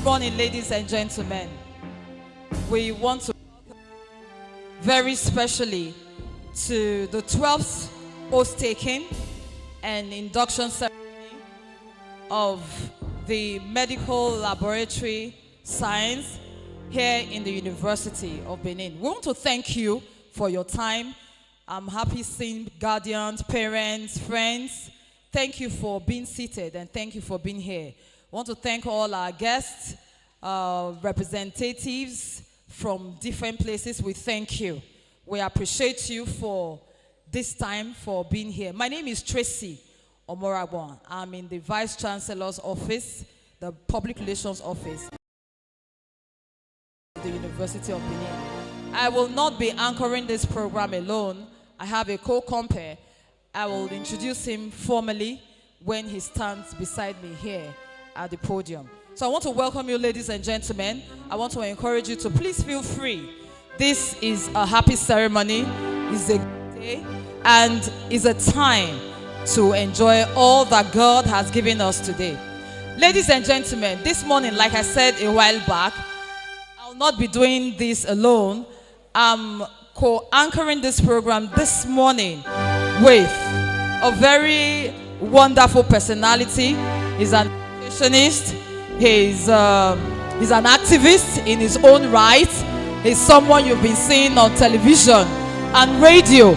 morning, ladies and gentlemen. We want to welcome very specially to the 12th oath taking and induction ceremony of the medical laboratory science here in the University of Benin. We want to thank you for your time. I'm happy seeing guardians, parents, friends. Thank you for being seated and thank you for being here. I want to thank all our guests, representatives from different places. We thank you. We appreciate you for this time, for being here. My name is Tracy Omoragwan. I'm in the Vice Chancellor's office, the Public Relations office at the University of Benin. I will not be anchoring this program alone. I have a co-compare. I will introduce him formally when he stands beside me here at the podium. So I want to welcome you, ladies and gentlemen. I want to encourage you to please feel free. This is a happy ceremony, it's a good day, and it's a time to enjoy all that God has given us today. Ladies and gentlemen, this morning, like I said a while back, I'll not be doing this alone. I'm co-anchoring this program this morning with a very wonderful personality. He's an educationist, he's an activist in his own right. He's someone you've been seeing on television and radio,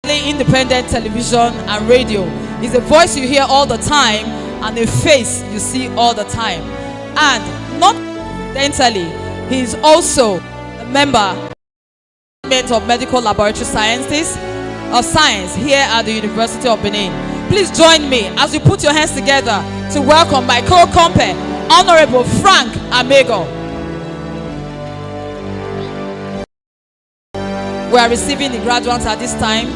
independent television and radio. He's a voice you hear all the time and a face you see all the time. And not incidentally, he's also a member of Medical Laboratory Sciences of Science here at the University of Benin. Please join me as you put your hands together to welcome my co-compare, Honorable Frank Amego. We are receiving the graduates at this time.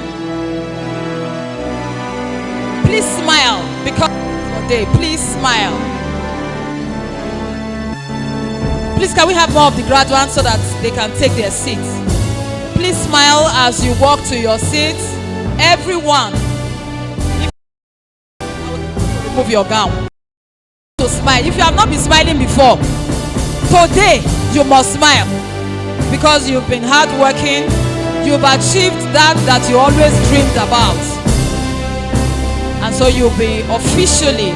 Please smile because today, please smile. Please, can we have more of the graduates so that they can take their seats? Please smile as you walk to your seats. Everyone, remove your gown. To smile. If you have not been smiling before, today you must smile because you've been hardworking. You've achieved that you always dreamed about, and so you'll be officially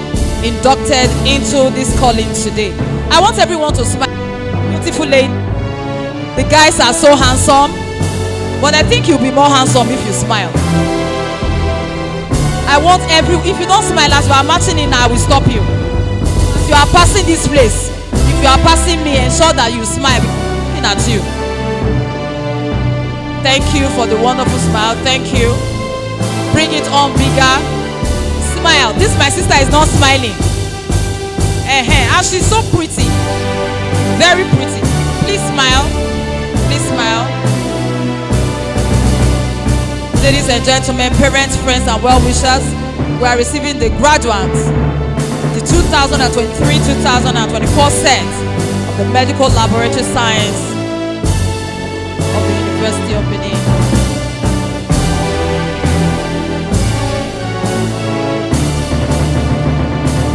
inducted into this calling today. I want everyone to smile. Beautiful lady. The guys are so handsome, but I think you'll be more handsome if you smile. I want if you don't smile as you are marching in, I will stop you. If you are passing this place, if you are passing me, ensure that you smile. Looking at you. Thank you for the wonderful smile. Thank you. Bring it on bigger. Smile. This my sister is not smiling. And she's so pretty. Very pretty. Please smile. Please smile. Ladies and gentlemen, parents, friends, and well-wishers, we are receiving the Graduands, the 2023-2024 set of the Medical Laboratory Science of the University of Benin.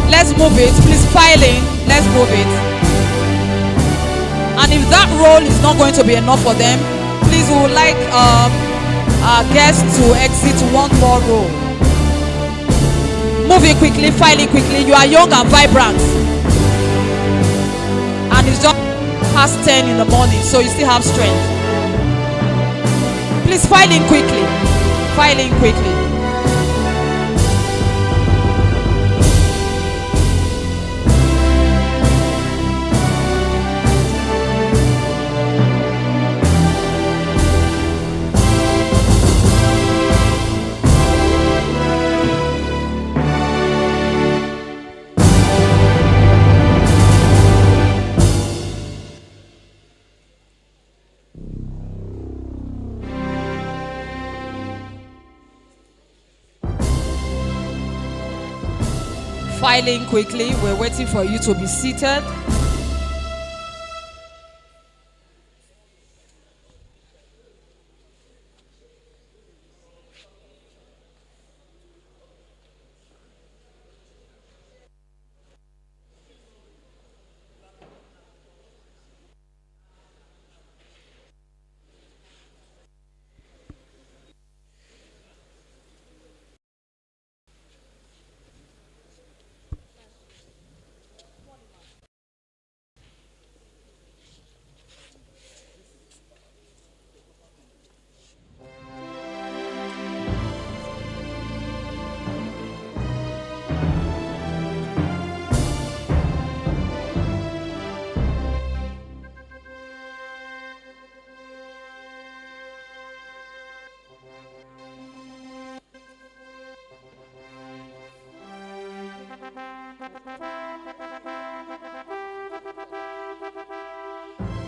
Let's move it. Please file in. Let's move it. And if that role is not going to be enough for them, please, we would like our guests to exit one more row. Moving quickly, filing quickly. You are young and vibrant. And it's just past 10 in the morning, so you still have strength. Please file in quickly. File in quickly. Filing quickly. We're waiting for you to be seated.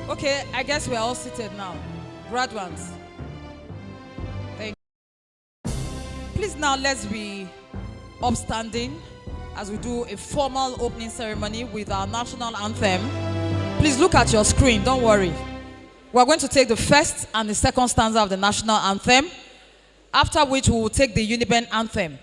Okay, I guess we're all seated now. Graduands. Thank you. Please now let's be upstanding as we do a formal opening ceremony with our national anthem. Please look at your screen, don't worry. We're going to take the first and the second stanza of the national anthem, after which we will take the Uniben anthem.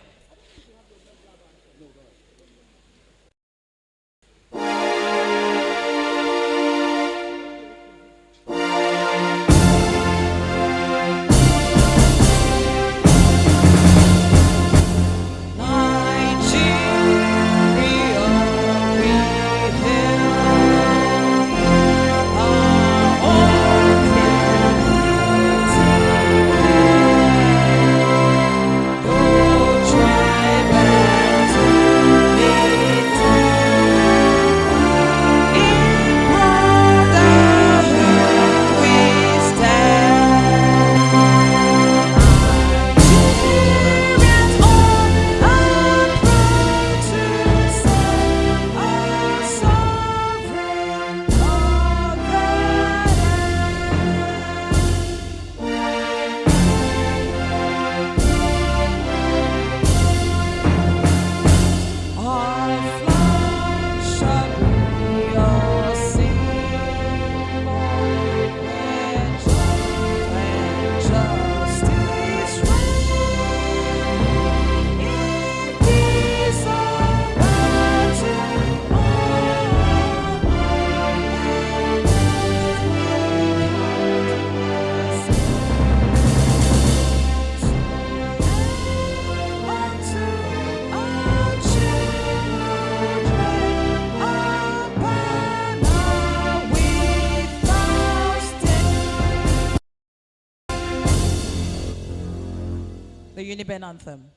The Uniben anthem.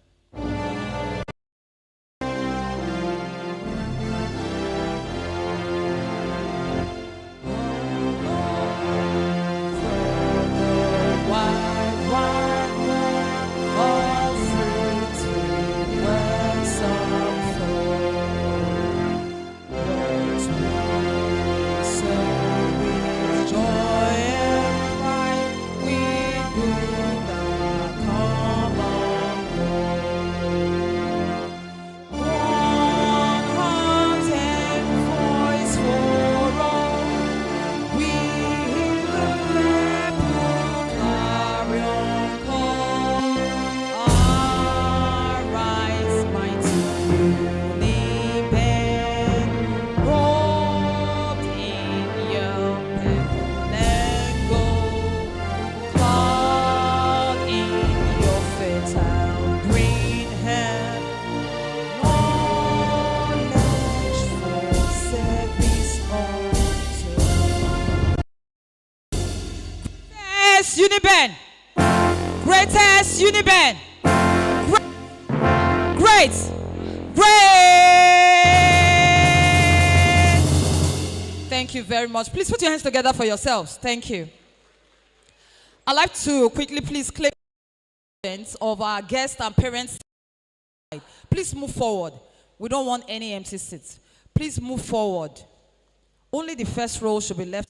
Uniben. Greatest Uniben. Great. Thank you very much. Please put your hands together for yourselves. Thank you. I'd like to quickly please claim of our guests and parents. Please move forward. We don't want any empty seats. Please move forward. Only the first row should be left.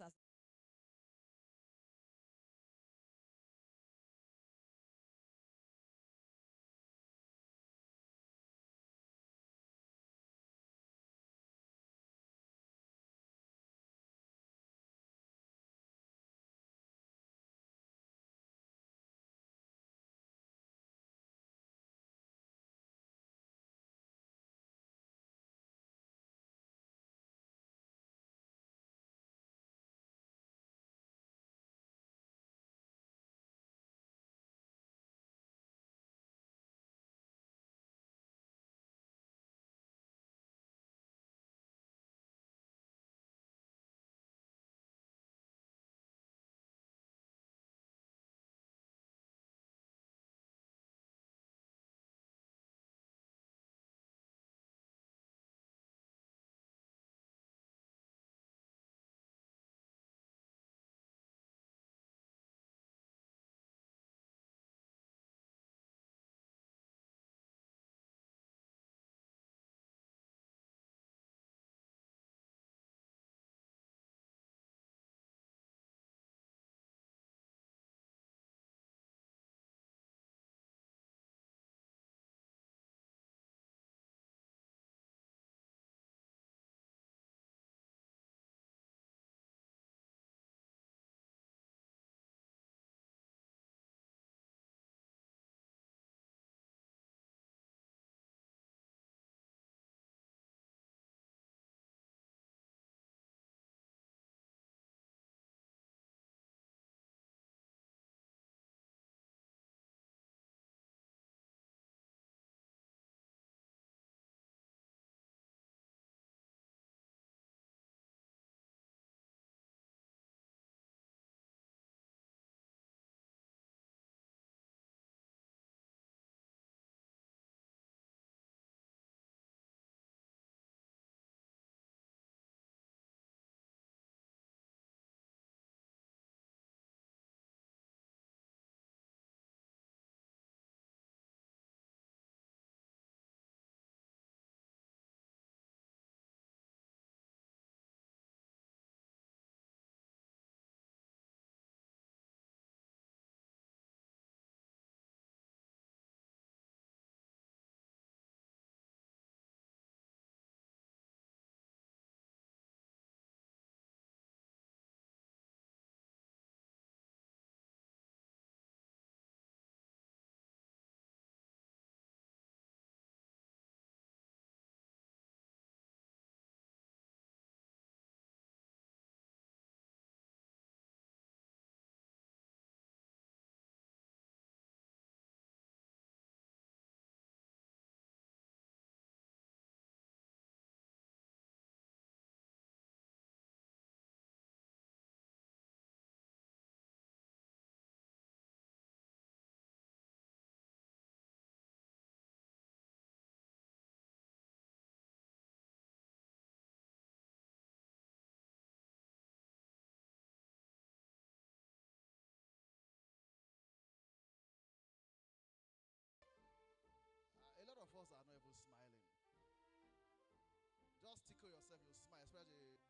just tickle yourself, you smile, especially your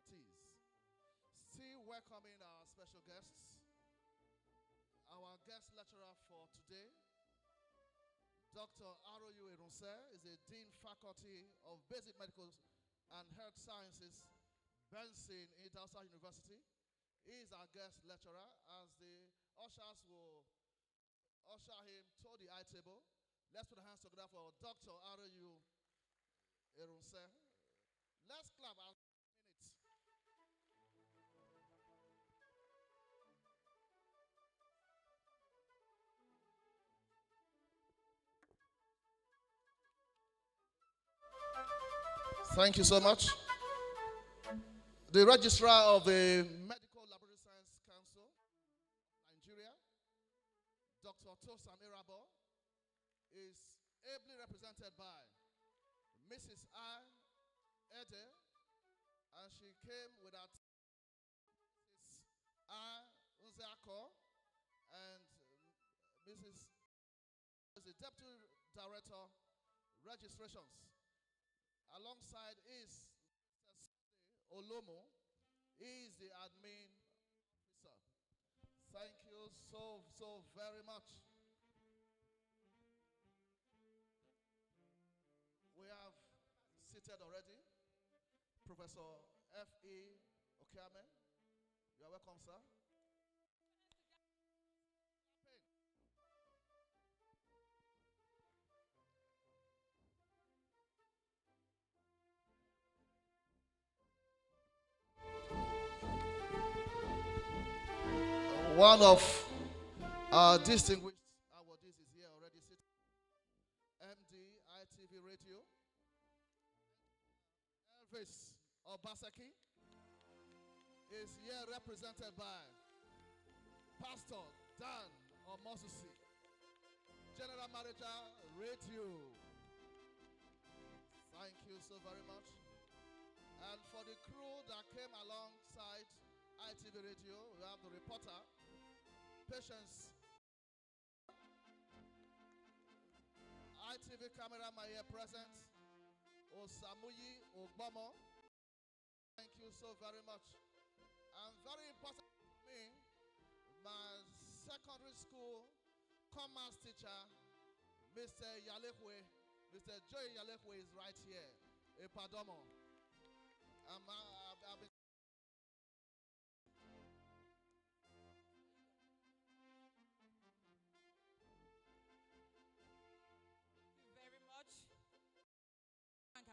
teeth. Still welcoming our special guests. Our guest lecturer for today, Dr. Aroyu Erunse, is a Dean Faculty of Basic Medical and Health Sciences, Benson International University. He is our guest lecturer, as the ushers will usher him to the high table. Let's put our hands together for Dr. Aroyu Erunse. Let's clap a minute. Thank you so much. The Registrar of the Medical Laboratory Science Council of Nigeria, Dr. Tosam Irabo, is ably represented by Mrs. I. Ede, and she came with her Mrs. I. Unzeako, and Mrs. is the Deputy Director, Registrations. Alongside is Mr. Olomo, he is the admin officer. Thank you so very much. We have seated already Professor F.E. Okeame. You are welcome, sir. One of our distinguished awardees is here already sitting. MD, ITV Radio. Elvis Obaseki is here represented by Pastor Dan Omosusi, General Manager, Radio. Thank you so very much. And for the crew that came alongside ITV Radio, we have the reporter, Patience. ITV cameraman here present, Osamuyi Ogbomo. Thank you so very much. And very important to me, my secondary school commerce teacher, Mr. Yalekwe, Mr. Joy Yalekwe is right here, Epadomo. I've been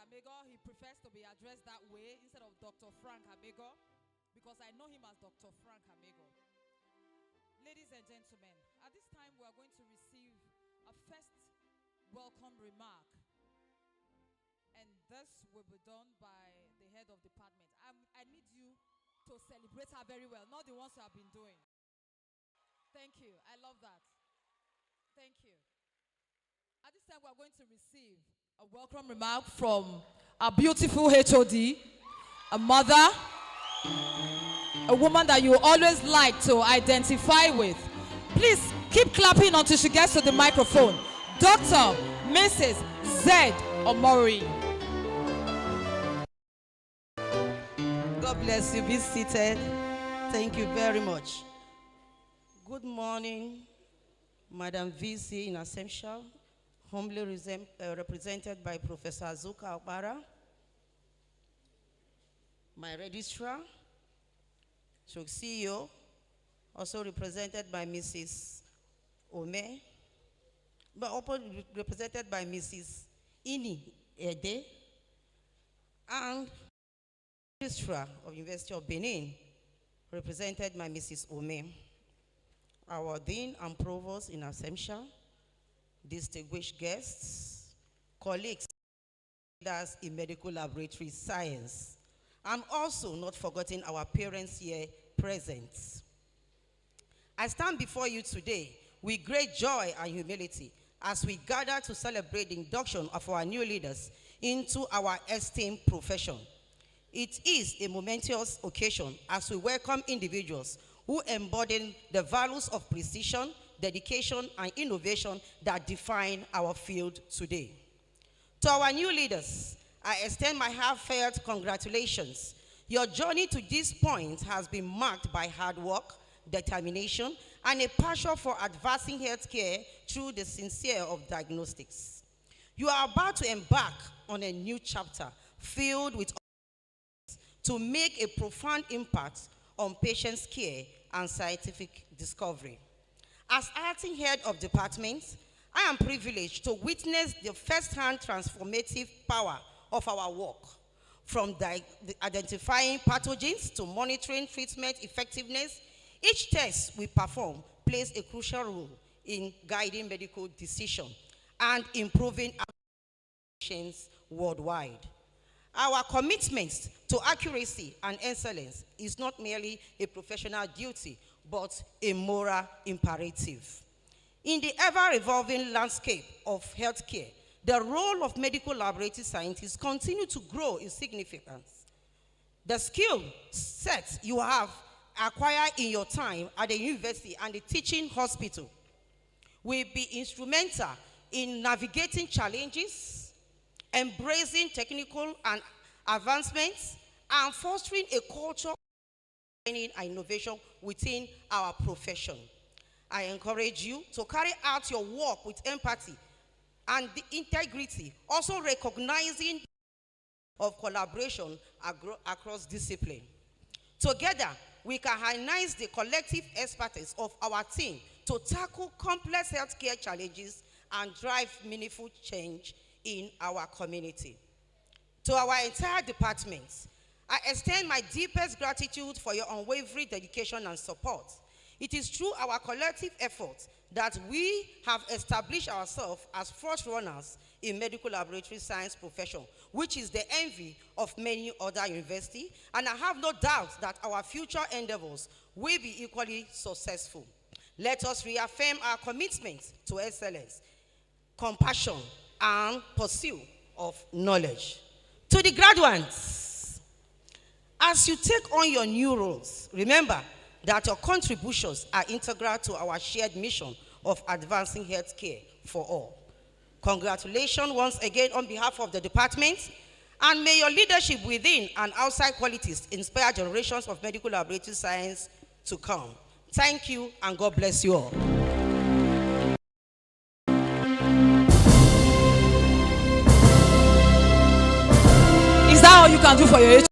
Amego, he prefers to be addressed that way instead of Dr. Frank Amego, because I know him as Dr. Frank Amego. Ladies and gentlemen, at this time we are going to receive a first welcome remark, and this will be done by the head of department. I need you to celebrate her very well, not the ones you have been doing. Thank you. I love that. Thank you. At this time we are going to receive a welcome remark from a beautiful HOD, a mother, a woman that you always like to identify with. Please keep clapping until she gets to the microphone. Dr. Mrs. Z. Omori. God bless you. Be seated. Thank you very much. Good morning, Madam VC in Assumption, humbly represented by Professor Azuka Okpara, my registrar, CEO, also represented by Mrs. Ome, but also represented by Mrs. Ini Ede, and registrar of University of Benin, represented by Mrs. Ome, our Dean and Provost in Assumption, distinguished guests, colleagues, leaders in medical laboratory science, and also not forgetting our parents here present. I stand before you today with great joy and humility as we gather to celebrate the induction of our new leaders into our esteemed profession. It is a momentous occasion as we welcome individuals who embody the values of precision, dedication, and innovation that define our field today. To our new leaders, I extend my heartfelt congratulations. Your journey to this point has been marked by hard work, determination, and a passion for advancing healthcare through the sincere of diagnostics. You are about to embark on a new chapter filled with to make a profound impact on patients' care and scientific discovery. As acting head of department, I am privileged to witness the first-hand transformative power of our work, from identifying pathogens to monitoring treatment effectiveness. Each test we perform plays a crucial role in guiding medical decisions and improving patients worldwide. Our commitment to accuracy and excellence is not merely a professional duty, but a moral imperative. In the ever-evolving landscape of healthcare, the role of medical laboratory scientists continues to grow in significance. The skill sets you have acquired in your time at the university and the teaching hospital will be instrumental in navigating challenges, embracing technical and advancements, and fostering a culture of learning and innovation within our profession. I encourage you to carry out your work with empathy and the integrity, also recognizing of collaboration across discipline. Together, we can harness the collective expertise of our team to tackle complex healthcare challenges and drive meaningful change in our community. To our entire department, I extend my deepest gratitude for your unwavering dedication and support. It is through our collective efforts that we have established ourselves as first runners in medical laboratory science profession, which is the envy of many other universities, and I have no doubt that our future endeavors will be equally successful. Let us reaffirm our commitment to excellence, compassion, and pursuit of knowledge. To the graduates, as you take on your new roles, remember that your contributions are integral to our shared mission of advancing healthcare for all. Congratulations once again on behalf of the department, and may your leadership within and outside qualities inspire generations of medical laboratory science to come. Thank you, and God bless you all. Is that all you can do for your age?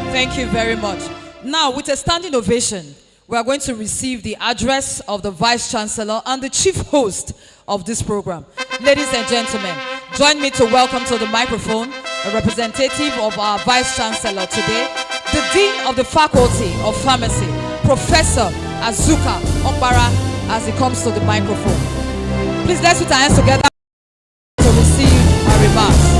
Thank you very much. Now, with a standing ovation, we are going to receive the address of the Vice Chancellor and the chief host of this program. Ladies and gentlemen, join me to welcome to the microphone a representative of our Vice Chancellor today, the Dean of the Faculty of Pharmacy, Professor Azuka Okpara, as he comes to the microphone. Please let's put our hands together to receive our remarks.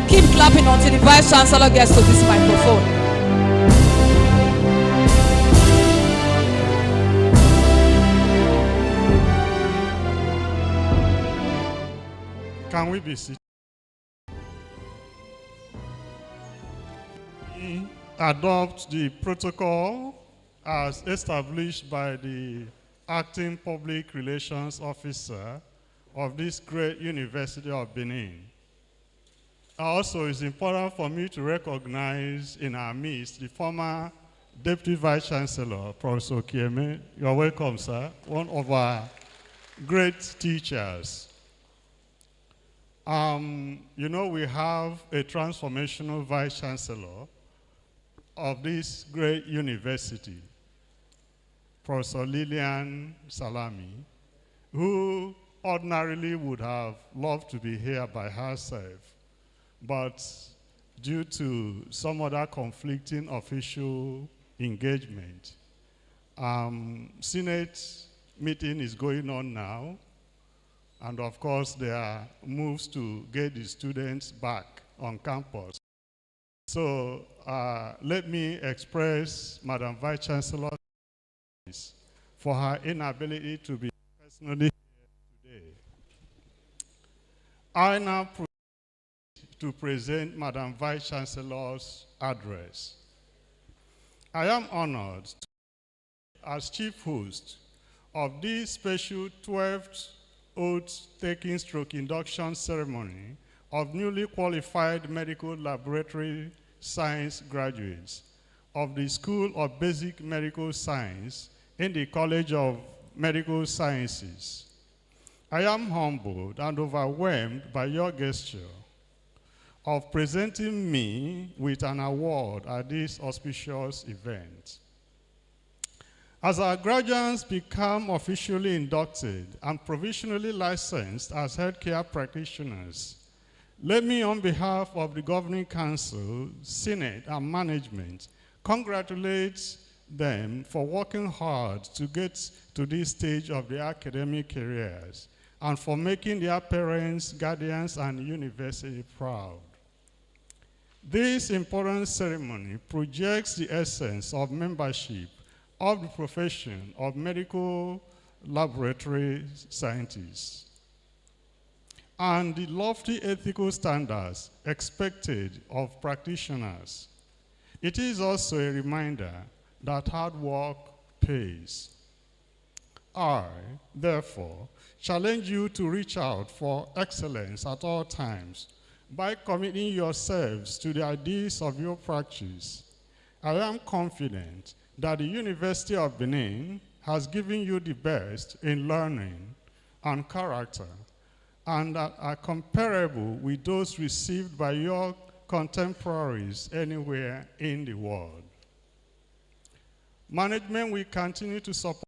Keep clapping until the Vice Chancellor gets to this microphone. Can we be seated? We adopt the protocol as established by the acting public relations officer of this great University of Benin. Also, it's important for me to recognize in our midst the former Deputy Vice Chancellor, Professor Kieme. You're welcome, sir. One of our great teachers. You know, we have a transformational Vice Chancellor of this great university, Professor Lilian Salami, who ordinarily would have loved to be here by herself, but due to some other conflicting official engagement, Senate meeting is going on now, and of course there are moves to get the students back on campus. So let me express Madam Vice Chancellor for her inability to be personally here today. I now to present Madam Vice Chancellor's address. I am honored as chief host of this special 12th oath-taking stroke induction ceremony of newly qualified medical laboratory science graduates of the School of Basic Medical Science in the College of Medical Sciences. I am humbled and overwhelmed by your gesture of presenting me with an award at this auspicious event. As our graduates become officially inducted and provisionally licensed as healthcare practitioners, let me, on behalf of the Governing Council, Senate, and management, congratulate them for working hard to get to this stage of their academic careers and for making their parents, guardians, and university proud. This important ceremony projects the essence of membership of the profession of medical laboratory scientists and the lofty ethical standards expected of practitioners. It is also a reminder that hard work pays. I, therefore, challenge you to reach out for excellence at all times by committing yourselves to the ideas of your practice. I am confident that the University of Benin has given you the best in learning and character, and that are comparable with those received by your contemporaries anywhere in the world. Management will continue to support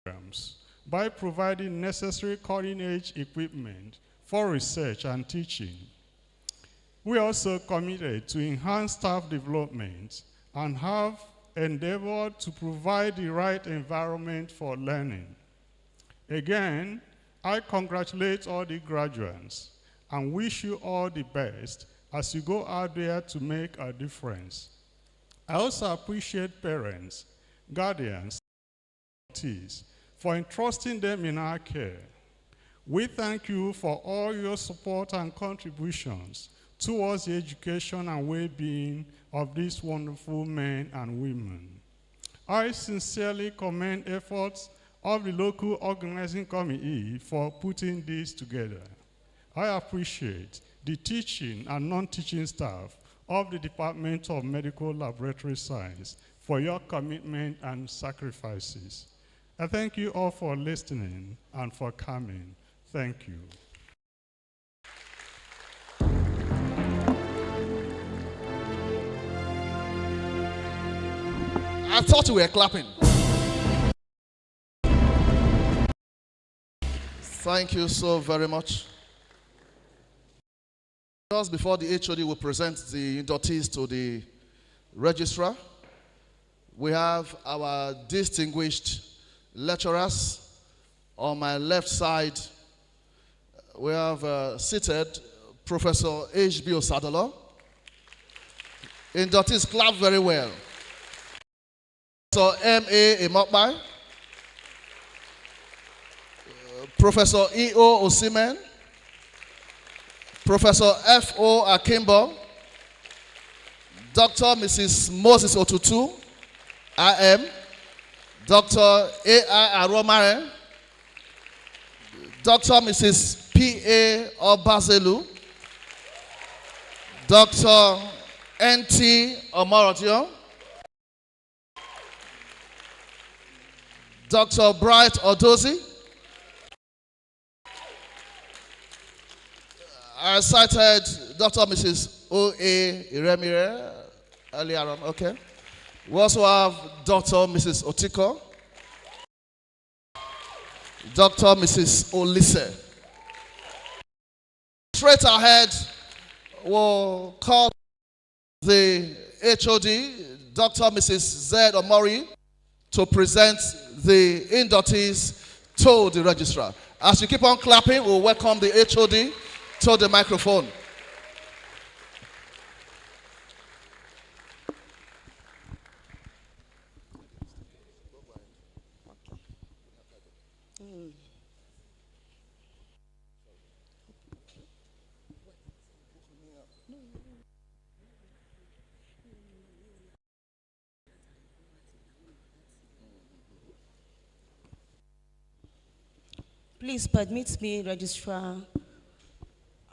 programs by providing necessary cutting-edge equipment for research and teaching. We are also committed to enhance staff development and have endeavored to provide the right environment for learning. Again, I congratulate all the graduates and wish you all the best as you go out there to make a difference. I also appreciate parents, guardians, and authorities for entrusting them in our care. We thank you for all your support and contributions towards the education and well-being of these wonderful men and women. I sincerely commend efforts of the local organizing committee for putting this together. I appreciate the teaching and non-teaching staff of the Department of Medical Laboratory Science for your commitment and sacrifices. I thank you all for listening and for coming. Thank you. I thought we were clapping. Thank you so very much. Just before the HOD will present the inductees to the registrar, we have our distinguished lecturers. On my left side, we have seated Professor H.B. Osadolo. Inductees clap very well. Professor M.A. Imokbai, Professor E.O. Osimen, Professor F.O. Akimbo, Dr. Mrs. Moses Otutu, I.M., Dr. A.I. Aromare, Dr. Mrs. P.A. Obazelu, Dr. N.T. Omorotio, Dr. Bright Odozi. I cited Dr. Mrs. O.A. Iremire earlier on, okay. We also have Dr. Mrs. Otiko, Dr. Mrs. Olise. Straight ahead, we'll call the HOD, Dr. Mrs. Z. Omori, to present the inductees to the registrar. As you keep on clapping, we'll welcome the HOD to the microphone. Please permit me, Registrar,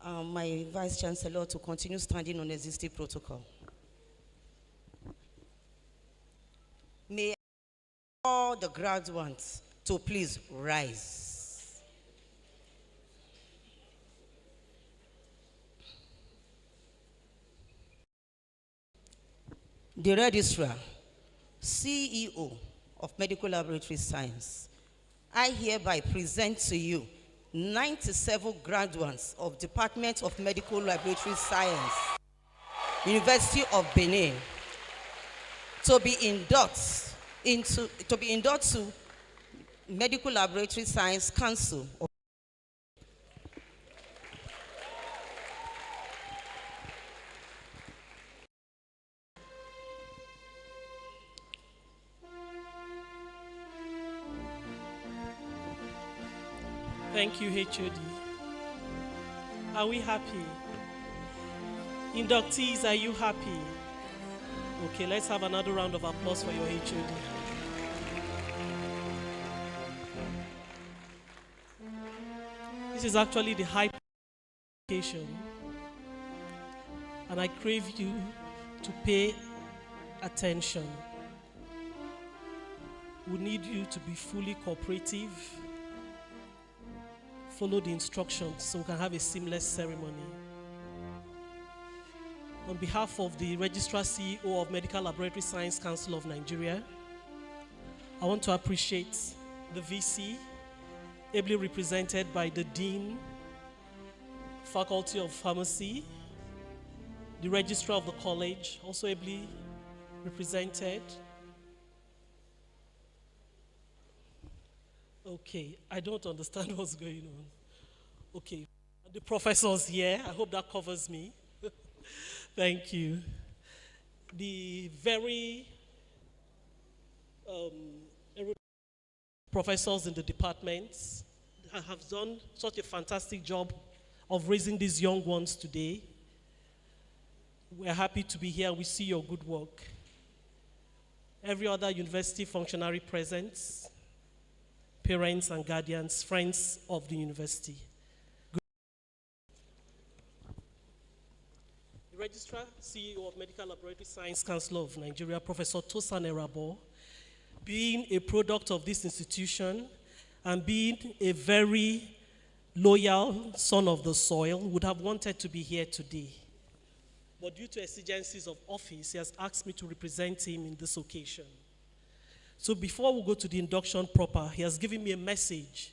my Vice Chancellor, to continue standing on existing protocol. May I call the graduates to please rise. The Registrar, CEO of Medical Laboratory Science, I hereby present to you 97 graduates of Department of Medical Laboratory Science, University of Benin, to be inducted to Medical Laboratory Science Council. Thank you, HOD. Are we happy? Inductees, are you happy? Okay, let's have another round of applause for your HOD. This is actually the high occasion, and I crave you to pay attention. We need you to be fully cooperative. Follow the instructions so we can have a seamless ceremony. On behalf of the Registrar CEO of Medical Laboratory Science Council of Nigeria, I want to appreciate the VC, ably represented by the Dean, Faculty of Pharmacy, the Registrar of the College, also ably represented. Okay, I don't understand what's going on. Okay, the professors here, I hope that covers me. Thank you. The very professors in the departments have done such a fantastic job of raising these young ones today. We're happy to be here. We see your good work. Every other university functionary present, parents and guardians, friends of the university. The Registrar, CEO of Medical Laboratory Science Council of Nigeria, Professor Tosan Erabo, being a product of this institution and being a very loyal son of the soil, would have wanted to be here today. But due to exigencies of office, he has asked me to represent him in this occasion. So before we go to the induction proper, he has given me a message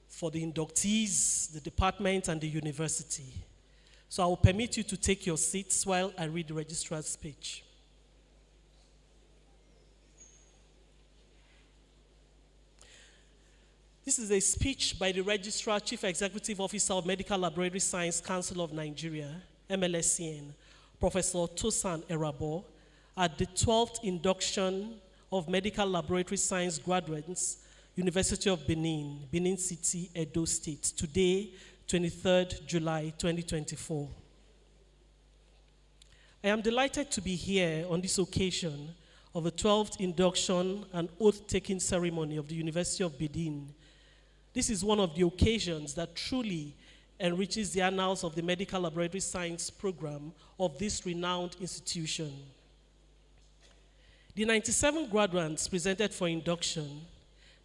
for the inductees, the department, and the university. So I will permit you to take your seats while I read the registrar's speech. This is a speech by the Registrar, Chief Executive Officer of Medical Laboratory Science Council of Nigeria, MLSCN, Professor Tosan Erabo, at the 12th induction of Medical Laboratory Science Graduands, University of Benin, Benin City, Edo State, today, 23rd July 2024. I am delighted to be here on this occasion of the 12th induction and oath-taking ceremony of the University of Benin. This is one of the occasions that truly enriches the annals of the Medical Laboratory Science program of this renowned institution. The 97 graduates presented for induction,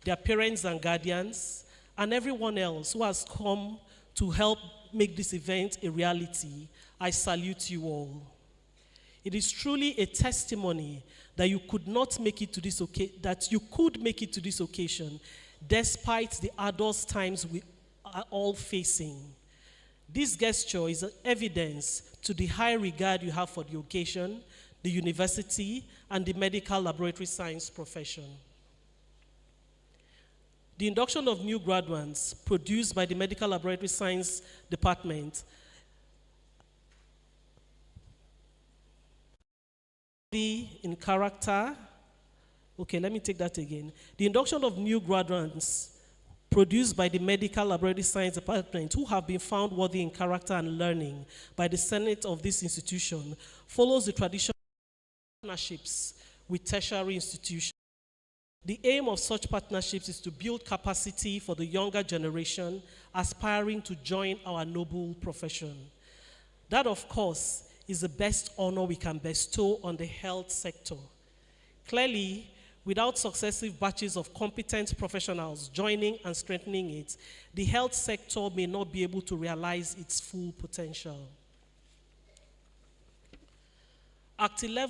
their parents and guardians, and everyone else who has come to help make this event a reality, I salute you all. It is truly a testimony that you could make it to this occasion, despite the adverse times we are all facing. This gesture is evidence to the high regard you have for the occasion, the university, and the medical laboratory science profession. The induction of new graduates produced by the Medical Laboratory Science Department in character. Okay, let me take that again. The induction of new graduates produced by the Medical Laboratory Science Department who have been found worthy in character and learning by the Senate of this institution follows the traditional partnerships with tertiary institutions. The aim of such partnerships is to build capacity for the younger generation aspiring to join our noble profession. That, of course, is the best honor we can bestow on the health sector. Clearly, without successive batches of competent professionals joining and strengthening it, the health sector may not be able to realize its full potential. Act 11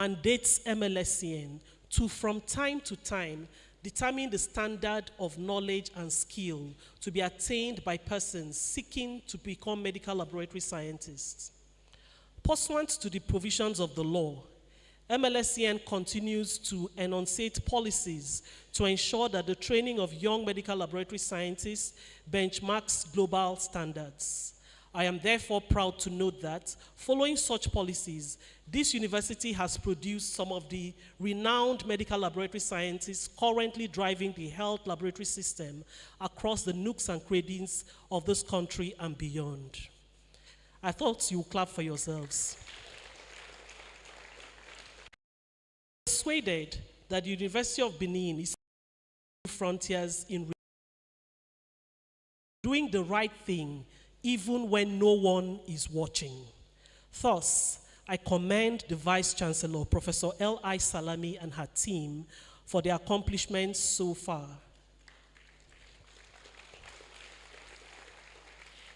mandates MLSCN to, from time to time, determine the standard of knowledge and skill to be attained by persons seeking to become medical laboratory scientists. Pursuant to the provisions of the law, MLSCN continues to enunciate policies to ensure that the training of young medical laboratory scientists benchmarks global standards. I am therefore proud to note that, following such policies, this university has produced some of the renowned medical laboratory scientists currently driving the health laboratory system across the nooks and crannies of this country and beyond. I thought you would clap for yourselves. I'm persuaded that the University of Benin is frontiers in doing the right thing even when no one is watching. Thus, I commend the Vice Chancellor, Professor L.I. Salami, and her team for their accomplishments so far.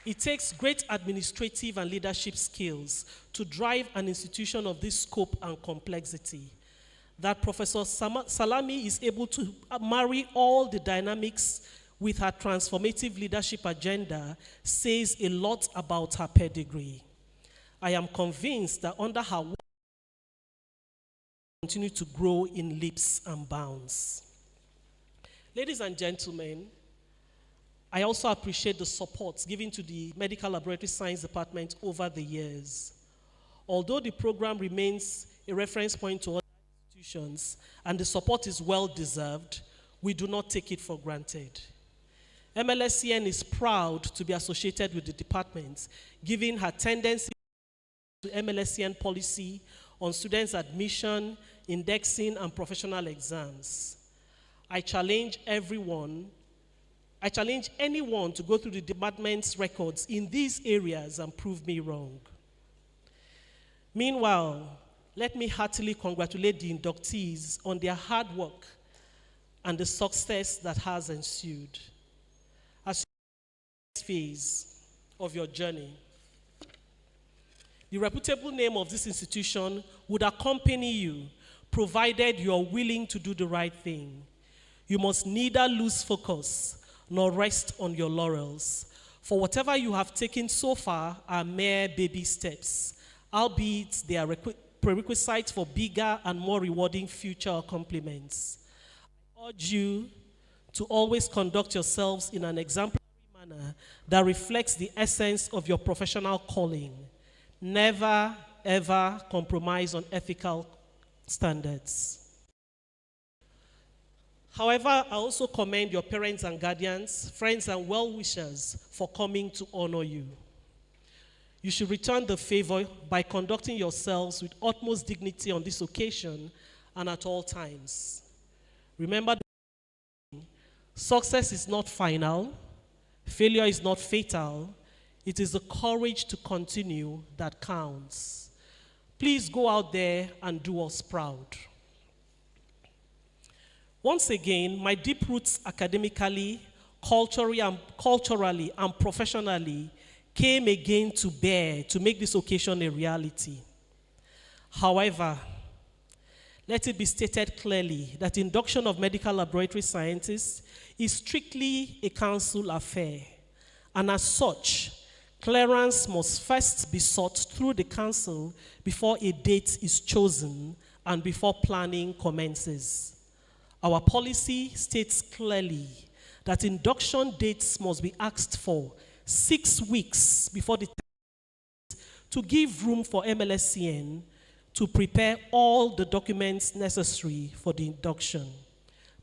It takes great administrative and leadership skills to drive an institution of this scope and complexity. That Professor Salami is able to marry all the dynamics with her transformative leadership agenda says a lot about her pedigree. I am convinced that under her work, she will continue to grow in leaps and bounds. Ladies and gentlemen, I also appreciate the support given to the Medical Laboratory Science Department over the years. Although the program remains a reference point to other institutions and the support is well deserved, we do not take it for granted. MLSCN is proud to be associated with the department, given her tendency to MLSCN policy on students' admission, indexing, and professional exams. I challenge anyone to go through the department's records in these areas and prove me wrong. Meanwhile, let me heartily congratulate the inductees on their hard work and the success that has ensued. As you phase of your journey, the reputable name of this institution would accompany you, provided you are willing to do the right thing. You must neither lose focus nor rest on your laurels, for whatever you have taken so far are mere baby steps, albeit they are prerequisites for bigger and more rewarding future accomplishments. I urge you to always conduct yourselves in an exemplary manner that reflects the essence of your professional calling. Never, ever compromise on ethical standards. However, I also commend your parents and guardians, friends and well-wishers for coming to honor you. You should return the favor by conducting yourselves with utmost dignity on this occasion and at all times. Remember, success is not final, failure is not fatal, it is the courage to continue that counts. Please go out there and do us proud. Once again, my deep roots academically, culturally, and professionally came again to bear to make this occasion a reality. However, let it be stated clearly that induction of medical laboratory scientists is strictly a council affair, and as such, clearance must first be sought through the council before a date is chosen and before planning commences. Our policy states clearly that induction dates must be asked for 6 weeks before the time to give room for MLSCN to prepare all the documents necessary for the induction.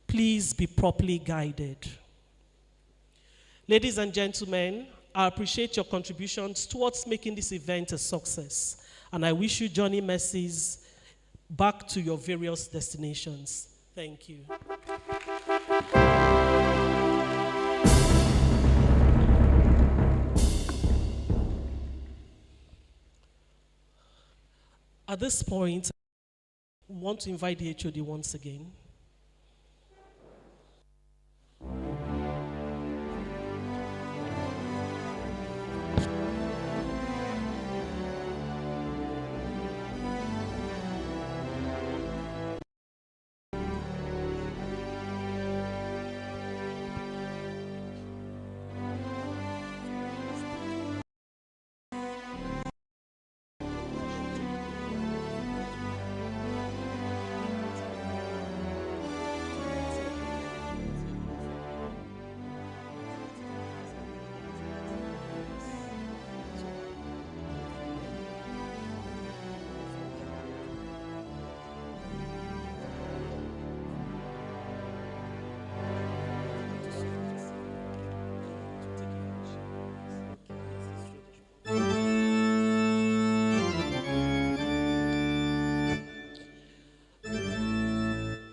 Please be properly guided. Ladies and gentlemen, I appreciate your contributions towards making this event a success, and I wish you journey mercies back to your various destinations. Thank you. At this point, I want to invite the HOD once again.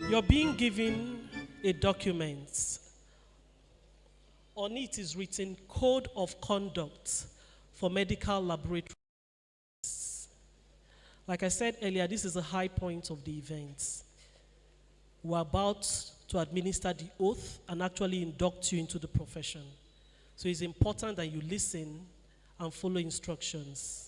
You're being given a document. On it is written Code of Conduct for Medical Laboratories. Like I said earlier, this is a high point of the event. We're about to administer the oath and actually induct you into the profession. So it's important that you listen and follow instructions.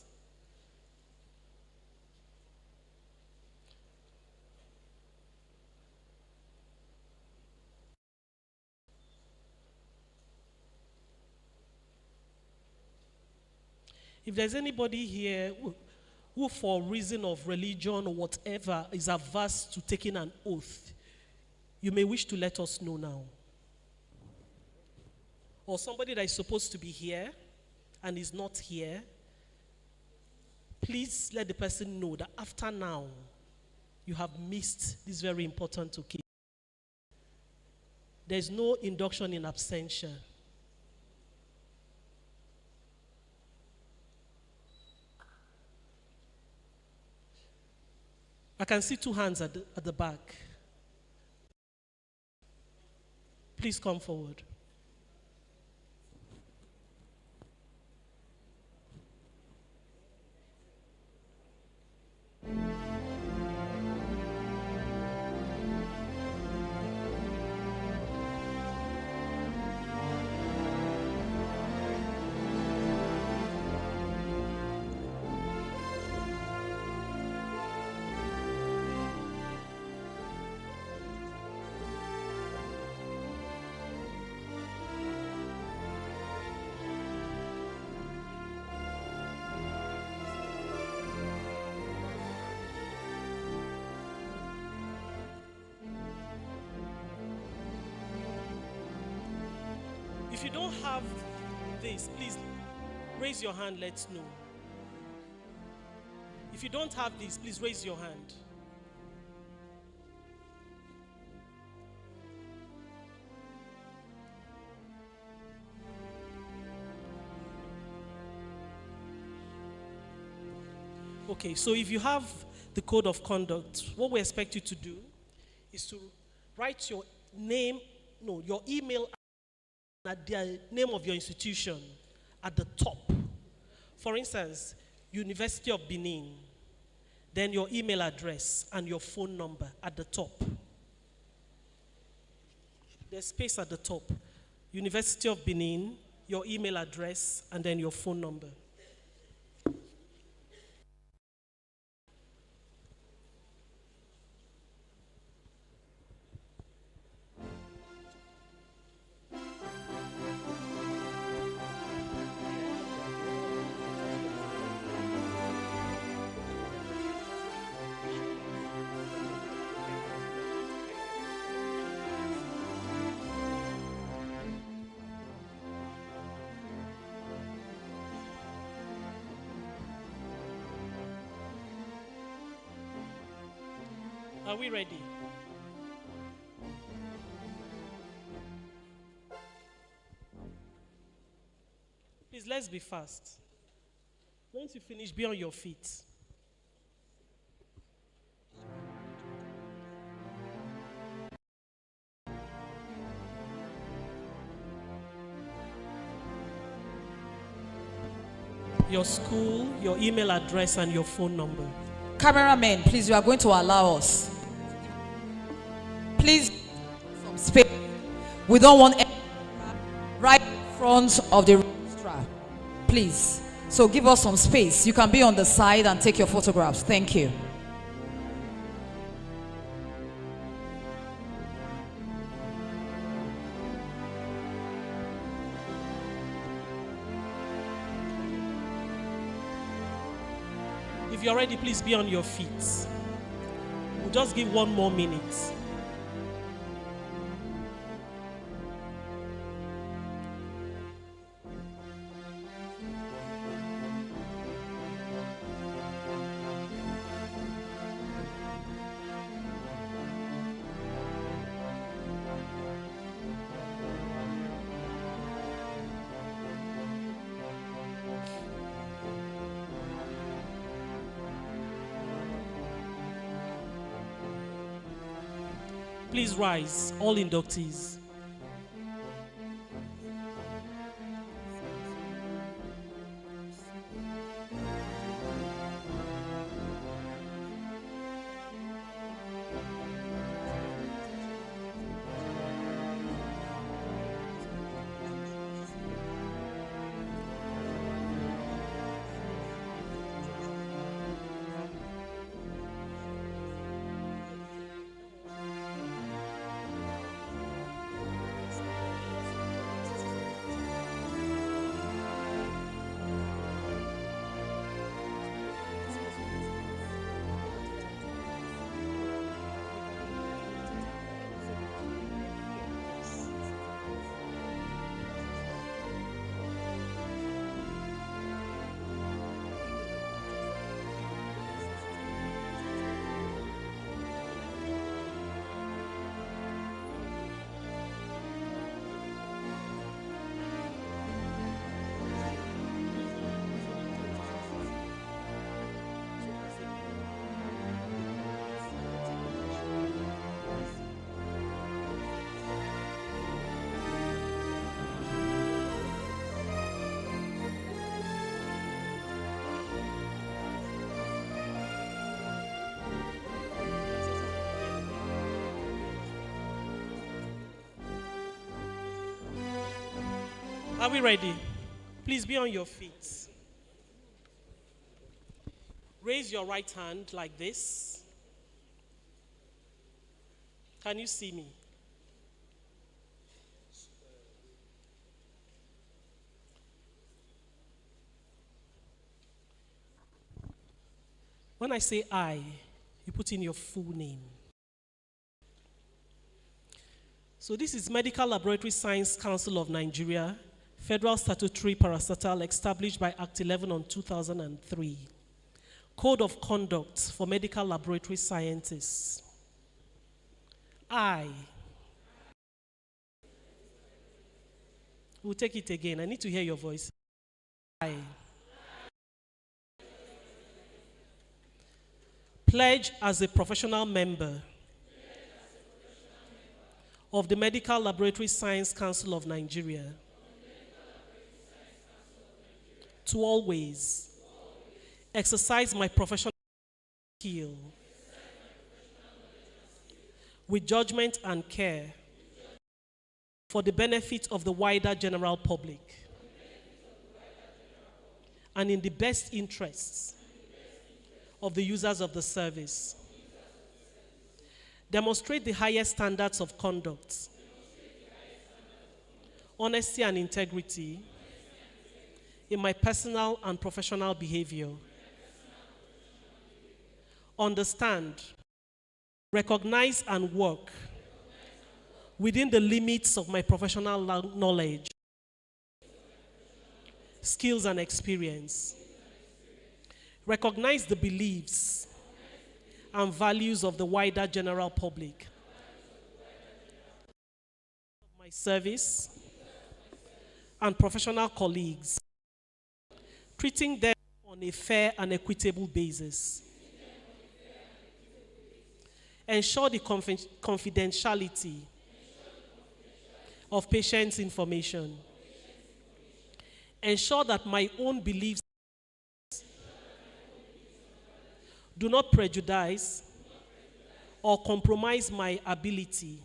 If there's anybody here who for reason of religion or whatever is averse to taking an oath, you may wish to let us know now. Or somebody that is supposed to be here and is not here, please let the person know that after now, you have missed this very important occasion. There's no induction in absentia. I can see two hands at the back. Please come forward. If you don't have this, please raise your hand, let's know. If you don't have this, please raise your hand. Okay, so if you have the code of conduct, what we expect you to do is to write your name, your email at the name of your institution at the top. For instance, University of Benin, then your email address and your phone number at the top. There's space at the top. University of Benin, your email address, and then your phone number. Are we ready? Please, let's be fast. Once you finish, be on your feet. your school, your email address, and your phone number. Cameramen, please, you are going to allow us. Please, some space. We don't want any right in front of the registrar. Please. So give us some space. You can be on the side and take your photographs. Thank you. If you're ready, please be on your feet. We'll just give 1 more minute. Please rise, all inductees. Are we ready? Please be on your feet. Raise your right hand like this. Can you see me? When I say I, you put in your full name. So this is Medical Laboratory Science Council of Nigeria, Federal Statutory Parastatal established by Act 11 on 2003. Code of Conduct for Medical Laboratory Scientists. We'll take it again. I need to hear your voice. I pledge as a professional member of the Medical Laboratory Science Council of Nigeria to always exercise my professional skill with judgment and care for the benefit of the wider general public and in the best interests of the users of the service. Demonstrate the highest standards of conduct, honesty and integrity in my personal and professional behavior. Understand, recognize and work within the limits of my professional knowledge, skills and experience. Recognize the beliefs and values of the wider general public. My service and professional colleagues, treating them on a fair and equitable basis. Ensure the confidentiality of patients' information. Ensure that my own beliefs do not prejudice or compromise my ability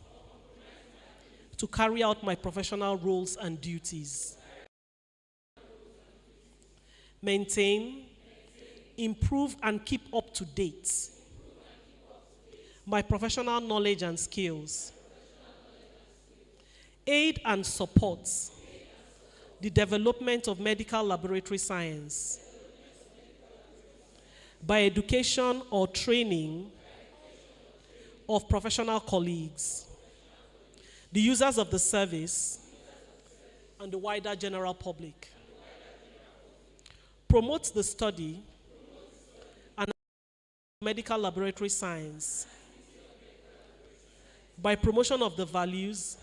to carry out my professional roles and duties. Maintain, improve, and keep up to date my professional knowledge and skills. Aid and support the development of medical laboratory science by education or training of professional colleagues, the users of the service, and the wider general public. Promotes the study and medical laboratory science by promotion of the values,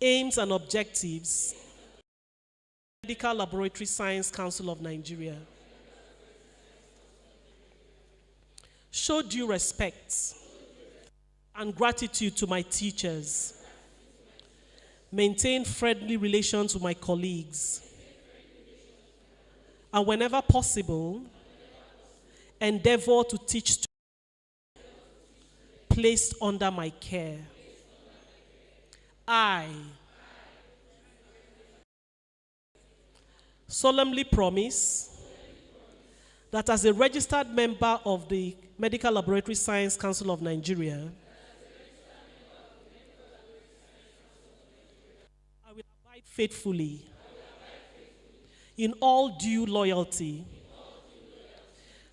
aims, and objectives of the Medical Laboratory Science Council of Nigeria. Show due respect and gratitude to my teachers. Maintain friendly relations with my colleagues. And whenever possible, endeavor to teach students placed under my care. I solemnly promise that as a registered member of the Medical Laboratory Science Council of Nigeria, I will abide faithfully in all due loyalty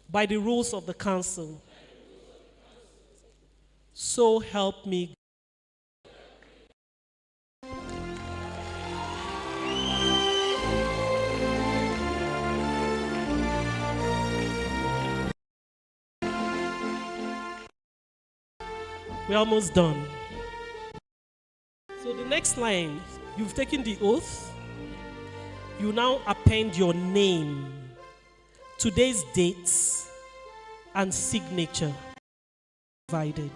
by the rules of the Council. So help me. We're almost done. So the next line, you've taken the oath. You now append your name, today's dates, and signature provided.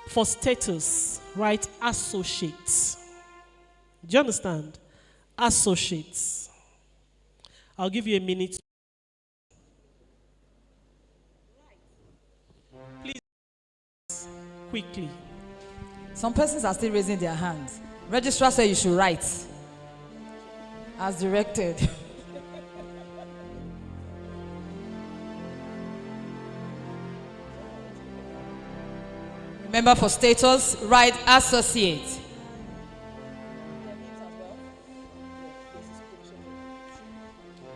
For status, write associates. Do you understand? Associates. I'll give you a minute. Please, quickly. Some persons are still raising their hands. Registrar said you should write as directed. Remember, for status, write associate.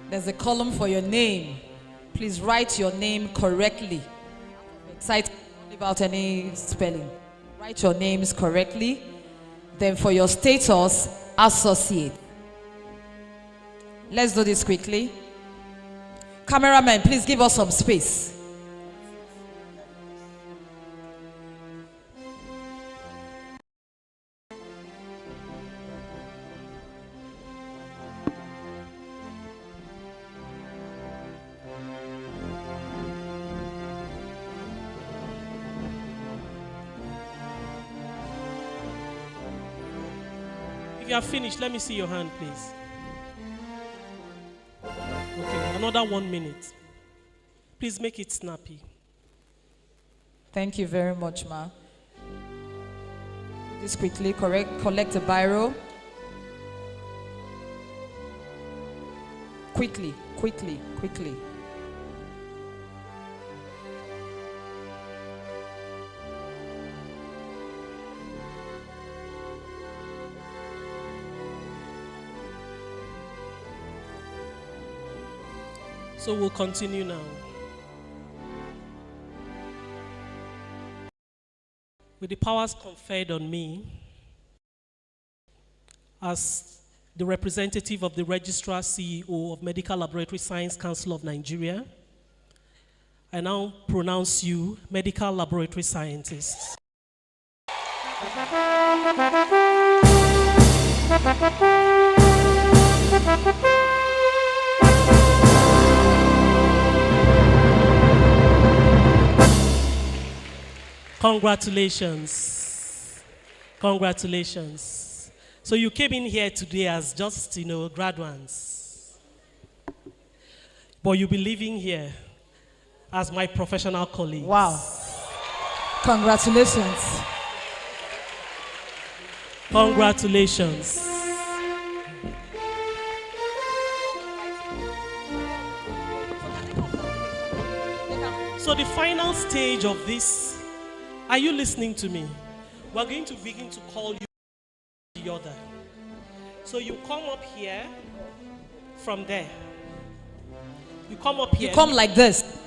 There's a column for your name. Please write your name correctly. Cite without any spelling. Write your names correctly. Then for your status, associate. Let's do this quickly. Cameraman, please give us some space. If you are finished, let me see your hand, please. Okay, another 1 minute. Please make it snappy. Thank you very much, ma. This quickly, collect a biro. Quickly, quickly, quickly. So we'll continue now. With the powers conferred on me as the representative of the Registrar CEO of Medical Laboratory Science Council of Nigeria, I now pronounce you medical laboratory scientists. Congratulations. Congratulations. So you came in here today as just, graduands. But you'll be leaving here as my professional colleagues. Wow. Congratulations. Congratulations. So the final stage of this, are you listening to me? We're going to begin to call you the other. So you come up here from there. You come up here. You come like this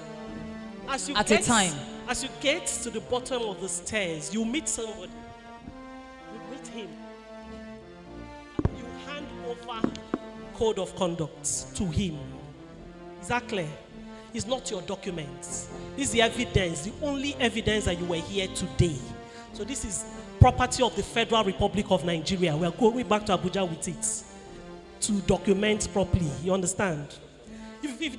As you at get, a time. As you get to the bottom of the stairs, you meet somebody. You meet him. You hand over code of conduct to him. Is that clear? It's not your documents. This is the evidence, the only evidence that you were here today. So this is property of the Federal Republic of Nigeria. We are going back to Abuja with it to document properly. You understand? If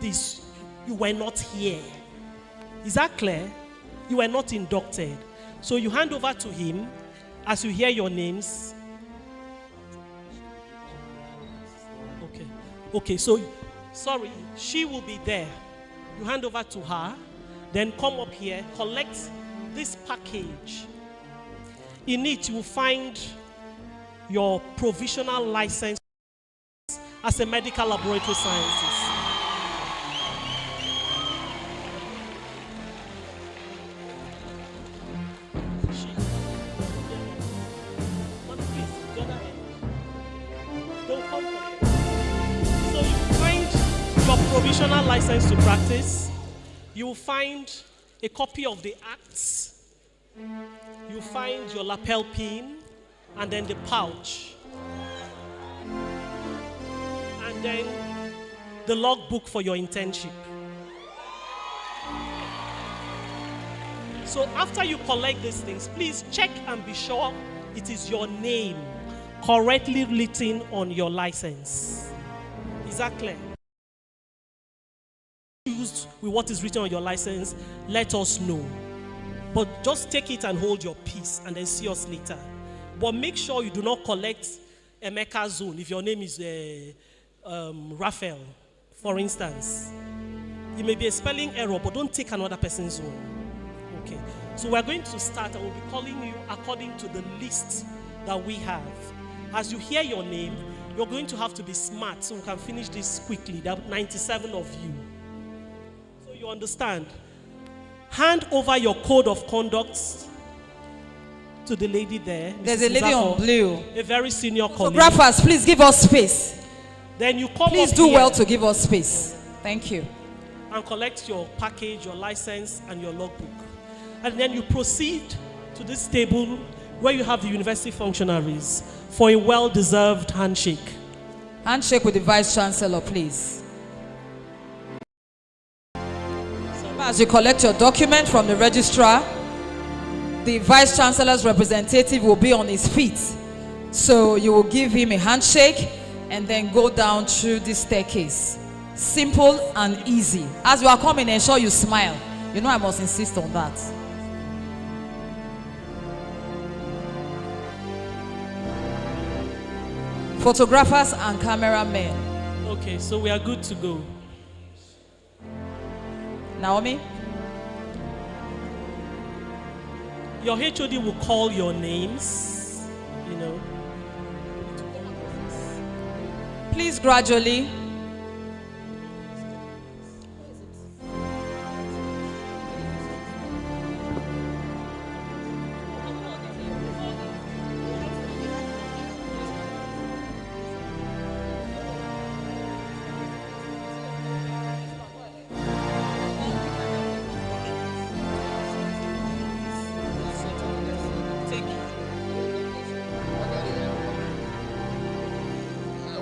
this, you were not here. Is that clear? You were not inducted. So you hand over to him as you hear your names. Okay. Okay, so, sorry, she will be there. You hand over to her, then come up here, collect this package. In it, you will find your provisional license as a medical laboratory scientist. Provisional license to practice. You will find a copy of the acts. You find your lapel pin and then the pouch. And then the logbook for your internship. So after you collect these things, please check and be sure it is your name correctly written on your license. Is that clear? Used with what is written on your license, let us know. But just take it and hold your peace and then see us later. But make sure you do not collect Emeka's zone if your name is Raphael, for instance. It may be a spelling error, but don't take another person's zone. Okay. So we're going to start and we'll be calling you according to the list that we have. As you hear your name, you're going to have to be smart so we can finish this quickly. There are 97 of you. You understand? Hand over your code of conduct to the lady there. There's Mrs. a lady on blue. A very senior colleague. Photographers, please give us space. Then you come Please up do here well to give us space. Thank you. and collect your package, your license, and your logbook. And then you proceed to this table where you have the university functionaries for a well-deserved handshake. Handshake with the Vice Chancellor, please. As you collect your document from the registrar, the Vice Chancellor's representative will be on his feet. So you will give him a handshake and then go down through this staircase. Simple and easy. As you are coming, ensure you smile. You know I must insist on that. Photographers and cameramen. Okay, so we are good to go. Naomi? Your HOD will call your names, you know. Please gradually.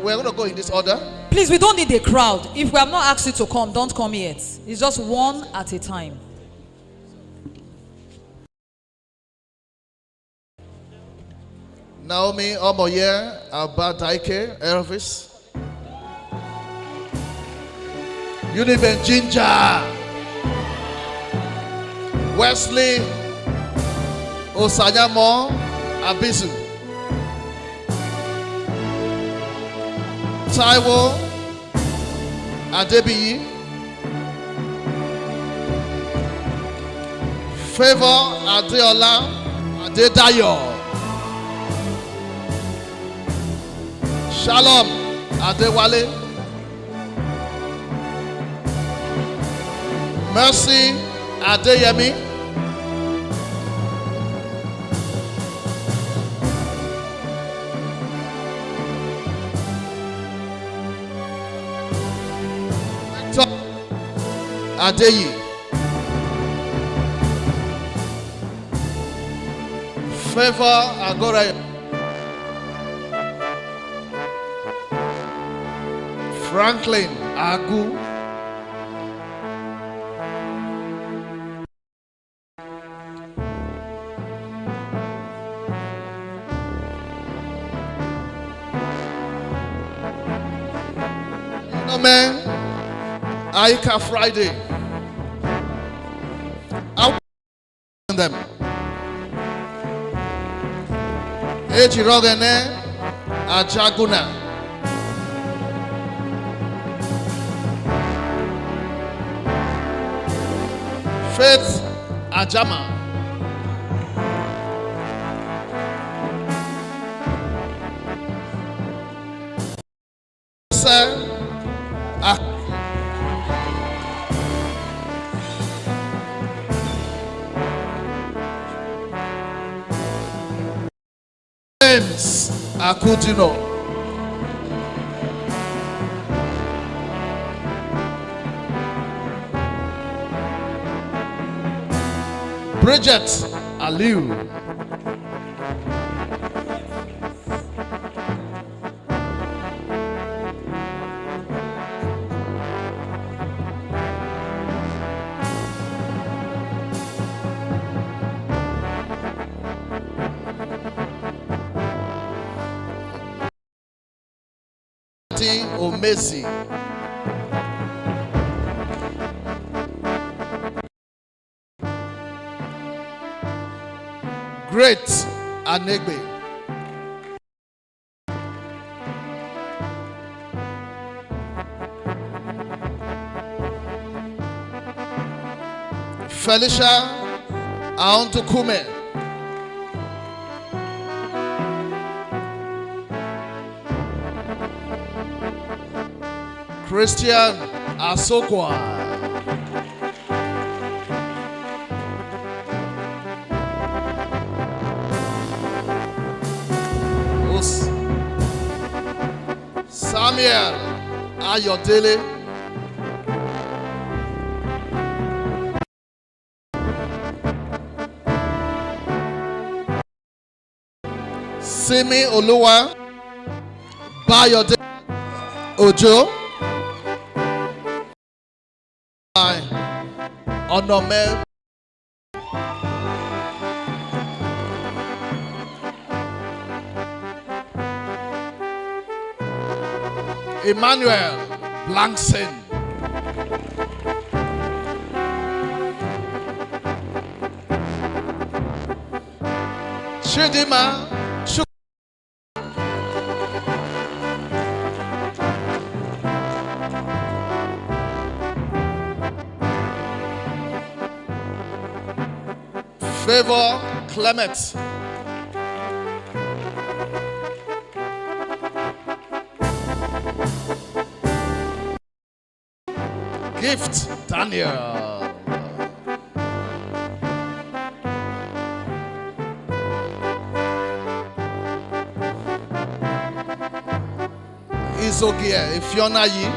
We're going to go in this order. Please, we don't need a crowd. If we have not asked you to come, don't come yet. It's just one at a time. Naomi Omoye Abadaike Elvis. Uniben Ginger. Wesley Osanyamo Abisu. Taiwo Adebiyi. Favor Adeola Adedayo. Shalom Adewale. Mercy Adeyemi. Victor Adeyi. Favor Agora. Franklin Agu. Man, Aika Friday. I'll them. Ejirogene Ajaguna. Faith Ajama. Sir Akutino. Bridget Aliu. Omezi. Great Anegbe. Felicia Aontukume. Christian Asokwa. Samuel Ayodele. Simi Oluwa Bayode Ojo. Onome Emmanuel Blankson. Chidima Favor Clement. Gift Daniel. Izogie Ifiona Yi.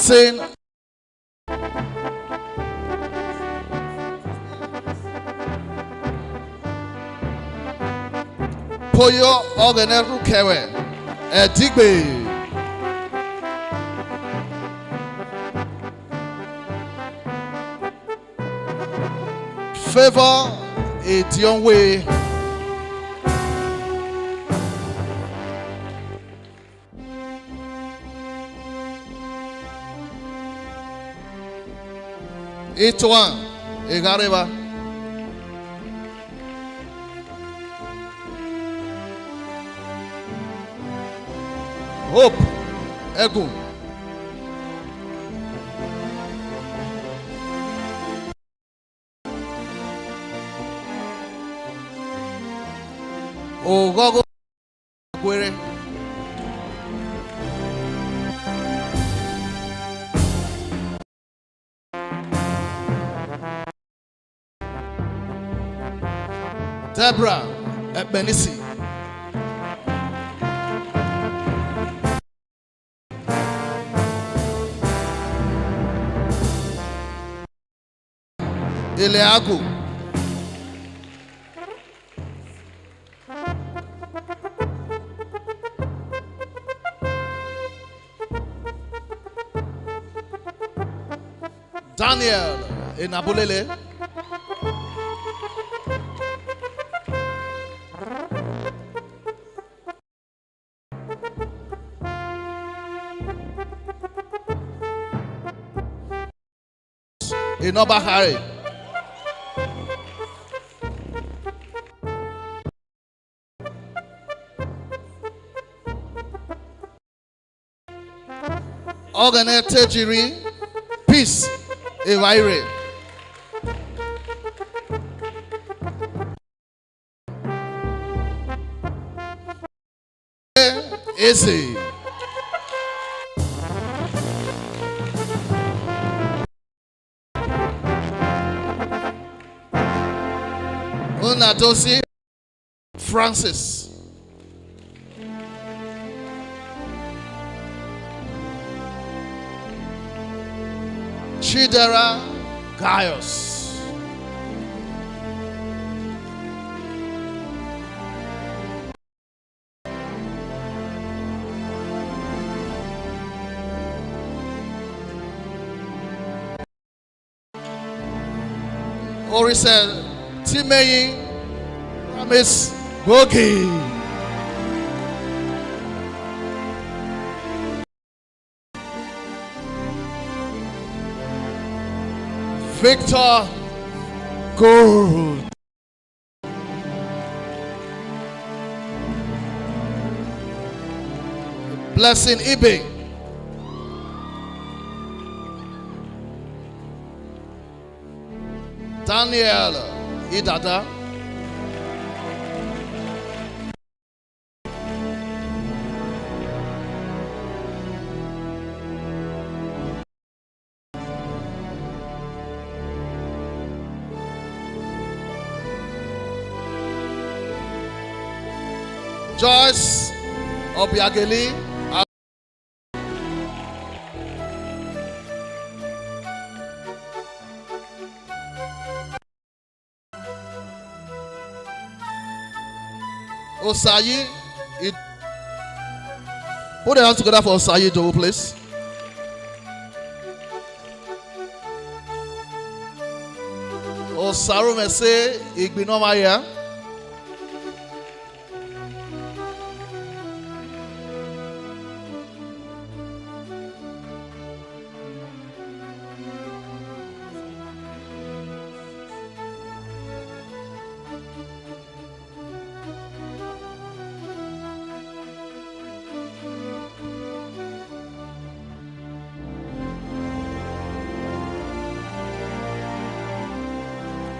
Saying Poyo Ogeneru Kewe Edigbe. Favor Edionwe. Itoan Egareba. Hope Egu. Ogogo Gwere. Deborah Benisi. Ileagu. Daniel Inabulele. Inobahari. Organe Tejiri. Peace. Evaire. Easy. Unadosi Francis. Chidera Gaius. Orisel Timeyi Promise Bogi. Victor Gold. Blessing Ibe. Daniel Idada. Joyce Obiageli. Osayi. Put your hands together for Osayi Joe, please. Osaru Mese Igbinomaya.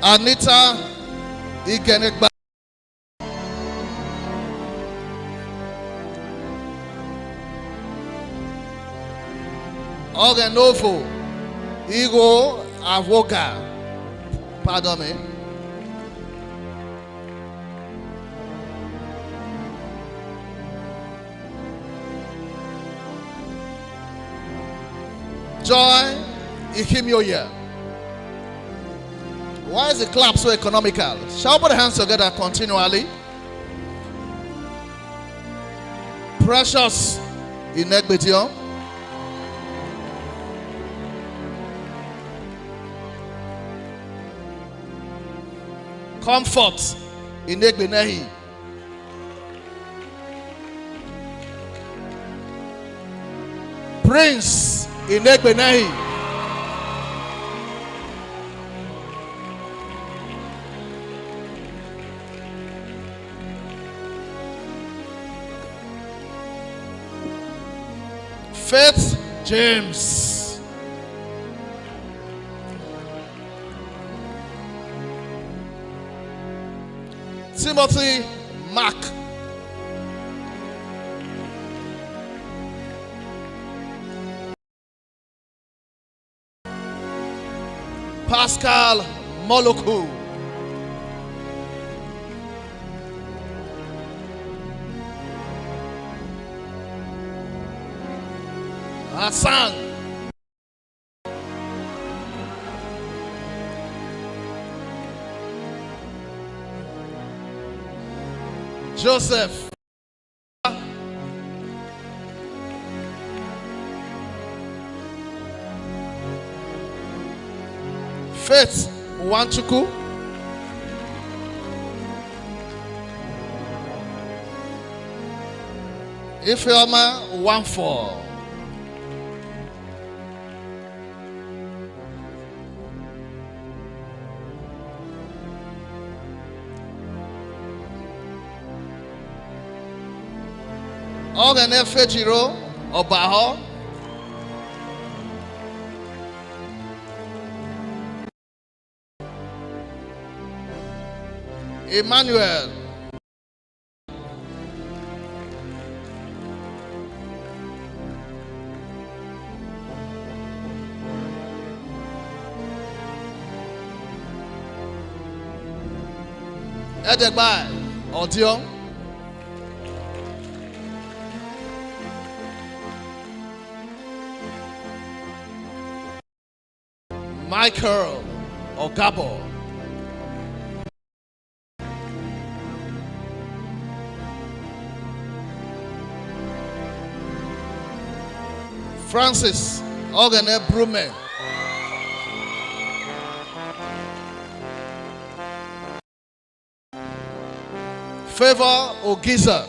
Anita Igenegba. Organovo Igo Avoga. Pardon me. Joy Ikimioya. Why is the clap so economical? Shall we put the hands together continually? Precious in Egbetium. Comfort in Egbenehi. Prince in Egbenehi. Faith James. Timothy Mark. Pascal Moloku. Hassan. Joseph. Faith Wanchuku. Ifeoma 14. Ogene Fejiro Obaho. Emmanuel. Edegbai Odion. Michael Ogabo. Francis Ogene Brume. Favor Ogiza.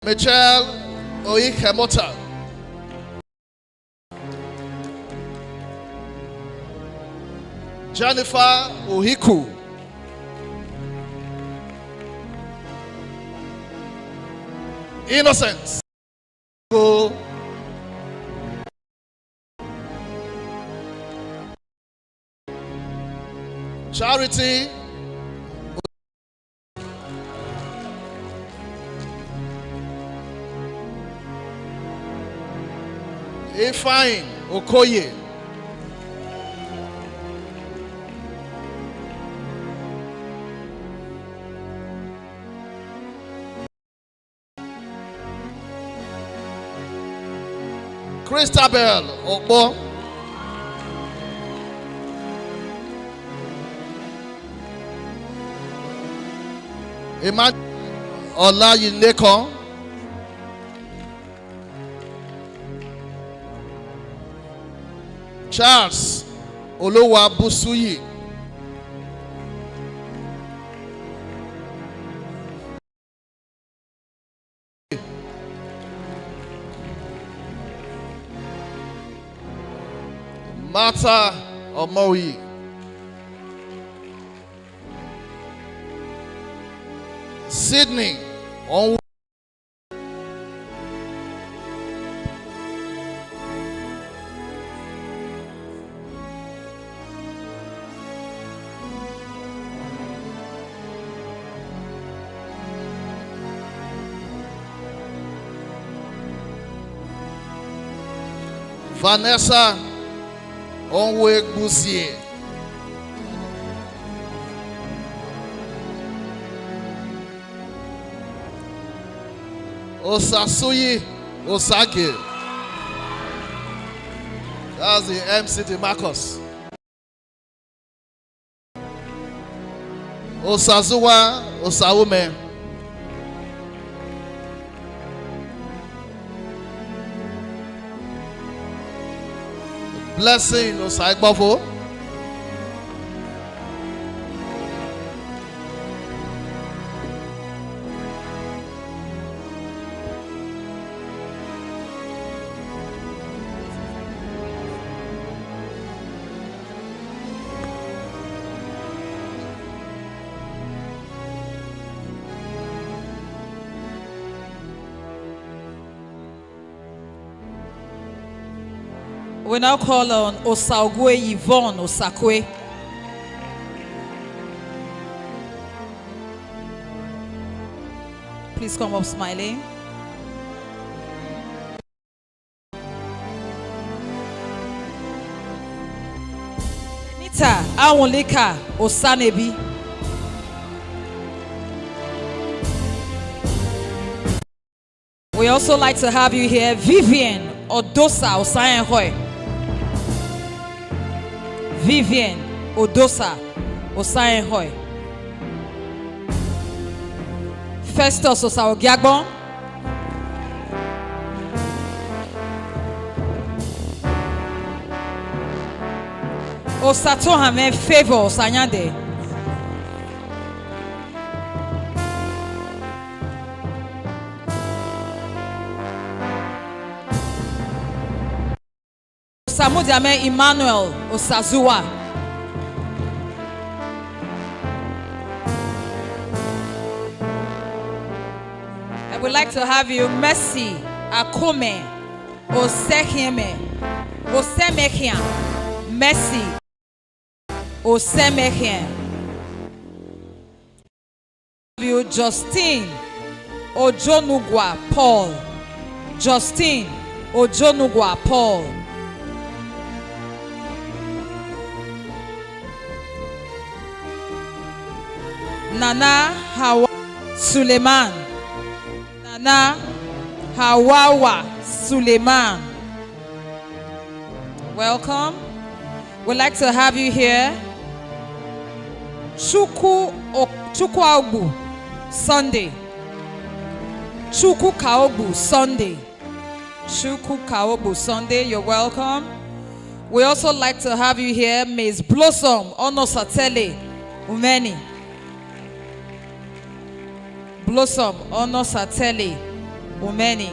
Michelle Oikemota. Jennifer Ohiku. Innocence. Charity. Ifeanyi Okoye. Christabel Okbo. Emmanuel Olayineko. Charles Olowa Busuyi. Martha Omoyi. Sydney Onwu. Vanessa Onwegbuzie. Osasuyi Osage. That's the MC Marcus. Osazuwa Osaume. Blessing Osaigbofo. We now call on Osaogwe Yvonne Osakwe. Please come up smiling. Anita Awoleka Osanebi. We also like to have you here, Vivian Odosa Osayenhoy. Vivian Odosa Osayenhoy. Festus Osaogiagbon. Osatohame Favor Osanyade. Samudiame Emmanuel Osazuwa. I would like to have you, Mercy Akome Osehieme Osemekian. Mercy Osemekian. You, Justine Ojonugwa Paul. Justine Ojonugwa Paul. Nana Hawa Suleiman. Nana Hawawa Suleiman. Welcome. We'd like to have you here. Chukwu Sunday. Chukwu Kaobu Sunday. Chukwu Kaobu Sunday. You're welcome. We also like to have you here, Miss Blossom Onosatele Umeni. Blossom Onosatele Umeni.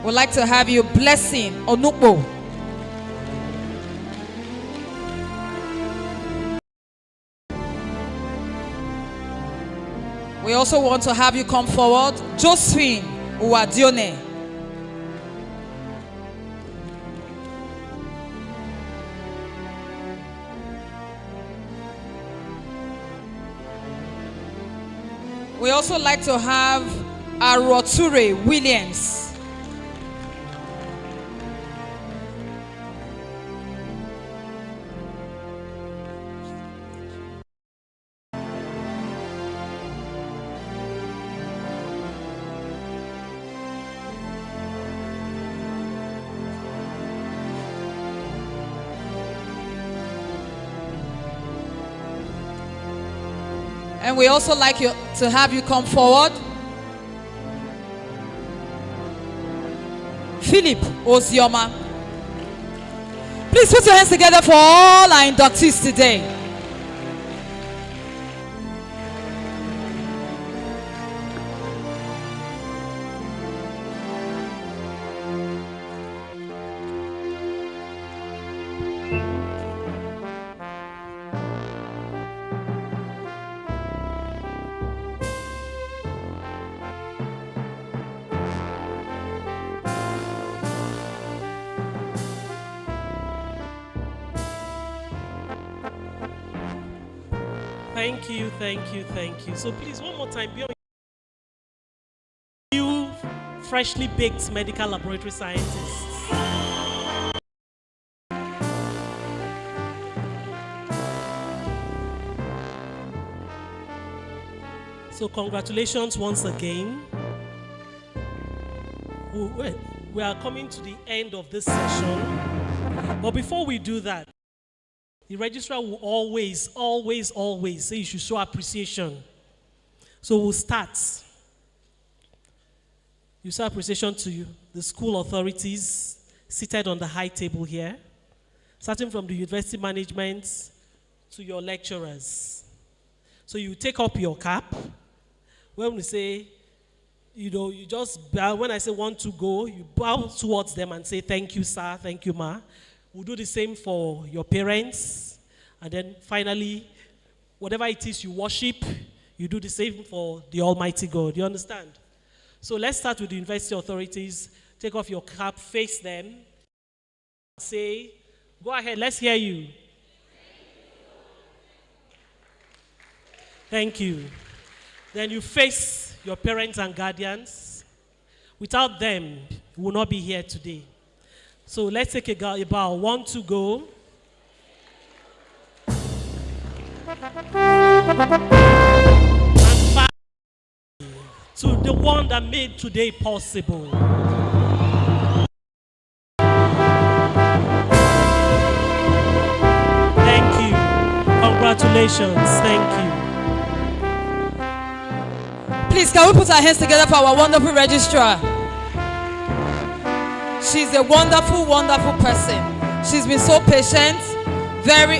We'd like to have you, Blessing Onukbo. We also want to have you come forward, Josephine Uwadione. We also like to have Aroture Williams. And we also like you to have you come forward. Philip Ozioma. Please put your hands together for all our inductees today. Thank you, thank you, thank you. So please, one more time, be on you freshly baked medical laboratory scientists. So congratulations once again. We are coming to the end of this session. But before we do that, the registrar will always say you should show appreciation. So we'll start. You show appreciation to the school authorities seated on the high table here, starting from the university management to your lecturers. So you take up your cap. When we say, you just bow. When I say want to go, you bow towards them and say, thank you, sir, thank you, ma. We'll do the same for your parents. And then finally, whatever it is you worship, you do the same for the Almighty God. You understand? So let's start with the university authorities, take off your cap, face them, say, go ahead, let's hear you. Thank you. Then you face your parents and guardians. Without them, we will not be here today. So let's take a bow. 1, 2, go. And back to the one that made today possible. Thank you. Congratulations. Thank you. Please, can we put our hands together for our wonderful registrar? She's a wonderful, wonderful person. She's been so patient,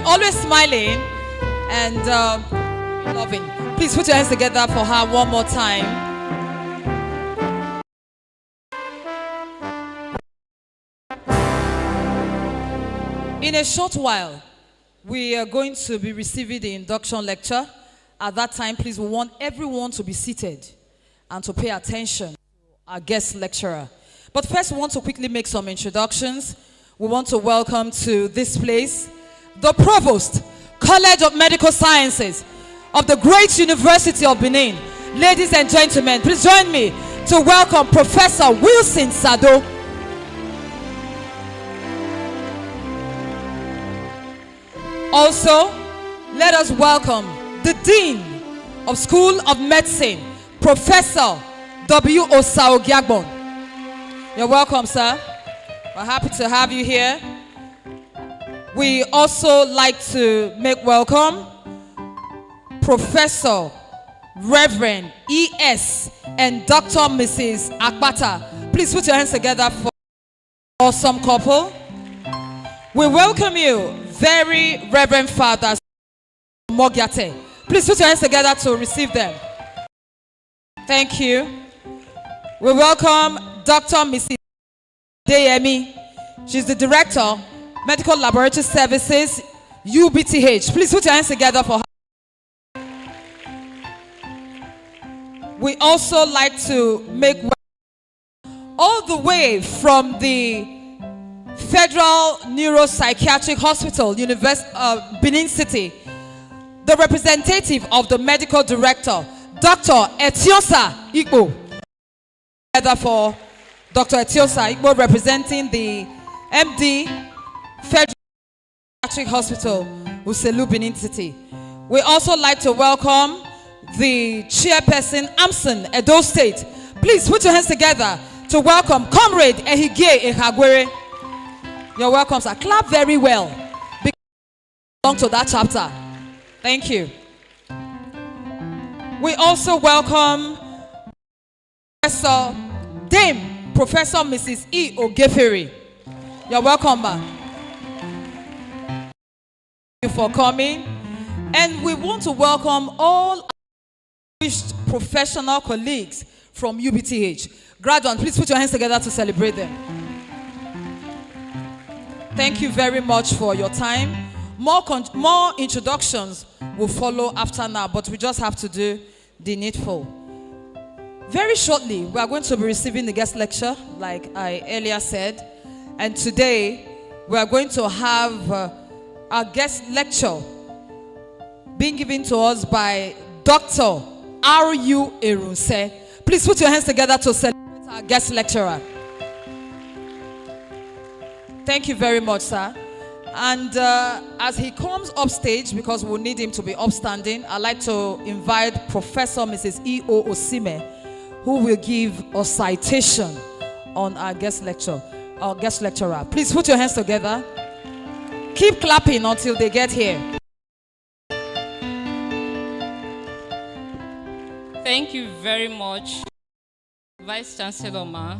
always smiling, and loving. Please put your hands together for her one more time. In a short while, we are going to be receiving the induction lecture. At that time, please, we want everyone to be seated and to pay attention to our guest lecturer. But first, we want to quickly make some introductions. We want to welcome to this place the Provost, College of Medical Sciences of the Great University of Benin. Ladies and gentlemen, please join me to welcome Professor Wilson Sado. Also, let us welcome the Dean of School of Medicine, Professor W. Osao Gyagbon. You're welcome, sir. We're happy to have you here. We also like to make welcome Professor Reverend E.S. and Dr. Mrs. Akbata. Please put your hands together for an awesome couple. We welcome you, very Reverend Fathers Mogyate. Please put your hands together to receive them. Thank you. We welcome Dr. Mrs. Deyemi. She's the Director, Medical Laboratory Services, UBTH. Please put your hands together for her. We also like to make all the way from the Federal Neuropsychiatric Hospital, Benin City, the representative of the medical director, Dr. Etiosa Igbo. Together for Dr. Etiosa Igbo representing the MD Federal Psychiatric Hospital, Uselu, Benin City. We also like to welcome the chairperson, Amson, Edo State. Please put your hands together to welcome Comrade Ehige Ehagwere. You're welcome, sir. Clap very well. Because you belong to that chapter. Thank you. We also welcome Professor Dame, Professor Mrs. E. Ogeferi. You're welcome, ma'am. Thank you for coming. And we want to welcome all our professional colleagues from UBTH. Graduands, please put your hands together to celebrate them. Thank you very much for your time. More introductions will follow after now, but we just have to do the needful. Very shortly, we are going to be receiving the guest lecture, like I earlier said. And today, we are going to have our guest lecture being given to us by Dr. R.U. Erunse. Please put your hands together to celebrate our guest lecturer. Thank you very much, sir. And as he comes up stage, because we'll need him to be upstanding, I'd like to invite Professor Mrs. E.O. Osime, who will give a citation on our guest lecturer. Please put your hands together. Keep clapping until they get here. Thank you very much, Vice Chancellor Ma.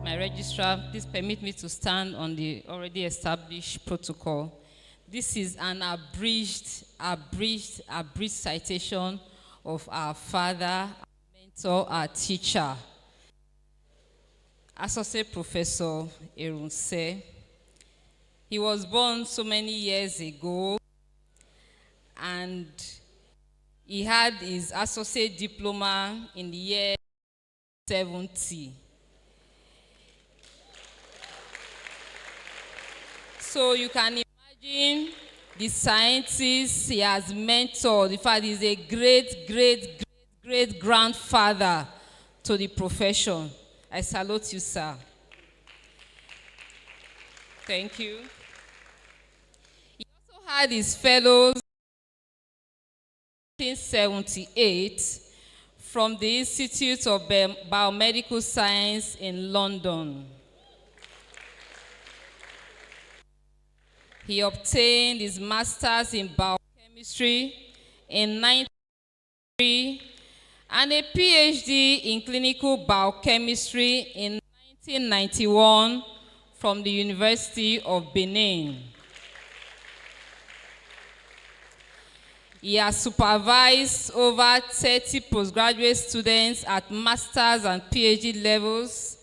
My registrar, please permit me to stand on the already established protocol. This is an abridged citation of our father, our mentor, our teacher, Associate Professor Erunse. He was born so many years ago, and he had his associate diploma in the year 70. So you can imagine the scientists he has mentored. In fact, he's a great grandfather to the profession. I salute you, sir. Thank you. He also had his fellows in 1978 from the Institute of Biomedical Science in London. He obtained his master's in biochemistry in 1993 and a PhD in clinical biochemistry in 1991 from the University of Benin. He has supervised over 30 postgraduate students at master's and PhD levels.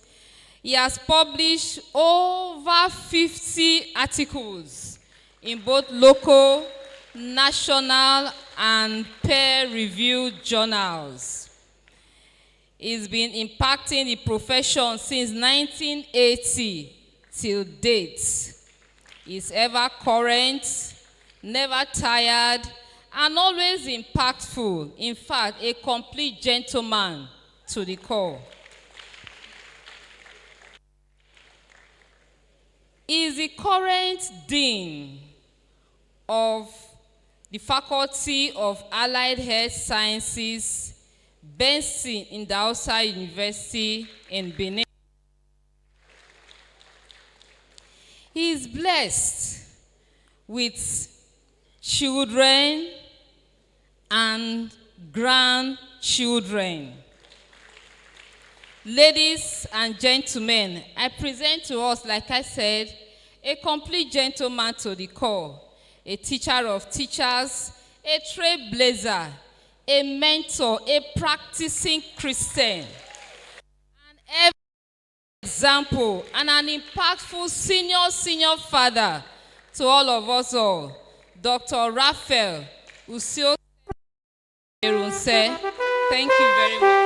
He has published over 50 articles in both local, national, and peer-reviewed journals. He's been impacting the profession since 1980 till date. He's ever current, never tired, and always impactful. In fact, a complete gentleman to the core. He is the current dean of the Faculty of Allied Health Sciences, Benson in Dausa University in Benin. He is blessed with children and grandchildren. Ladies and gentlemen, I present to us, like I said, a complete gentleman to the core, a teacher of teachers, a trailblazer, a mentor, a practicing Christian, an every example, and an impactful senior father to all of us all, Dr. Raphael Usio. Thank you very much.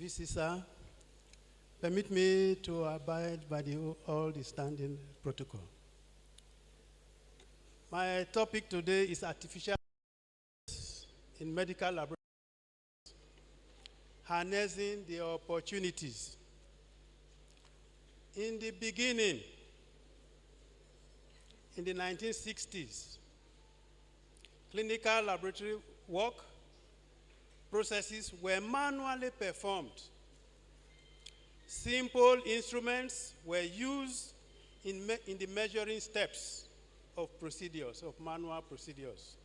VC, sir, permit me to abide by all the standing protocol. My topic today is artificial in medical laboratories, harnessing the opportunities. In the beginning, in the 1960s, clinical laboratory work processes were manually performed. Simple instruments were used in the measuring steps of procedures, of manual procedures.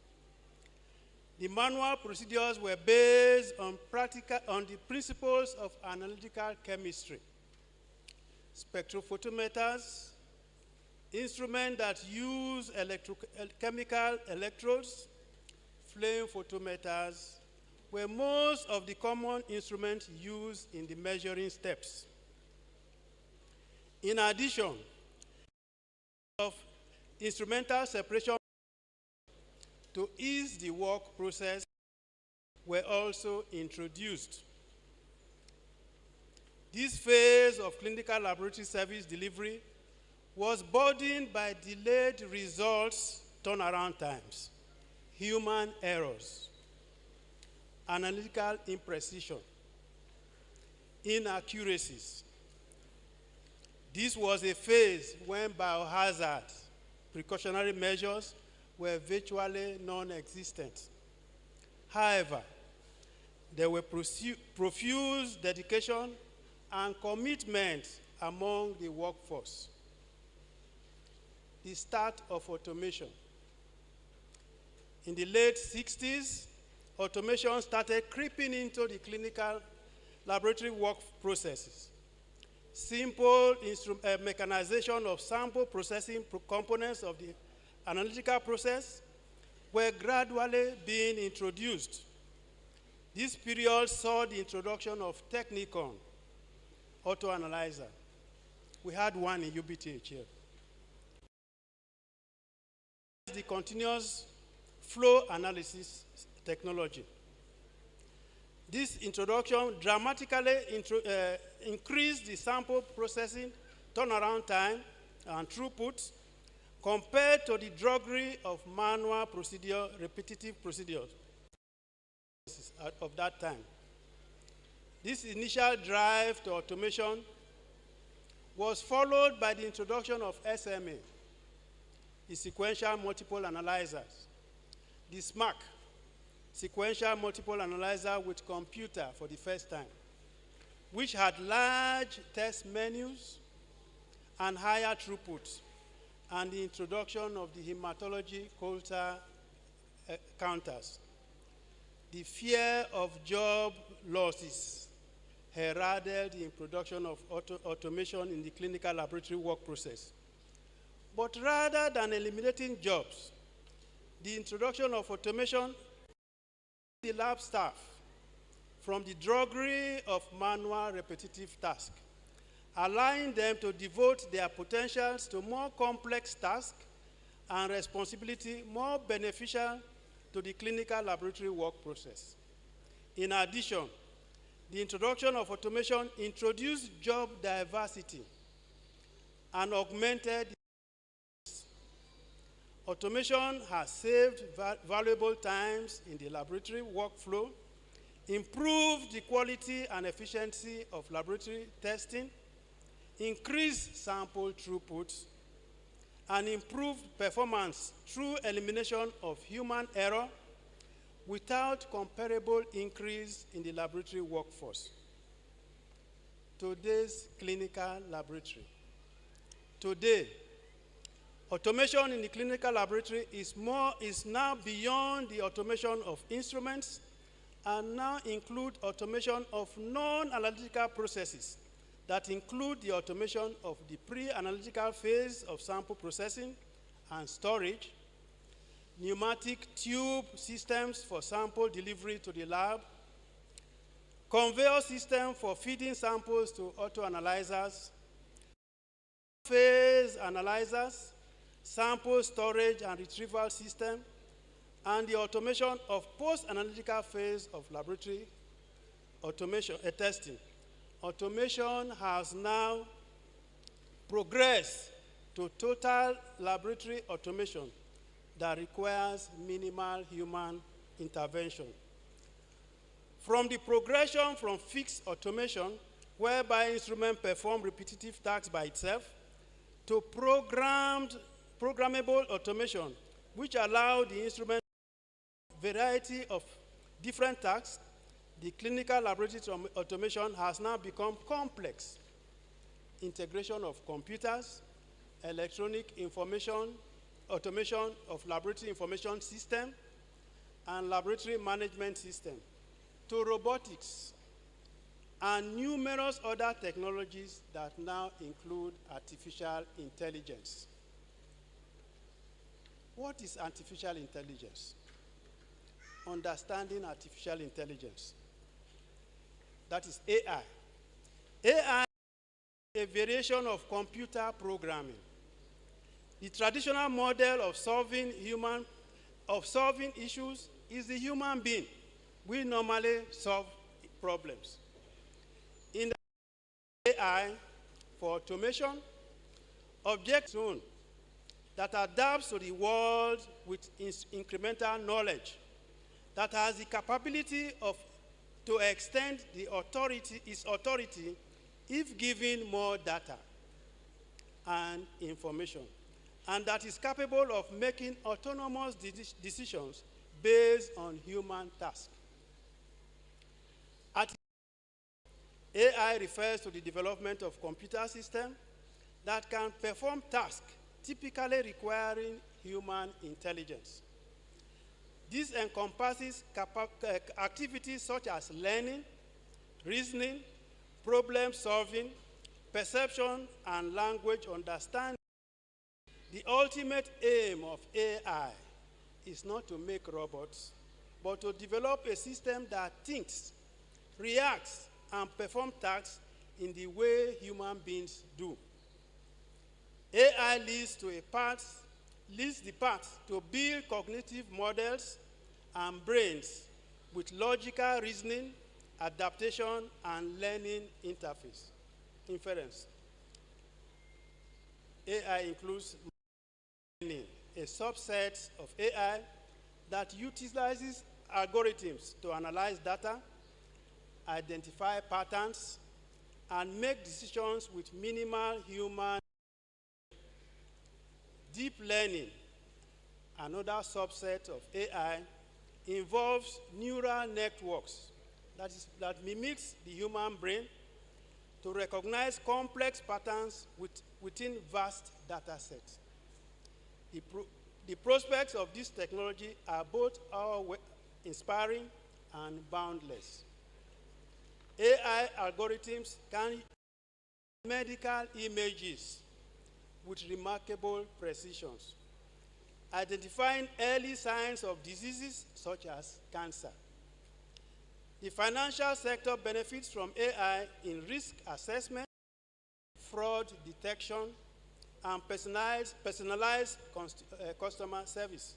The manual procedures were based on the principles of analytical chemistry. Spectrophotometers, instruments that use chemical electrodes, flame photometers, were most of the common instruments used in the measuring steps. In addition, of instrumental separation to ease the work process were also introduced. This phase of clinical laboratory service delivery was burdened by delayed results, turnaround times, human errors, analytical imprecision, inaccuracies. This was a phase when biohazard precautionary measures were virtually non-existent. However, there were profuse dedication and commitment among the workforce. The start of automation. In the late 60s, automation started creeping into the clinical laboratory work processes. Simple mechanization of sample processing components of the analytical process were gradually being introduced. This period saw the introduction of Technicon auto-analyzer. We had one in UBTH here. The continuous flow analysis technology. This introduction dramatically increased the sample processing turnaround time and throughput compared to the drudgery of manual procedure, repetitive procedures of that time. This initial drive to automation was followed by the introduction of SMA, the sequential multiple analyzers, the SMAC, sequential multiple analyzer with computer for the first time, which had large test menus and higher throughput, and the introduction of the hematology culture counters. The fear of job losses heralded the introduction of automation in the clinical laboratory work process. But rather than eliminating jobs, the introduction of automation the lab staff from the drudgery of manual repetitive tasks, allowing them to devote their potentials to more complex tasks and responsibility more beneficial to the clinical laboratory work process. In addition, the introduction of automation introduced job diversity and augmented. Automation has saved valuable times in the laboratory workflow, improved the quality and efficiency of laboratory testing, increased sample throughput, and improved performance through elimination of human error without comparable increase in the laboratory workforce. Today's clinical laboratory. Today, automation in the clinical laboratory is now beyond the automation of instruments and now include automation of non-analytical processes that include the automation of the pre-analytical phase of sample processing and storage, pneumatic tube systems for sample delivery to the lab, conveyor system for feeding samples to autoanalyzers, phase analyzers, sample storage and retrieval system, and the automation of post-analytical phase of laboratory automation testing. Automation has now progressed to total laboratory automation that requires minimal human intervention. From the progression from fixed automation, whereby instruments perform repetitive tasks by itself, to programmable automation, which allow the instrument variety of different tasks, the clinical laboratory automation has now become complex. Integration of computers, electronic information, automation of laboratory information system, and laboratory management system, to robotics, and numerous other technologies that now include artificial intelligence. What is artificial intelligence? Understanding artificial intelligence. That is AI. AI is a variation of computer programming. The traditional model of solving issues is the human being. We normally solve problems. In the AI for automation, object zone that adapts to the world with incremental knowledge, that has the capability to extend its authority if given more data and information, and that is capable of making autonomous decisions based on human tasks. AI refers to the development of computer systems that can perform tasks typically requiring human intelligence. This encompasses activities such as learning, reasoning, problem solving, perception, and language understanding. The ultimate aim of AI is not to make robots, but to develop a system that thinks, reacts, and performs tasks in the way human beings do. AI leads the path to build cognitive models and brains with logical reasoning, adaptation, and learning inference. AI includes learning, a subset of AI that utilizes algorithms to analyze data, identify patterns, and make decisions with minimal human. Deep learning, another subset of AI, involves neural networks that mimics the human brain to recognize complex patterns within vast data sets. The prospects of this technology are both inspiring and boundless. AI algorithms can medical images with remarkable precision, identifying early signs of diseases such as cancer. The financial sector benefits from AI in risk assessment, fraud detection, and personalized customer service.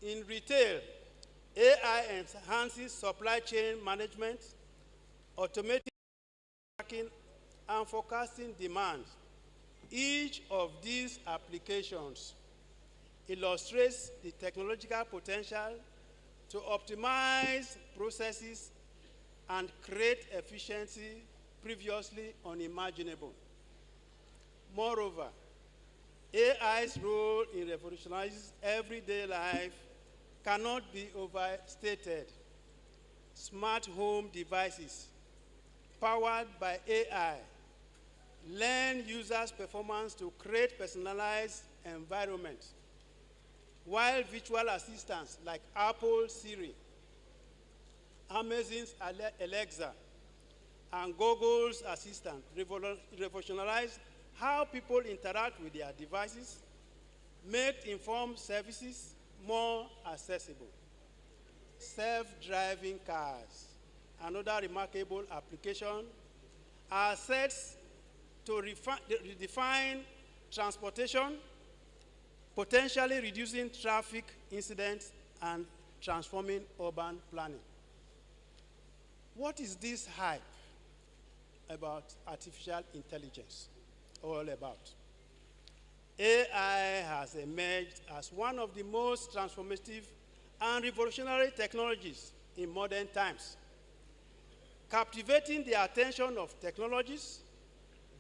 In retail, AI enhances supply chain management, automating tracking, and forecasting demand. Each of these applications illustrates the technological potential to optimize processes and create efficiency previously unimaginable. Moreover, AI's role in revolutionizing everyday life cannot be overstated. Smart home devices powered by AI learn users' performance to create personalized environments, while virtual assistants like Apple Siri, Amazon's Alexa, and Google's Assistant revolutionize how people interact with their devices, make informed services more accessible. Self-driving cars, another remarkable application, are set to redefine transportation, potentially reducing traffic incidents and transforming urban planning. What is this hype about artificial intelligence all about? AI has emerged as one of the most transformative and revolutionary technologies in modern times, captivating the attention of technologists,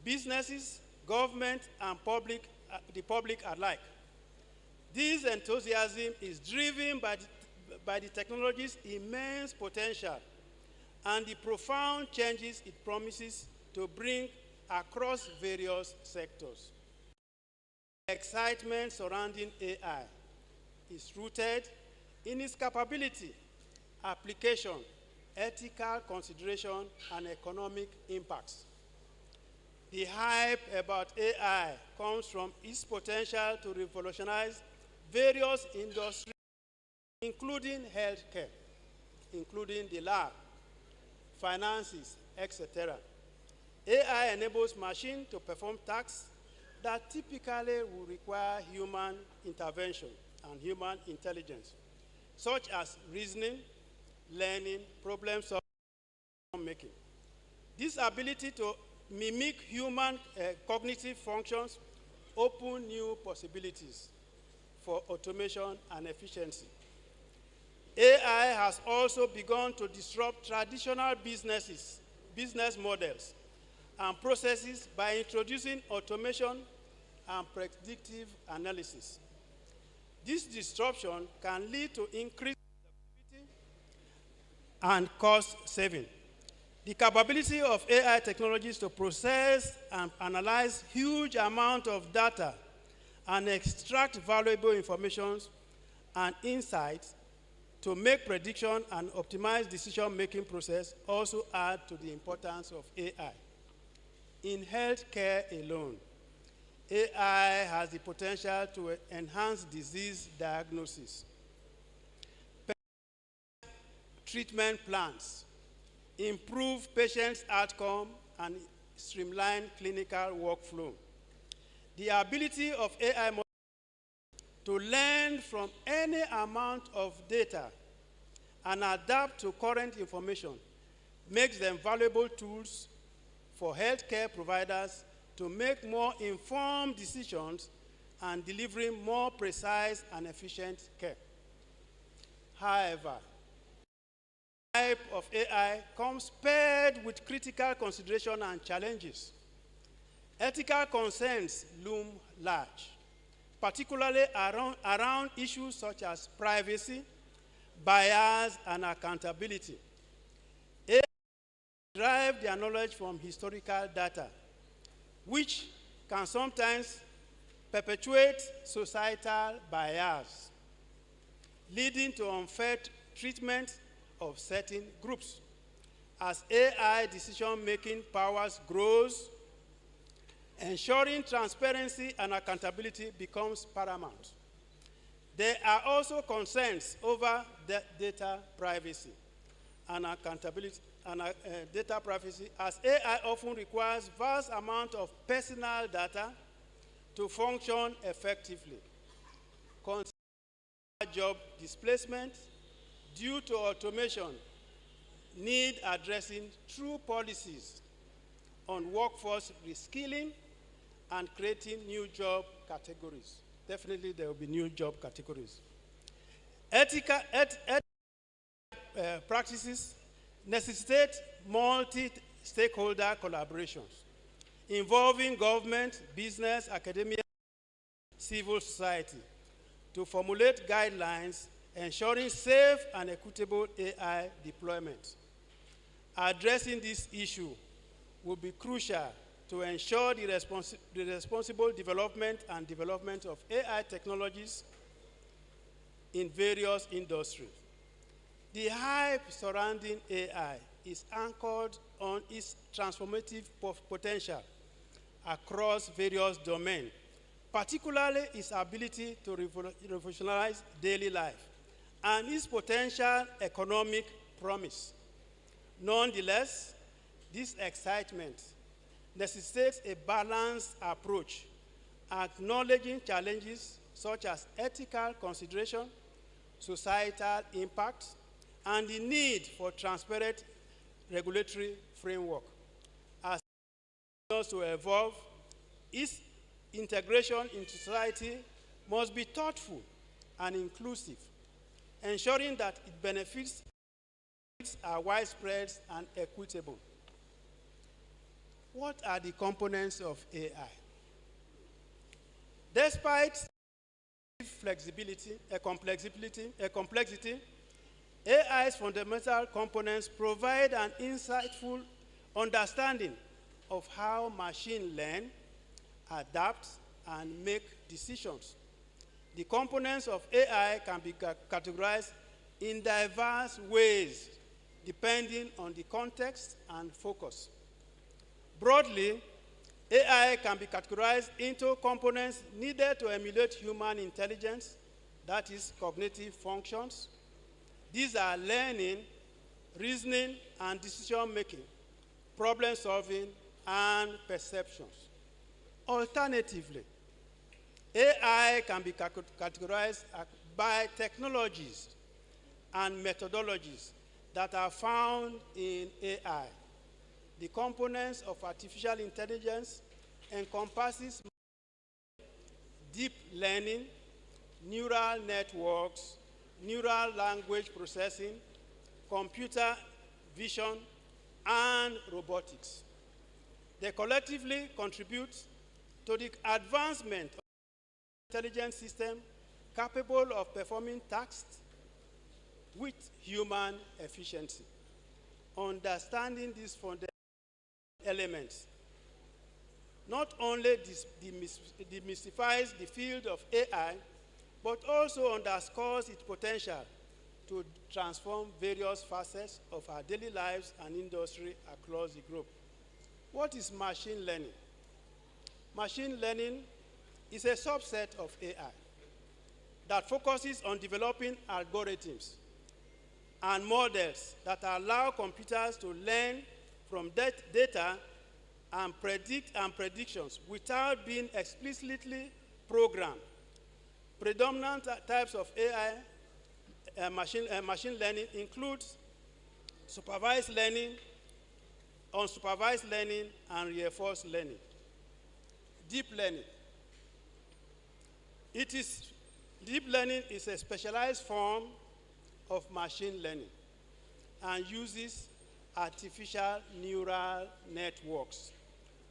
businesses, government, and the public alike. This enthusiasm is driven by the technology's immense potential and the profound changes it promises to bring across various sectors. The excitement surrounding AI is rooted in its capability, application, ethical consideration, and economic impacts. The hype about AI comes from its potential to revolutionize various industries, including healthcare, including the lab, finances, etc. AI enables machines to perform tasks that typically will require human intervention and human intelligence, such as reasoning, learning, problem solving, and making. This ability to mimic human cognitive functions open new possibilities for automation and efficiency. AI has also begun to disrupt traditional business models and processes by introducing automation and predictive analysis. This disruption can lead to increased productivity and cost saving. The capability of AI technologies to process and analyze huge amounts of data and extract valuable information and insights to make prediction and optimize decision-making process also add to the importance of AI. In healthcare alone, AI has the potential to enhance disease diagnosis, treatment plans, improve patients' outcome, and streamline clinical workflow. The ability of AI to learn from any amount of data and adapt to current information makes them valuable tools for healthcare providers to make more informed decisions and delivering more precise and efficient care. However, the type of AI comes paired with critical consideration and challenges. Ethical concerns loom large, particularly around issues such as privacy, bias, and accountability. AI derive their knowledge from historical data, which can sometimes perpetuate societal bias, leading to unfair treatment of certain groups. As AI decision-making powers grows, ensuring transparency and accountability becomes paramount. There are also concerns over data privacy and accountability and data privacy, as AI often requires vast amounts of personal data to function effectively. Job displacement due to automation need addressing through policies on workforce reskilling and creating new job categories. Definitely there will be new job categories. Ethical practices necessitate multi-stakeholder collaborations involving government, business, academia, civil society to formulate guidelines ensuring safe and equitable AI deployment. Addressing this issue will be crucial to ensure the responsible development and development of AI technologies in various industries. The hype surrounding AI is anchored on its transformative potential across various domains, particularly its ability to revolutionize daily life and its potential economic promise. Nonetheless, this excitement necessitates a balanced approach, acknowledging challenges such as ethical consideration, societal impact, and the need for transparent regulatory framework. As it continues to evolve, its integration into society must be thoughtful and inclusive, ensuring that its benefits are widespread and equitable. What are the components of AI? Despite complexity, AI's fundamental components provide an insightful understanding of how machines learn, adapt, and make decisions. The components of AI can be categorized in diverse ways depending on the context and focus. Broadly, AI can be categorized into components needed to emulate human intelligence, that is, cognitive functions. These are learning, reasoning, and decision-making, problem-solving, and perceptions. Alternatively, AI can be categorized by technologies and methodologies that are found in AI. The components of artificial intelligence encompasses deep learning, neural networks, neural language processing, computer vision, and robotics. They collectively contribute to the advancement of intelligent systems capable of performing tasks with human efficiency. Understanding these fundamental elements not only demystifies the field of AI, but also underscores its potential to transform various facets of our daily lives and industry across the globe. What is machine learning? Machine learning is a subset of AI that focuses on developing algorithms and models that allow computers to learn from data and predictions without being explicitly programmed. Predominant types of AI machine learning includes supervised learning, unsupervised learning, and reinforced learning. Deep learning. Deep learning is a specialized form of machine learning and uses artificial neural networks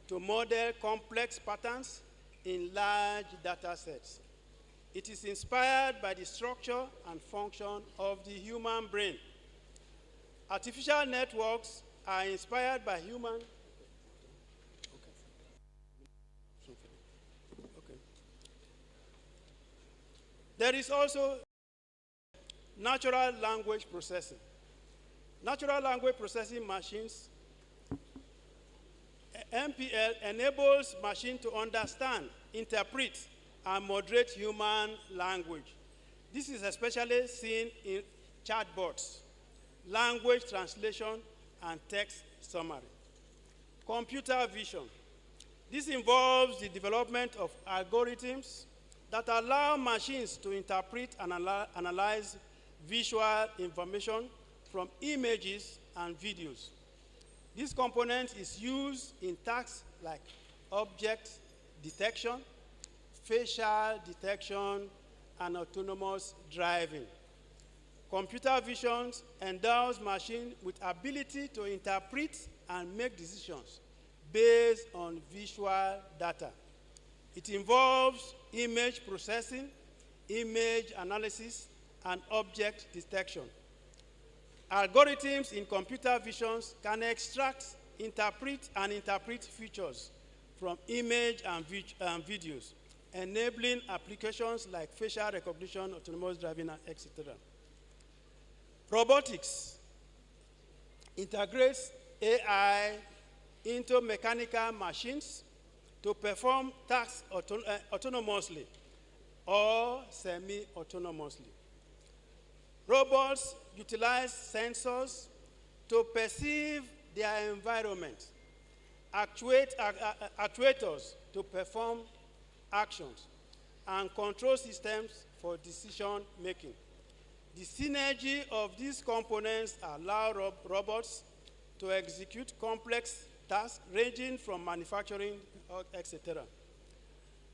to model complex patterns in large data sets. It is inspired by the structure and function of the human brain. Artificial networks are inspired by human. Okay. There is also natural language processing. Natural language processing machines, NPL, enables machines to understand, interpret, and moderate human language. This is especially seen in chatbots, language translation, and text summary. Computer vision. This involves the development of algorithms that allow machines to interpret and analyze visual information from images and videos. This component is used in tasks like object detection, facial detection, and autonomous driving. Computer vision endows machines with ability to interpret and make decisions based on visual data. It involves image processing, image analysis, and object detection. Algorithms in computer vision can extract, interpret features from image and videos, enabling applications like facial recognition, autonomous driving, etc. Robotics integrates AI into mechanical machines to perform tasks autonomously or semi-autonomously. Robots utilize sensors to perceive their environment, actuators to perform actions, and control systems for decision making. The synergy of these components allow robots to execute complex tasks ranging from manufacturing, etc.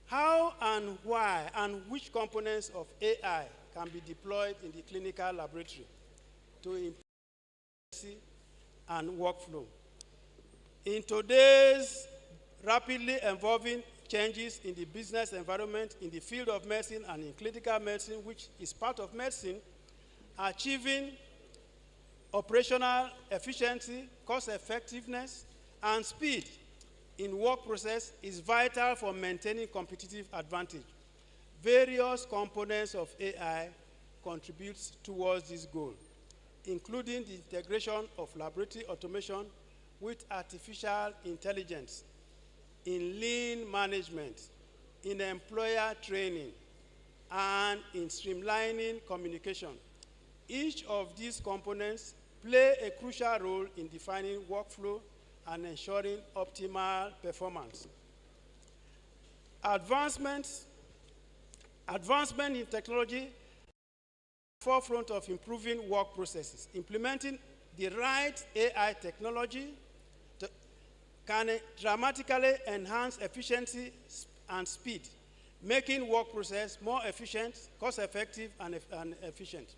How and why and which components of AI can be deployed in the clinical laboratory to improve efficiency and workflow? In today's rapidly evolving changes in the business environment, in the field of medicine and in clinical medicine, which is part of medicine, achieving operational efficiency, cost effectiveness, and speed in work process is vital for maintaining competitive advantage. Various components of AI contribute towards this goal, including the integration of laboratory automation with artificial intelligence, in lean management, in employer training, and in streamlining communication. Each of these components play a crucial role in defining workflow and ensuring optimal performance. Advancement in technology forefront of improving work processes. Implementing the right AI technology can dramatically enhance efficiency and speed, making work process more efficient, cost-effective, and efficient.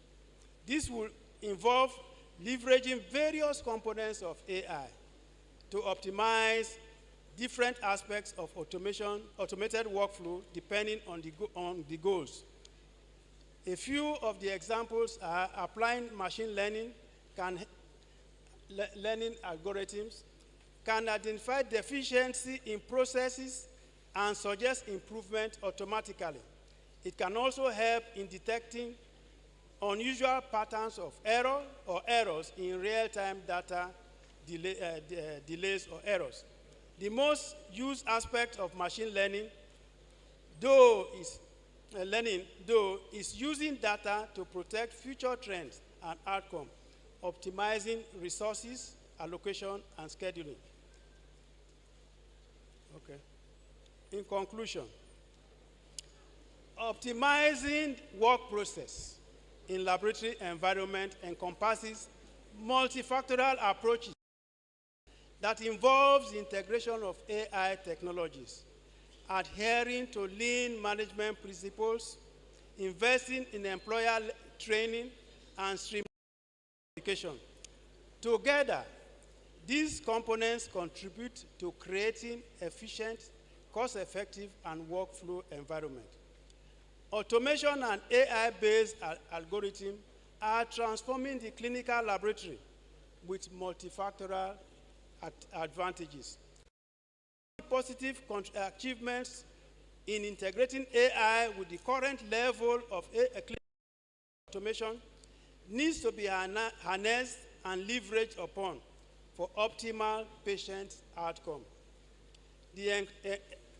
This will involve leveraging various components of AI to optimize different aspects of automated workflow depending on the goals. A few of the examples are applying machine learning, learning algorithms, can identify deficiency in processes and suggest improvement automatically. It can also help in detecting unusual patterns of error or errors in real-time data delays or errors. The most used aspect of machine learning, is using data to protect future trends and outcomes, optimizing resources, allocation, and scheduling. Okay. In conclusion, optimizing work process in laboratory environment encompasses multifactorial approaches that involves the integration of AI technologies, adhering to lean management principles, investing in employer training, and streamlining education. Together, these components contribute to creating efficient, cost-effective, and workflow environment. Automation and AI-based algorithms are transforming the clinical laboratory with multifactorial advantages. Positive achievements in integrating AI with the current level of clinical automation needs to be harnessed and leveraged upon for optimal patient outcome. The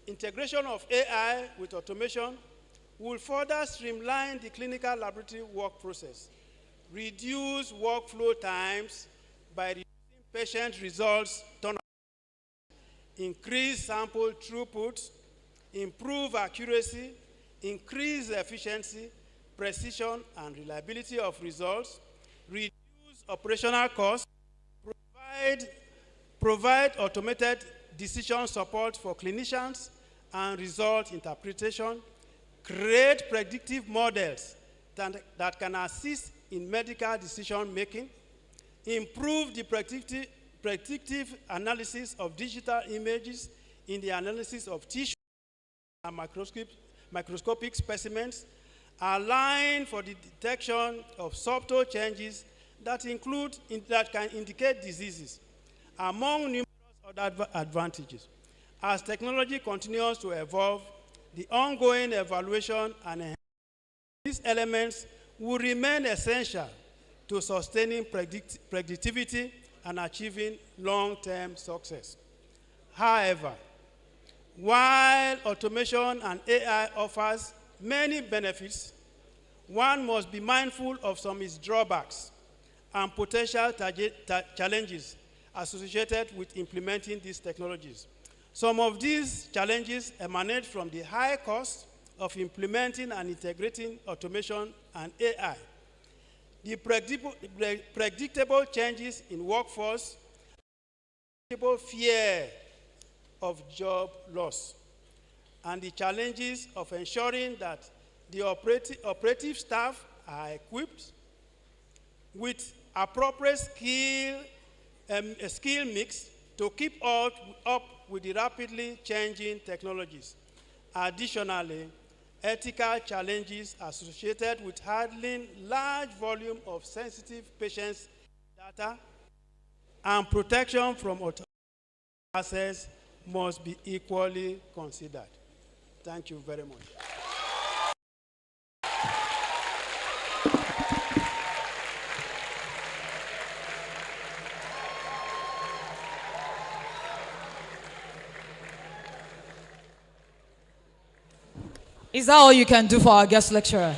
integration of AI with automation will further streamline the clinical laboratory work process, reduce workflow times by reducing patient results turnaround, increase sample throughput, improve accuracy, increase efficiency, precision, and reliability of results, reduce operational costs, provide automated decision support for clinicians and result interpretation, create predictive models that can assist in medical decision making, improve the predictive analysis of digital images in the analysis of tissue and microscopic specimens, align for the detection of subtle changes that can indicate diseases, among numerous other advantages. As technology continues to evolve, the ongoing evaluation and enhancement of these elements will remain essential to sustaining predictivity and achieving long-term success. However, while automation and AI offers many benefits, one must be mindful of some of its drawbacks and potential challenges associated with implementing these technologies. Some of these challenges emanate from the high cost of implementing and integrating automation and AI, the predictable changes in workforce, predictable fear of job loss, and the challenges of ensuring that the operative staff are equipped with appropriate skill mix to keep up with the rapidly changing technologies. Additionally, ethical challenges associated with handling large volume of sensitive patients' data and protection from access must be equally considered. Thank you very much. Is that all you can do for our guest lecturer?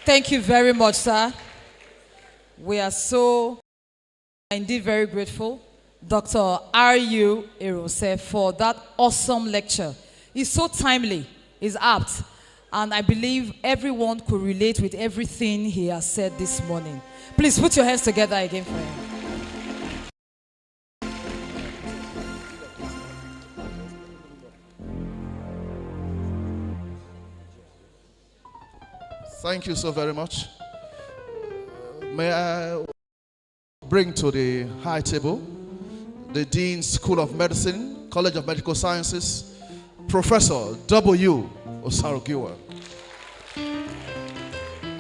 Thank you very much, sir. We are so indeed very grateful, Dr. R.U. Erose, for that awesome lecture. It's so timely, it's apt, and I believe everyone could relate with everything he has said this morning. Please put your hands together again for him. Thank you so very much. May I bring to the high table the Dean School of Medicine, College of Medical Sciences, Professor W. Osarugiwa.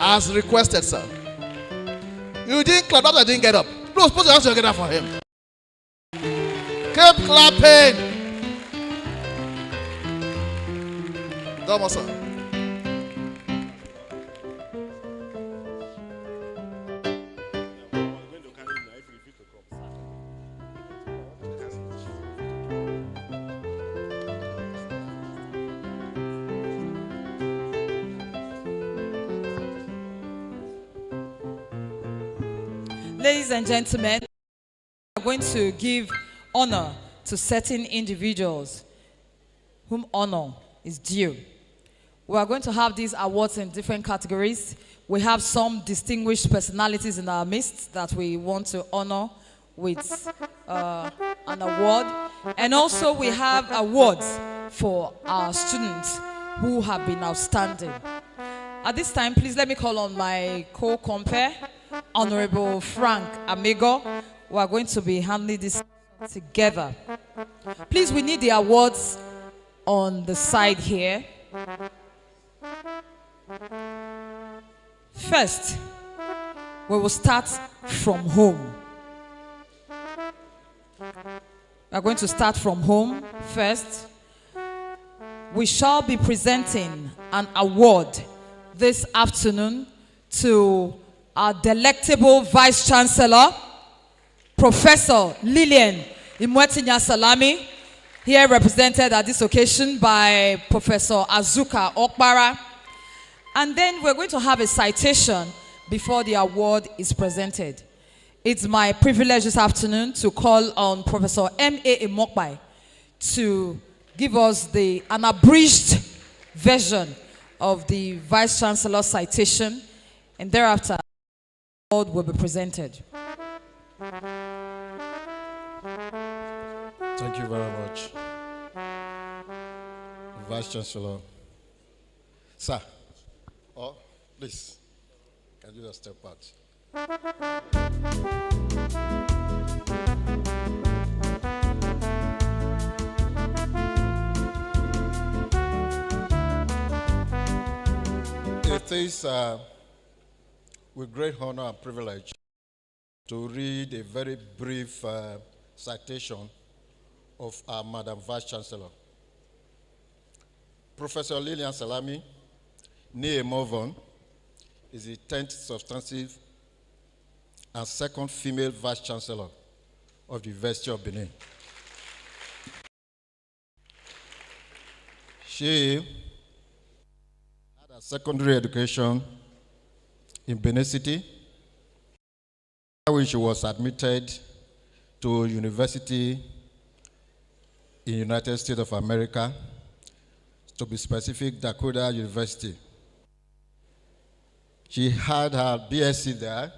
As requested, sir. You didn't clap, I didn't get up. Please put your hands together for him. Keep clapping. Domo, sir. Ladies and gentlemen, we are going to give honor to certain individuals whom honor is due. We are going to have these awards in different categories. We have some distinguished personalities in our midst that we want to honor with an award. And also we have awards for our students who have been outstanding. At this time, please let me call on my co-compare, Honorable Frank Amigo. We are going to be handling this together. Please, we need the awards on the side here. First, we will start from home. We are going to start from home first. We shall be presenting an award this afternoon to our delectable Vice Chancellor, Professor Lillian Imwetinya Salami, here represented at this occasion by Professor Azuka Okbara. And then we're going to have a citation before the award is presented. It's my privilege this afternoon to call on Professor M.A. Imokbai to give us an abridged version of the Vice Chancellor's citation, and thereafter the award will be presented. Thank you very much, Vice Chancellor. Sir, please, can you just step out? It is with great honor and privilege to read a very brief citation of our Madam Vice Chancellor. Professor Lillian Salami, née Morvan, is the 10th substantive and second female Vice Chancellor of the University of Benin. She had a secondary education in Benin City, when she was admitted to university in the United States of America, to be specific, Dakota University. She had her BSc there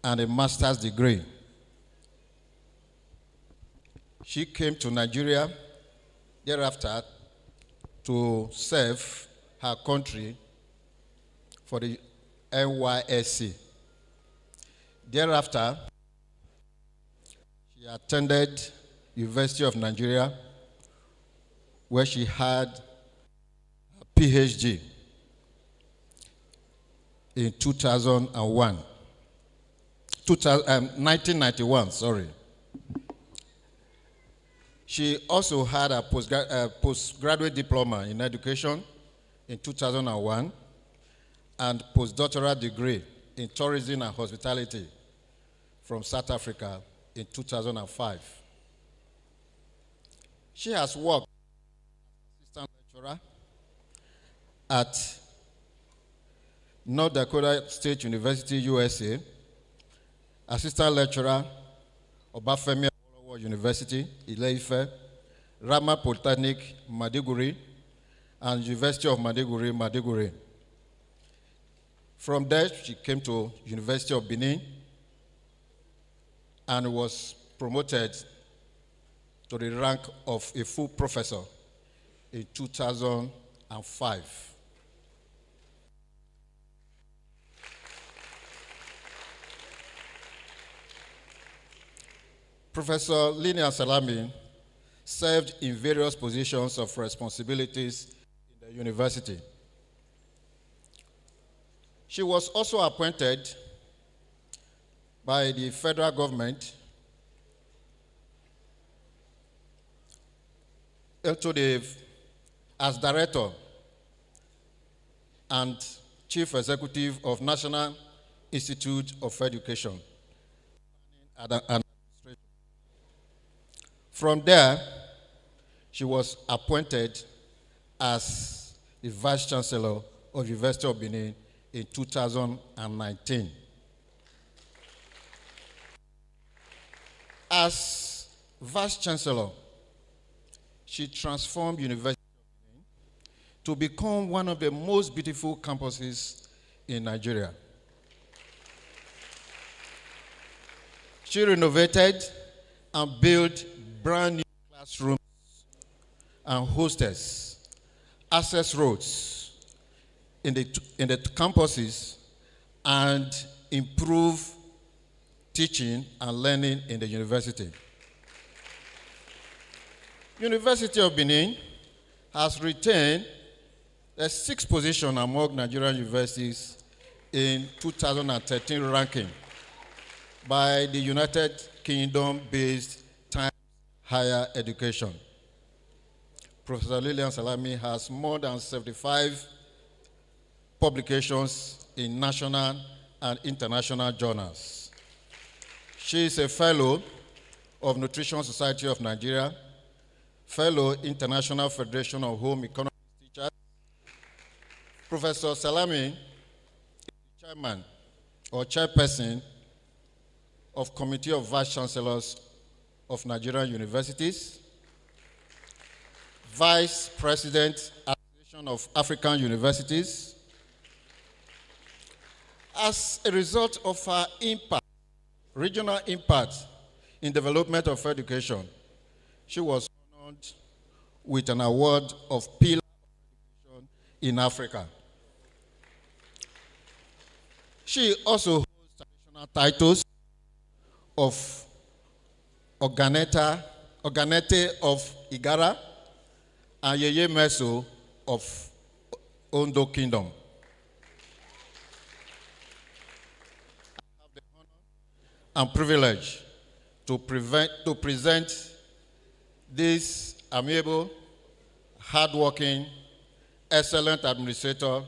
and a master's degree. She came to Nigeria thereafter to serve her country for the NYSC. Thereafter, she attended University of Nigeria, where she had a PhD in 1991, sorry. She also had a postgraduate diploma in education in 2001 and postdoctoral degree in tourism and hospitality from South Africa in 2005. She has worked as assistant lecturer at North Dakota State University, USA, assistant lecturer, Obafemi Awolowo University, Ile-Ife, Rama Polytechnic, Maiduguri, and University of Maiduguri, Maiduguri. From there, she came to University of Benin and was promoted to the rank of a full professor in 2005. Professor Lillian Salami served in various positions of responsibilities in the university. She was also appointed by the federal government as director and chief executive of National Institute of Education. From there, she was appointed as the Vice Chancellor of the University of Benin in 2019. As Vice Chancellor, she transformed University of Benin to become one of the most beautiful campuses in Nigeria. She renovated and built brand new classrooms and hostels, access roads in the campuses, and improve teaching and learning in the university. University of Benin has retained the 6th position among Nigerian universities in 2013 ranking by the United Kingdom-based Times Higher Education. Professor Lilian Salami has more than 75 publications in national and international journals. She is a fellow of Nutrition Society of Nigeria, fellow International Federation of Home Economics Teachers. Professor Salami is the chairman or chairperson of Committee of Vice Chancellors of Nigerian Universities, Vice President, Association of African Universities. As a result of her impact, regional impact in development of education, she was honored with an award of Pillar of Education in Africa. She also holds traditional titles of Organete of Igara and Yeye Meso of Ondo Kingdom. I have the honor and privilege to present this amiable, hardworking, excellent administrator, and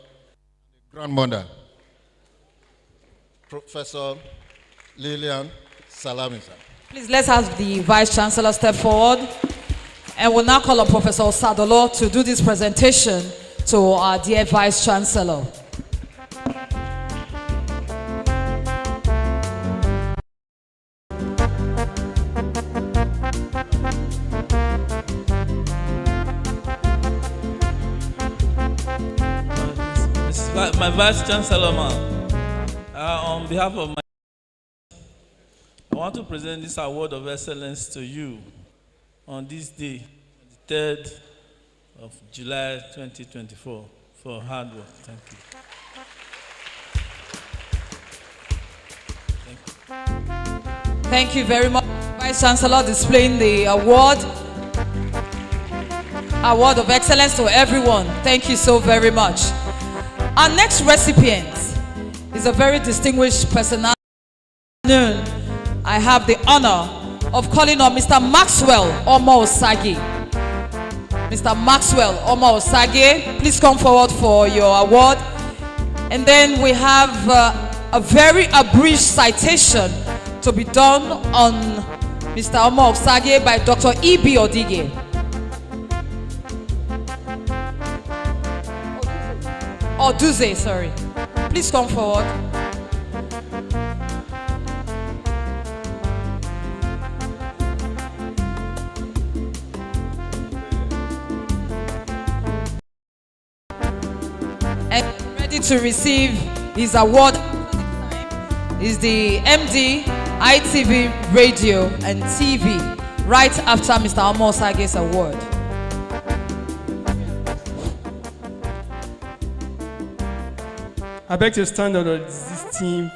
grandmother, Professor Lilian Salami. Please let's have the Vice Chancellor step forward. And we'll now call on Professor Sadolo to do this presentation to our dear Vice Chancellor. My Vice Chancellor, on behalf of my, I want to present this award of excellence to you on this day, the 3rd of July 2024, for hard work. Thank you. Thank you. Thank you very much, Vice Chancellor, displaying the award of excellence to everyone. Thank you so very much. Our next recipient is a very distinguished personality. I have the honor of calling on Mr. Maxwell Omo Osage. Mr. Maxwell Omo Osage, please come forward for your award. And then we have a very abridged citation to be done on Mr. Omo Osage by Dr. E.B. Odige. Oduze, sorry. Please come forward. And ready to receive his award is the MD, ITV Radio and TV, right after Mr. Omo Osage's award. I beg to stand on this team.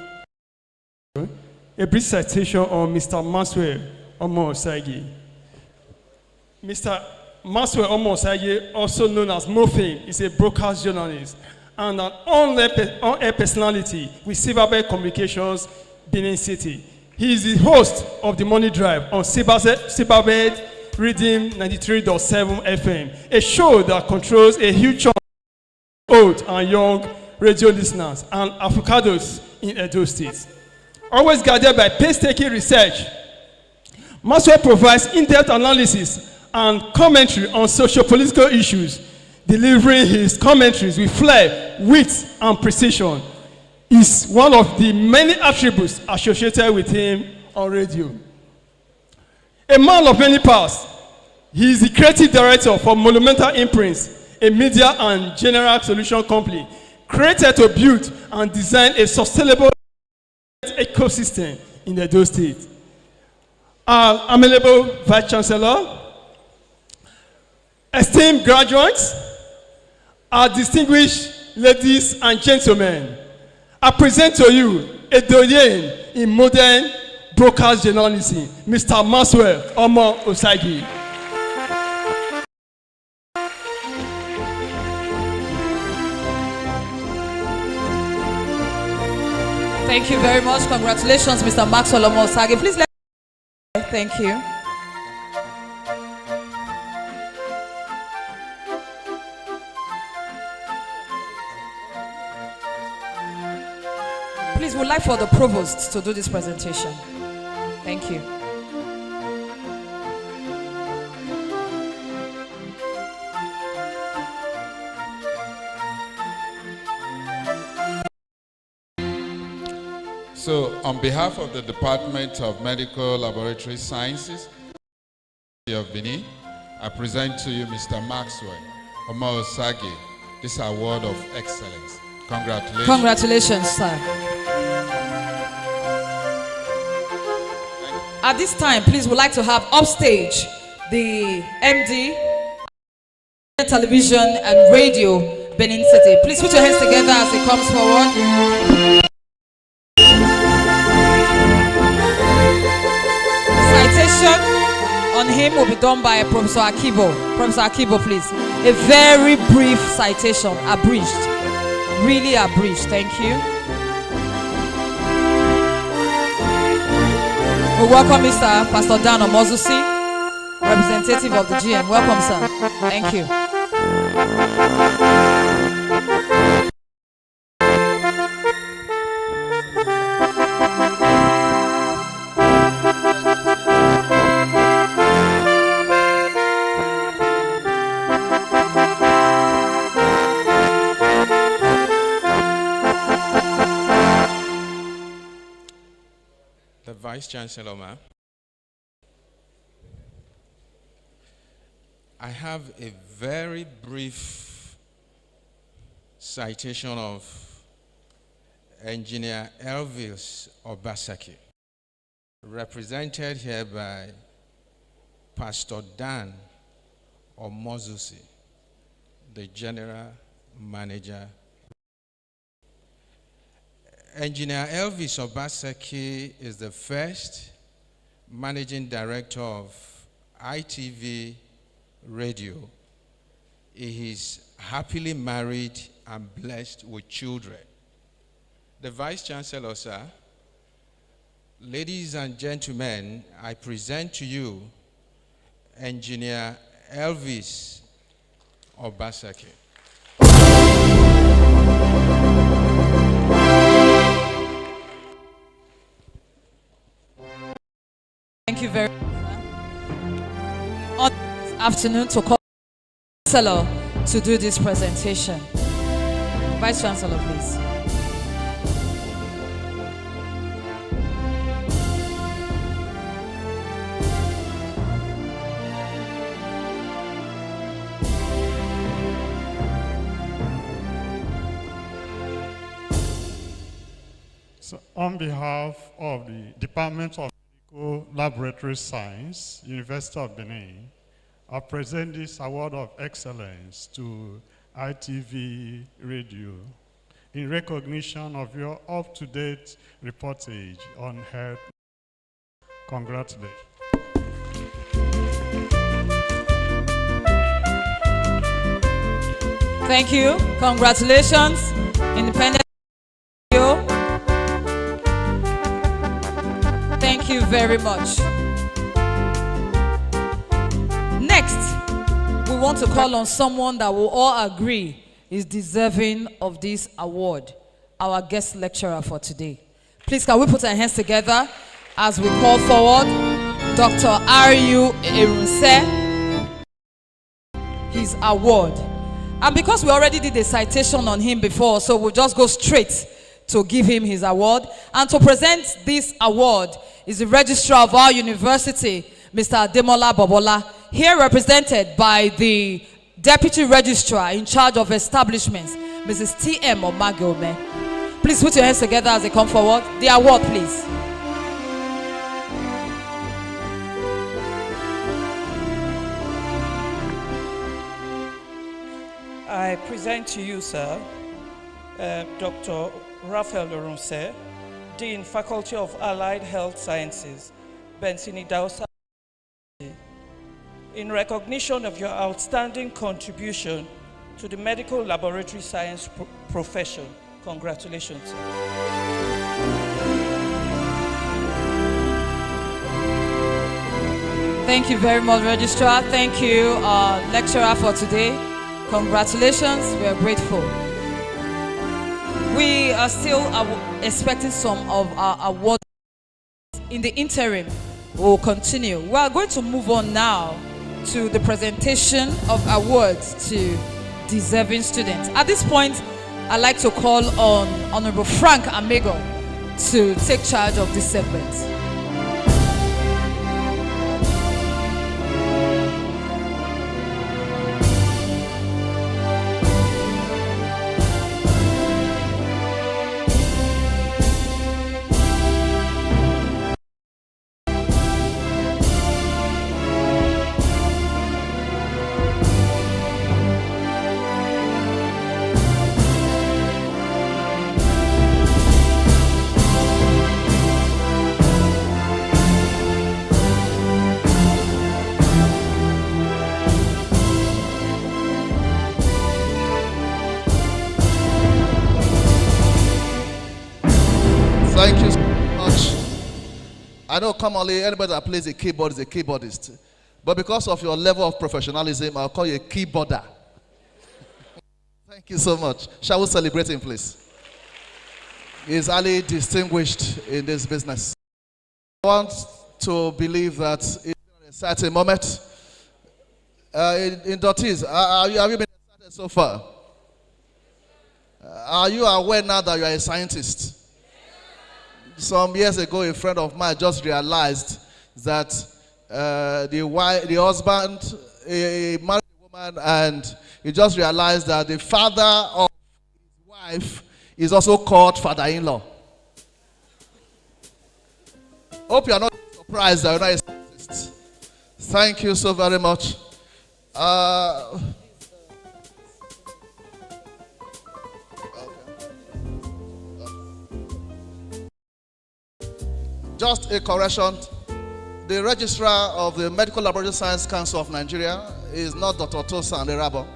A brief citation on Mr. Maxwell Omo Osage. Mr. Maxwell Omo Osage, also known as Mofin, is a broadcast journalist and an on-air personality with Silverbird Communications, Benin City. He is the host of the Money Drive on Silverbird Reading 93.7 FM, a show that controls a huge chunk of old and young radio listeners and avocados in Edo State. Always guided by painstaking research, Maxwell provides in-depth analysis and commentary on socio-political issues, delivering his commentaries with flair, wit, and precision. Is one of the many attributes associated with him on radio. A man of many parts, he is the creative director for Monumental Imprints, a media and general solution company created to build and design a sustainable ecosystem in Edo State. Our amiable Vice Chancellor, esteemed graduates, our distinguished ladies and gentlemen, I present to you a doyen in modern broadcast journalism, Mr. Maxwell Omo Osagi. Thank you very much. Congratulations, Mr. Maxwell Omo Osagi. Please let me. Thank you. Please, we'd like for the provost to do this presentation. Thank you. So, on behalf of the Department of Medical Laboratory Sciences of Benin, I present to you Mr. Maxwell Omo Osagi, this award of excellence. Congratulations. Congratulations, sir. At this time, please, we'd like to have upstage the MD, Television and Radio, Benin City. Please put your hands together as he comes forward. Citation on him will be done by Professor Akibo. Professor Akibo, please. A very brief citation, abridged. Really abridged. Thank you. We welcome Mr. Pastor Dan Omozusi, representative of the GM. Welcome, sir. Thank you. Vice Chancellor, ma'am. I have a very brief citation of Engineer Elvis Obaseki, represented here by Pastor Dan Omozusi, the General Manager. Engineer Elvis Obaseki is the first Managing Director of ITV Radio. He is happily married and blessed with children. The Vice Chancellor, sir, ladies and gentlemen, I present to you Engineer Elvis Obaseki. Thank you very much. On this afternoon to call the Chancellor to do this presentation. Vice Chancellor, please. So on behalf of the Department of Medical Laboratory Science, University of Benin, I present this award of excellence to ITV Radio in recognition of your up-to-date reportage on health. Congratulations. Thank you. Congratulations. Independent Radio. Thank you very much. Next, we want to call on someone that will all agree is deserving of this award, our guest lecturer for today. Please, can we put our hands together as we call forward Dr. R.U. Erunse, his award. And because we already did a citation on him before, so we'll just go straight to give him his award. And to present this award is the registrar of our university, Mr. Ademola Bobola, here represented by the Deputy Registrar in charge of establishments, Mrs. T.M. Omagome. Please put your hands together as they come forward. The award, please. I present to you, sir, Dr. Raphael Laurence, Dean, Faculty of Allied Health Sciences, Bensini Dausa, in recognition of your outstanding contribution to the medical laboratory science profession. Congratulations, sir. Thank you very much, Registrar. Thank you, lecturer, for today. Congratulations, we are grateful. We are still expecting some of our awards. In the interim, we'll continue. We are going to move on now to the presentation of awards to deserving students. At this point, I'd like to call on Honorable Frank Amego to take charge of this segment. Thank you so much. I know commonly anybody that plays a keyboard is a keyboardist. But because of your level of professionalism, I'll call you a keyboarder. Thank you so much. Shall we celebrate him, please? He is highly distinguished in this business. I want to believe that in a certain moment, in Dotis, have you been excited so far? Are you aware now that you are a scientist? Some years ago, a friend of mine just realized that the husband, he married a woman, and he just realized that the father of his wife is also called father-in-law. Hope you are not surprised that you're not a scientist. Thank you so very much. Just a correction. The registrar of the Medical Laboratory Science Council of Nigeria is not Dr. Tosan Erabo.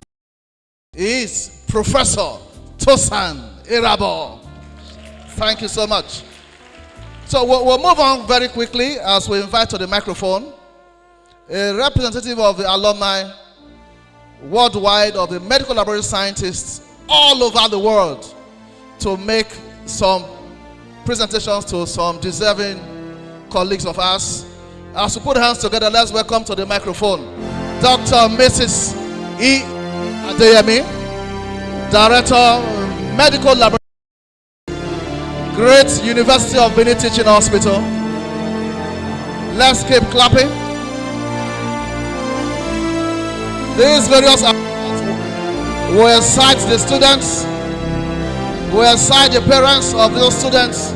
He is Professor Tosan Erabo. Thank you so much. So we'll move on very quickly as we invite to the microphone a representative of the alumni worldwide of the medical laboratory scientists all over the world to make some presentations to some deserving colleagues of ours. As we put hands together, let's welcome to the microphone Dr. Mrs. E. Adeyemi, Director, Medical Laboratory, Great University of Benin Teaching Hospital. Let's keep clapping. These various awards will cite the students, will cite the parents of those students.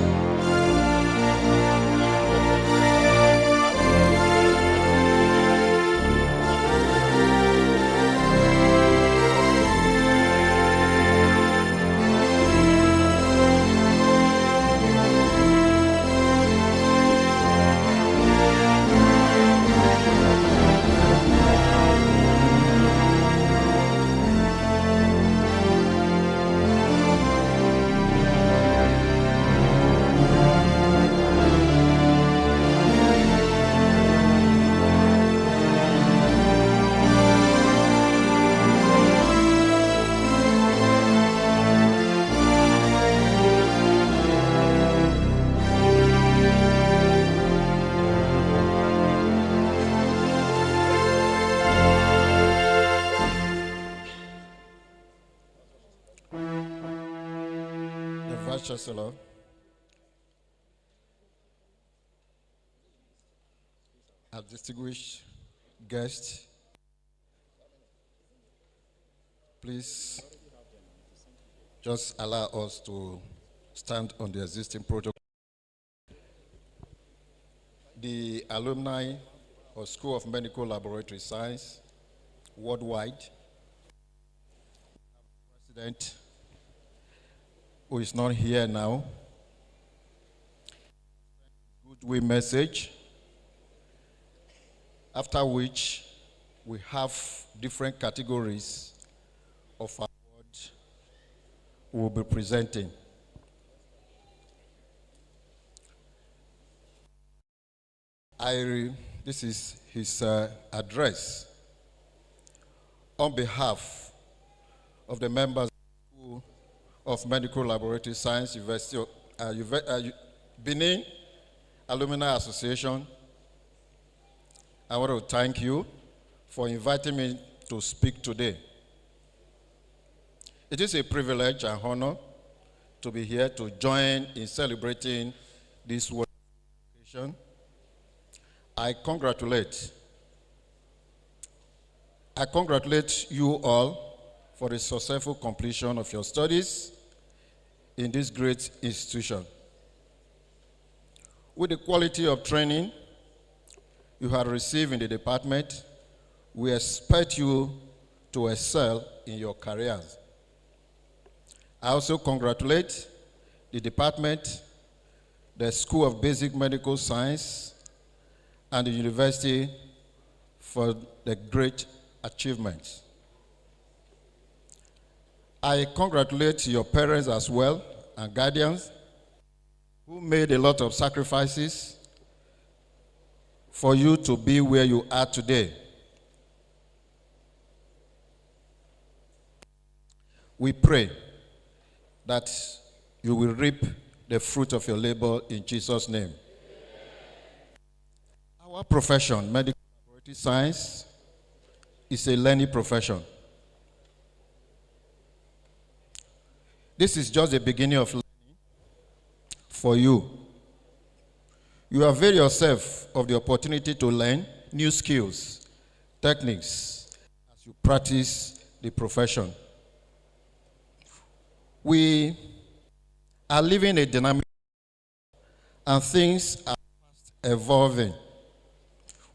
Vice Chancellor, our distinguished guests, Please just allow us to stand on the existing protocol. The alumni of School of Medical Laboratory Science worldwide, President, who is not here now, goodwill message, after which we have different categories of awards we will be presenting. This is his address on behalf of the members of Medical Laboratory Science, University of Benin Alumni Association. I want to thank you for inviting me to speak today. It is a privilege and honor to be here to join in celebrating this occasion. I congratulate you all for the successful completion of your studies in this great institution. With the quality of training you have received in the department, we expect you to excel in your careers. I also congratulate the department, the School of Basic Medical Science, and the university for the great achievements. I congratulate your parents as well and guardians who made a lot of sacrifices for you to be where you are today. We pray that you will reap the fruit of your labor in Jesus' name. Our profession, medical laboratory science, is a learning profession. This is just the beginning of learning for you. You avail yourself of the opportunity to learn new skills, techniques, as you practice the profession. We are living a dynamic and things are fast evolving.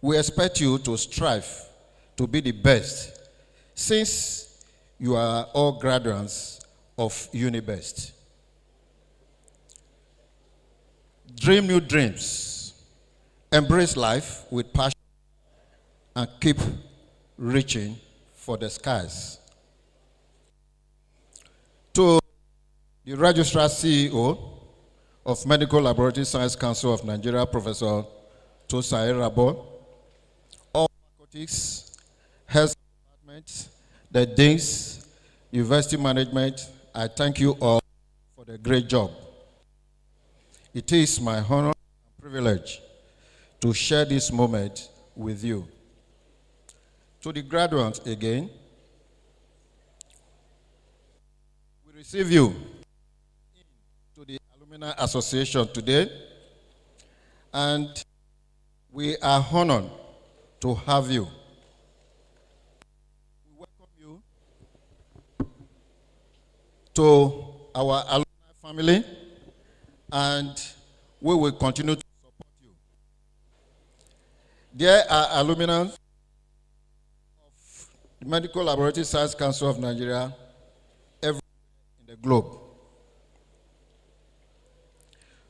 We expect you to strive to be the best since you are all graduates of UniBest. Dream new dreams, embrace life with passion, and keep reaching for the skies. To the Registrar CEO of Medical Laboratory Science Council of Nigeria, Professor Tosan Erabo, all faculties, health department, the deans, university management, I thank you all for the great job. It is my honor and privilege to share this moment with you. To the graduates again, we receive you to the Alumni Association today, and we are honored to have you. We welcome you to our alumni family, and we will continue to support you. There are alumni of the Medical Laboratory Science Council of Nigeria everywhere in the globe.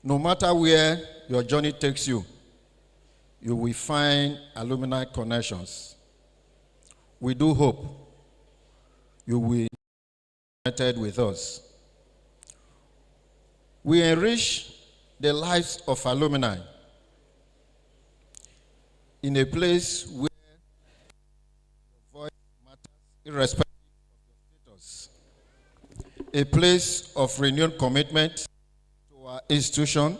No matter where your journey takes you, you will find alumni connections. We do hope you will be connected with us. We enrich the lives of alumni in a place where your voice matters irrespective of your status. A place of renewed commitment to our institution,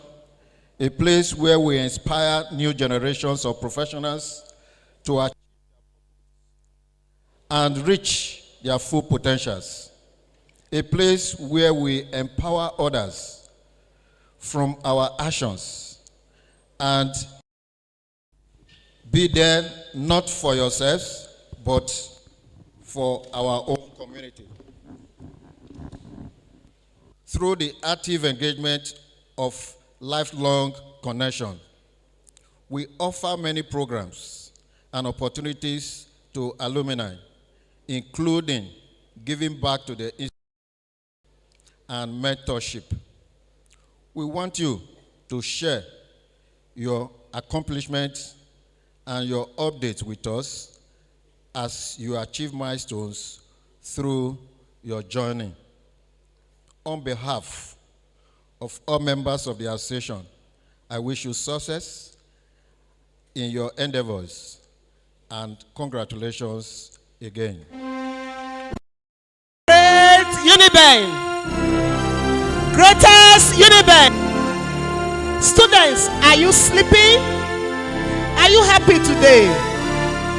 a place where we inspire new generations of professionals to achieve and reach their full potentials. A place where we empower others from our actions and be there not for yourselves, but for our own community. Through the active engagement of lifelong connection, we offer many programs and opportunities to alumni, including giving back to the institution and mentorship. We want you to share your accomplishments and your updates with us as you achieve milestones through your journey. On behalf of all members of the association, I wish you success in your endeavors and congratulations again. Great Uniben! Greatest Uniben! Students, are you sleeping? Are you happy today?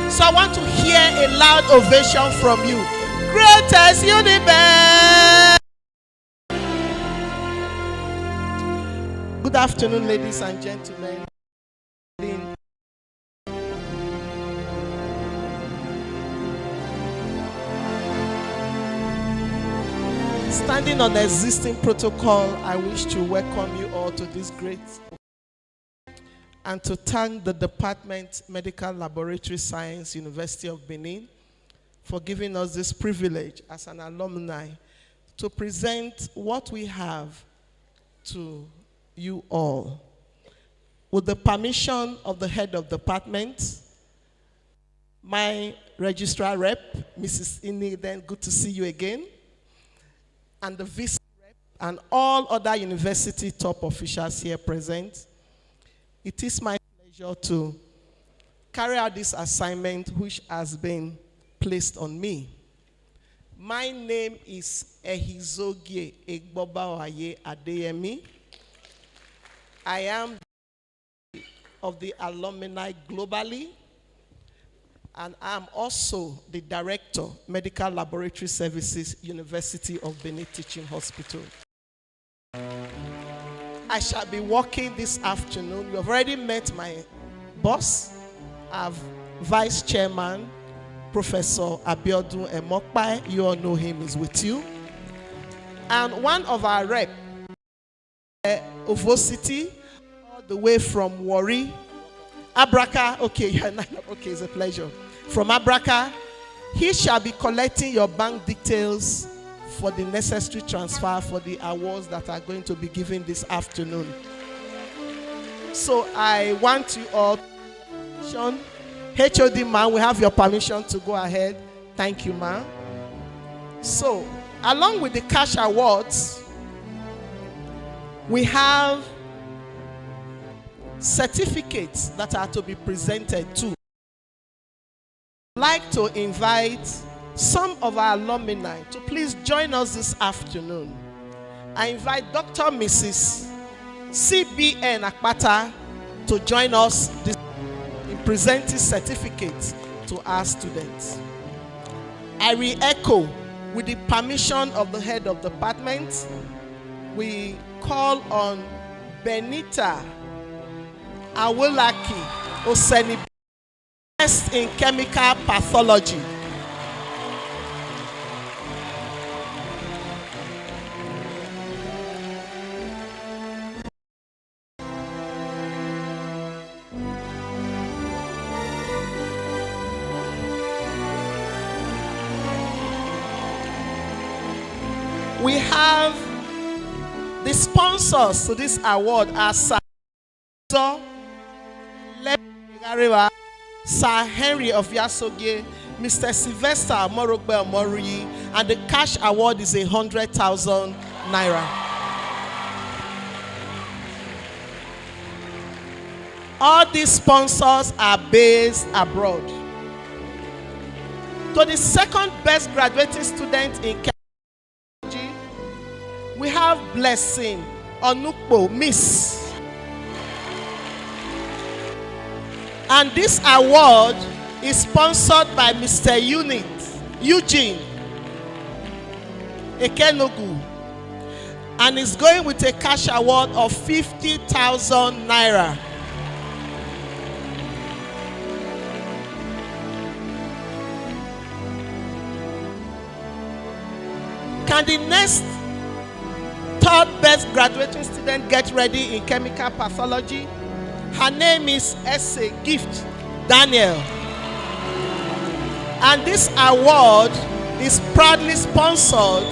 So I want to hear a loud ovation from you. Greatest Uniben! Good afternoon, ladies and gentlemen. Standing on the existing protocol, I wish to welcome you all to this great and to thank the Department Medical Laboratory Science, University of Benin, for giving us this privilege as an alumni to present what we have to you all. With the permission of the head of department, my registrar rep, Mrs. Ini, then good to see you again, and the vice rep, and all other university top officials here present. It is my pleasure to carry out this assignment which has been placed on me. My name is Ehizogie Egbobawaye Adeyemi. I am of the alumni globally, and I'm also the Director, Medical Laboratory Services, University of Benin Teaching Hospital. I shall be working this afternoon. You have already met my boss, our Vice Chairman, Professor Abiodun Emokpai. You all know him, is with you. And one of our rep, Ovocity, all the way from Warri, Abraka, okay, okay, it's a pleasure. From Abraka, he shall be collecting your bank details for the necessary transfer for the awards that are going to be given this afternoon. So I want you all to HOD man, we have your permission to go ahead. Thank you, ma'am. So, along with the cash awards, we have certificates that are to be presented too. I'd like to invite some of our alumni to please join us this afternoon. I invite Dr. Mrs. CBN Akpata to join us in presenting certificates to our students. I re-echo, with the permission of the head of department, we call on Benita Awolaki Oseni, best in chemical pathology. We have the sponsors to this award are Sir Henry of Yasoge, Mr. Sylvester Morogbe Omoriyi, and the cash award is 100,000 naira. All these sponsors are based abroad. To the second best graduating student in chemistry, we have Blessing Onukpo, Miss. And this award is sponsored by Mr. Eugene Ekenogu, and is going with a cash award of 50,000 naira. Can the next third best graduating student get ready in chemical pathology? Her name is S.A. Gift Daniel. And this award is proudly sponsored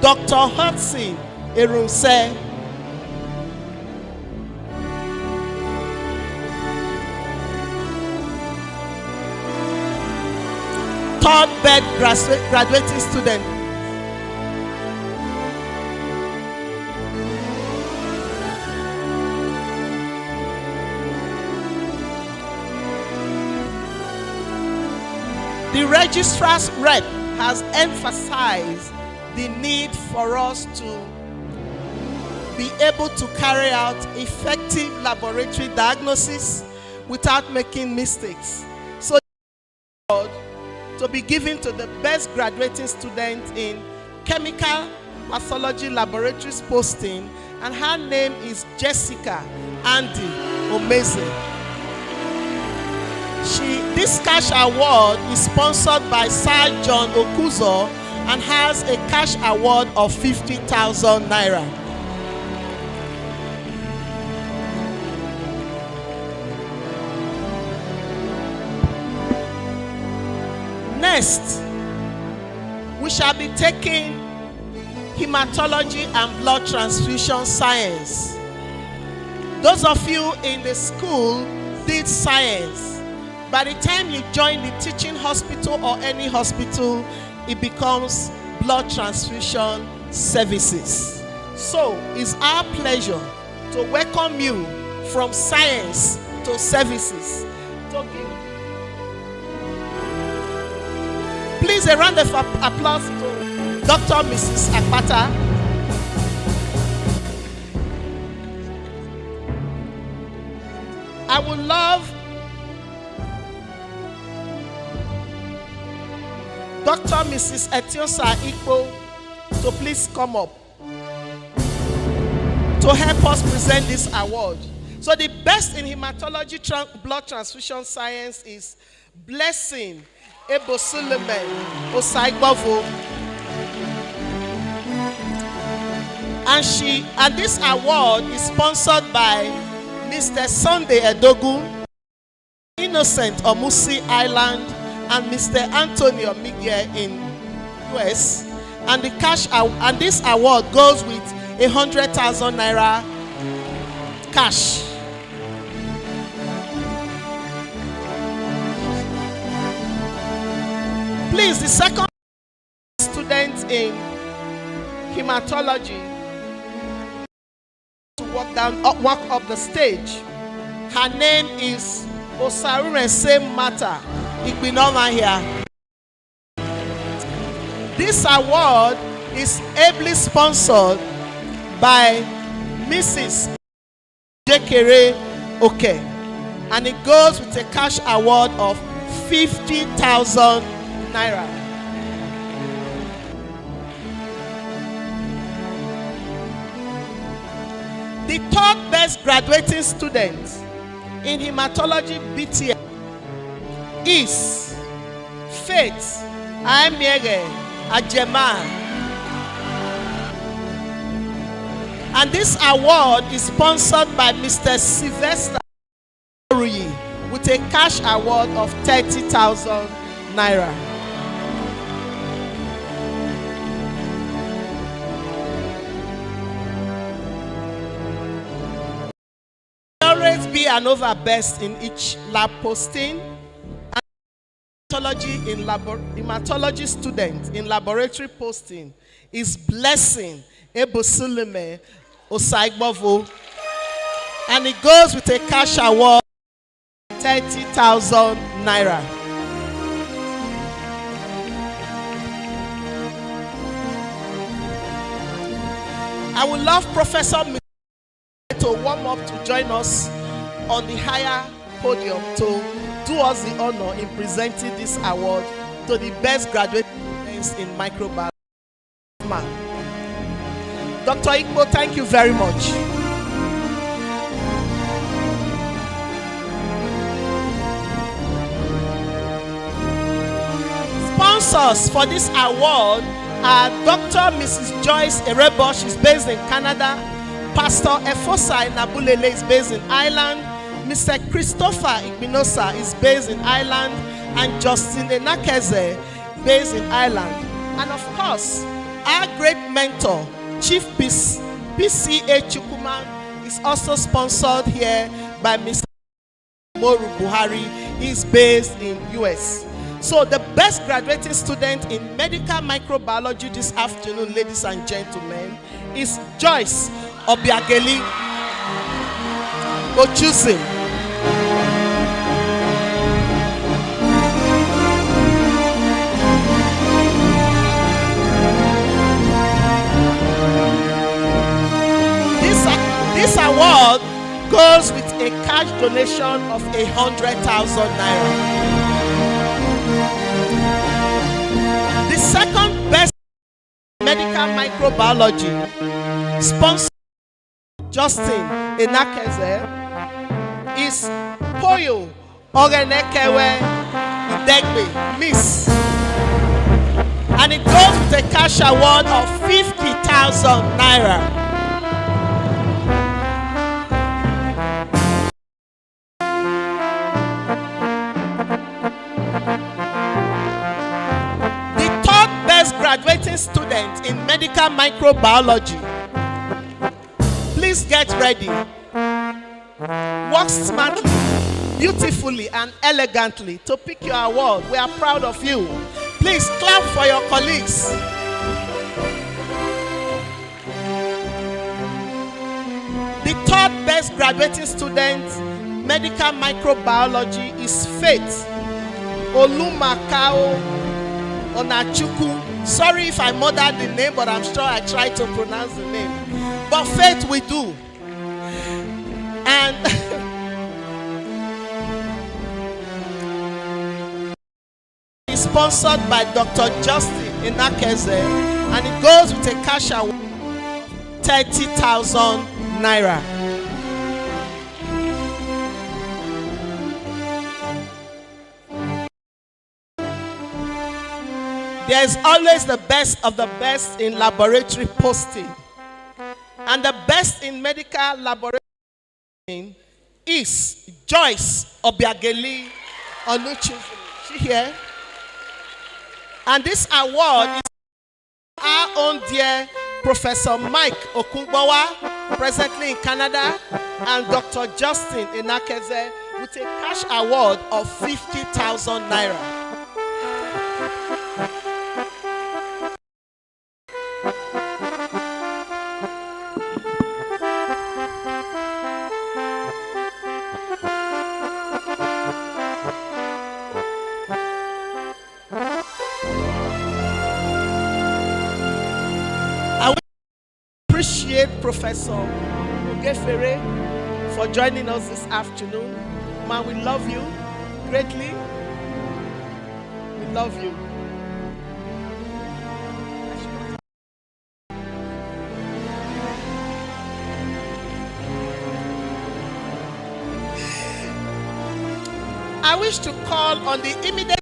Dr. Hudson Erunse. Third best graduating student. The registrar's rep has emphasized the need for us to be able to carry out effective laboratory diagnosis without making mistakes. So, to be given to the best graduating student in chemical pathology laboratories posting, and her name is Jessica Andy Omeze. This cash award is sponsored by Sir John Okuzo and has a cash award of 50,000 naira. Next, we shall be taking hematology and blood transfusion science. Those of you in the school did science. By the time you join the teaching hospital or any hospital, it becomes blood transfusion services. So it's our pleasure to welcome you from science to services. Please, a round of applause to Dr. Mrs. Akpata. I would love Dr. Mrs. Etiosa Ikpo to please come up to help us present this award. So the best in hematology blood transfusion science is Blessing Ebosuleme Osaigbovo. And this award is sponsored by Mr. Sunday Edogun, Innocent Omusi Island, and Mr. Antonio Miguel in US. And the cash and this award goes with 100,000 naira cash. Please, the second student in hematology to walk up the stage. Her name is Osarunse Mata Igbinoma here. This award is ably sponsored by Mrs. Jekere Oke, and it goes with a cash award of 50,000 naira. The third best graduating student in hematology BTS is Faith Amiege Ajema. And this award is sponsored by Mr. Sylvester Ruyi with a cash award of 30,000 naira. Always be an over best in each lab posting. Hematology student in laboratory posting is Blessing Ebosuleme Osaigbovo, and it goes with a cash award of 30,000 naira. I would love Professor to warm up to join us on the higher podium to do us the honor in presenting this award to the best graduate students in microbiology. Dr. Igbo, thank you very much. Sponsors for this award Dr. Mrs. Joyce Erebo, she's based in Canada. Pastor Efosa Nabulele is based in Ireland. Mr. Christopher Igbinosa is based in Ireland. And Justin Enakeze, based in Ireland. And of course, our great mentor, Chief PCA Chukuman, is also sponsored here by Mr. Moru Buhari. He's based in US. So the best graduating student in medical microbiology this afternoon, ladies and gentlemen, is Joyce Obiageli. Go choose him. This award goes with a cash donation of 100,000 naira. The second best medical microbiology, sponsored Justin Enakeze, is Poyo Ogenekewe Idegbe, Miss. And it goes with a cash award of 50,000 naira. Graduating student in medical microbiology, please get ready. Work smartly, beautifully, and elegantly to pick your award. We are proud of you. Please clap for your colleagues. The third best graduating student, medical microbiology, is Faith Olumakao Onachuku. Sorry if I murdered the name, but I'm sure I tried to pronounce the name. But Faith we do. And is sponsored by Dr. Justin Enakeze, and it goes with a cash award of 30,000 naira. There is always the best of the best in laboratory posting. And the best in medical laboratory is Joyce Obiageli Onuchu. She here. And this award is our own dear Professor Mike Okungbawa, presently in Canada, and Dr. Justin Enakeze with a cash award of 50,000 naira. Appreciate Professor Ugefere for joining us this afternoon. Man, we love you greatly. We love you. I wish to call on the immediate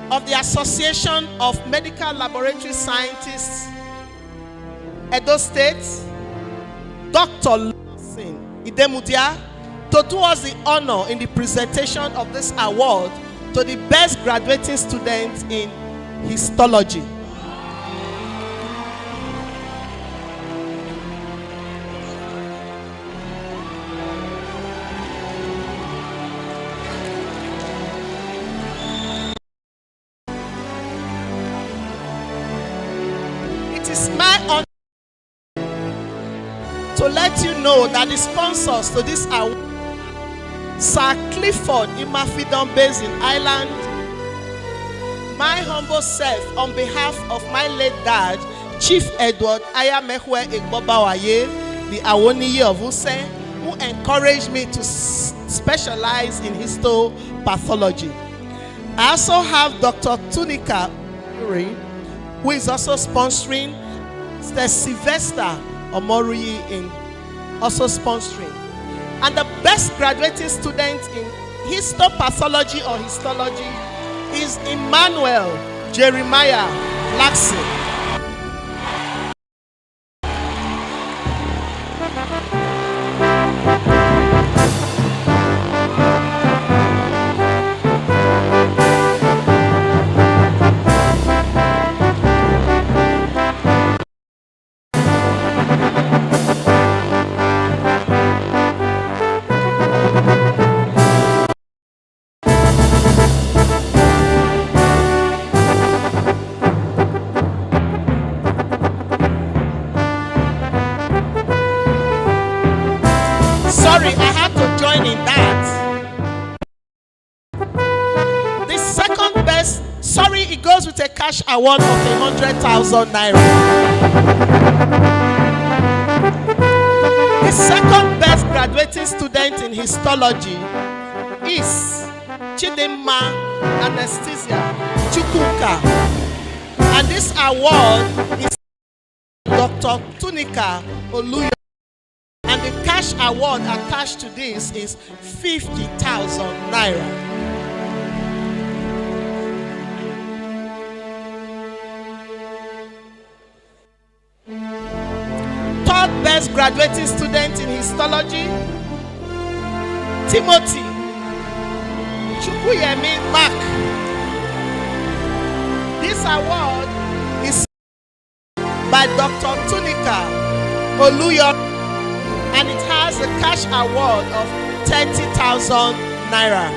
of the Association of Medical Laboratory Scientists, Edo State, Dr. Lawson Idemudia, to do us the honor in the presentation of this award to the best graduating student in histology. It is my honor to let you know that the sponsors to this award, Sir Clifford Imafidon, based in Ireland, my humble self on behalf of my late dad, Chief Edward Ayamehwe Igbobawaye, the Awoniye of Use, who encouraged me to specialize in histopathology. I also have Dr. Tunika Uri, who is also sponsoring, the Sylvester Omoruyi in also sponsoring. And the best graduating student in histopathology or histology is Emmanuel Jeremiah Laxon. Sorry, I had to join in that. The second best, sorry, it goes with a cash award of 100,000 naira. The second best graduating student in histology is Chidimma Anesthesia Chukwuka. And this award is Dr. Tunika Oluyo. And the cash award attached to this is 50,000 naira. Third best graduating student in histology, Timothy Chukwuyemi Mark. This award is by Dr. Tunika Oluyo, and it has a cash award of 30,000 naira.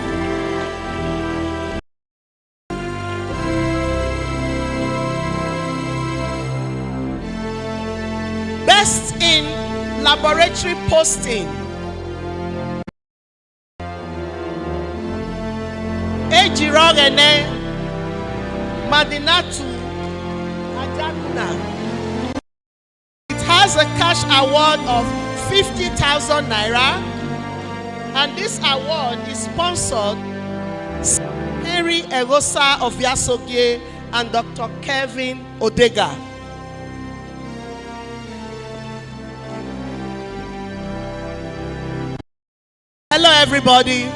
Best in laboratory posting, Ejirogene Madinatu Ajaguna. It has a cash award of 50,000 naira, and this award is sponsored Henry Egosa of Yasoge and Dr. Kevin Odega. Hello everybody,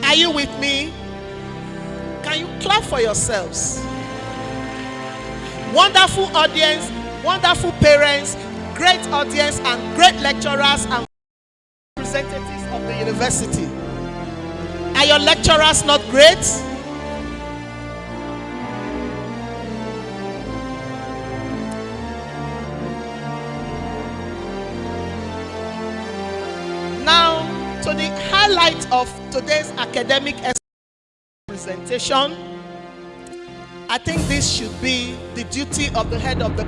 are you with me? Can you clap for yourselves? Wonderful audience, wonderful parents, great audience, and great lecturers and representatives of the university. Are your lecturers not great? Now, to the highlight of today's academic presentation, I think this should be the duty of the head of the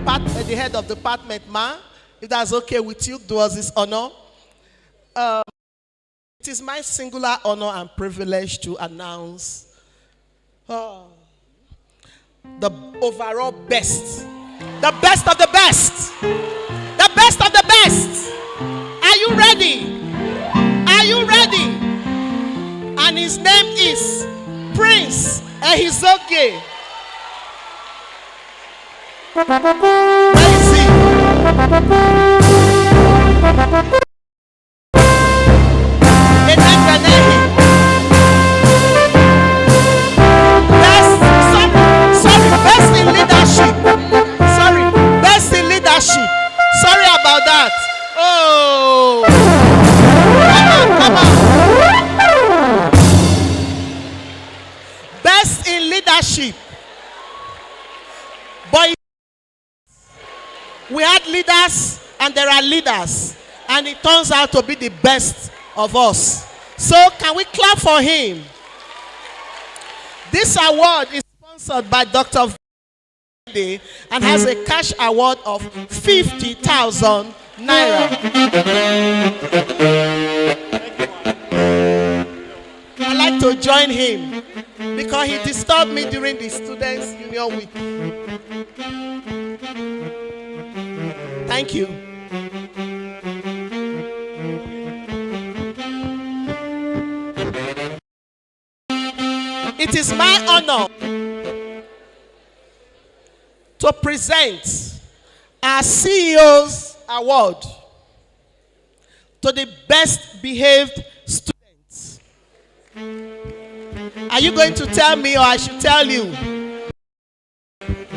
department, ma. If that's okay with you, do us this honor. It is my singular honor and privilege to announce the overall best. The best of the best. The best of the best. Are you ready? Are you ready? And his name is Prince Ehizoke. Where is he? Best in leadership. Sorry, best in leadership. Sorry about that. Oh, come on. Best in leadership. But we had leaders and there are leaders, and it turns out to be the best of us. So can we clap for him? This award is sponsored by Dr. and has a cash award of 50,000 naira. I'd like to join him because he disturbed me during the Students' Union Week. Thank you. It is my honor to present our CEO's award to the best behaved students. Are you going to tell me or I should tell you?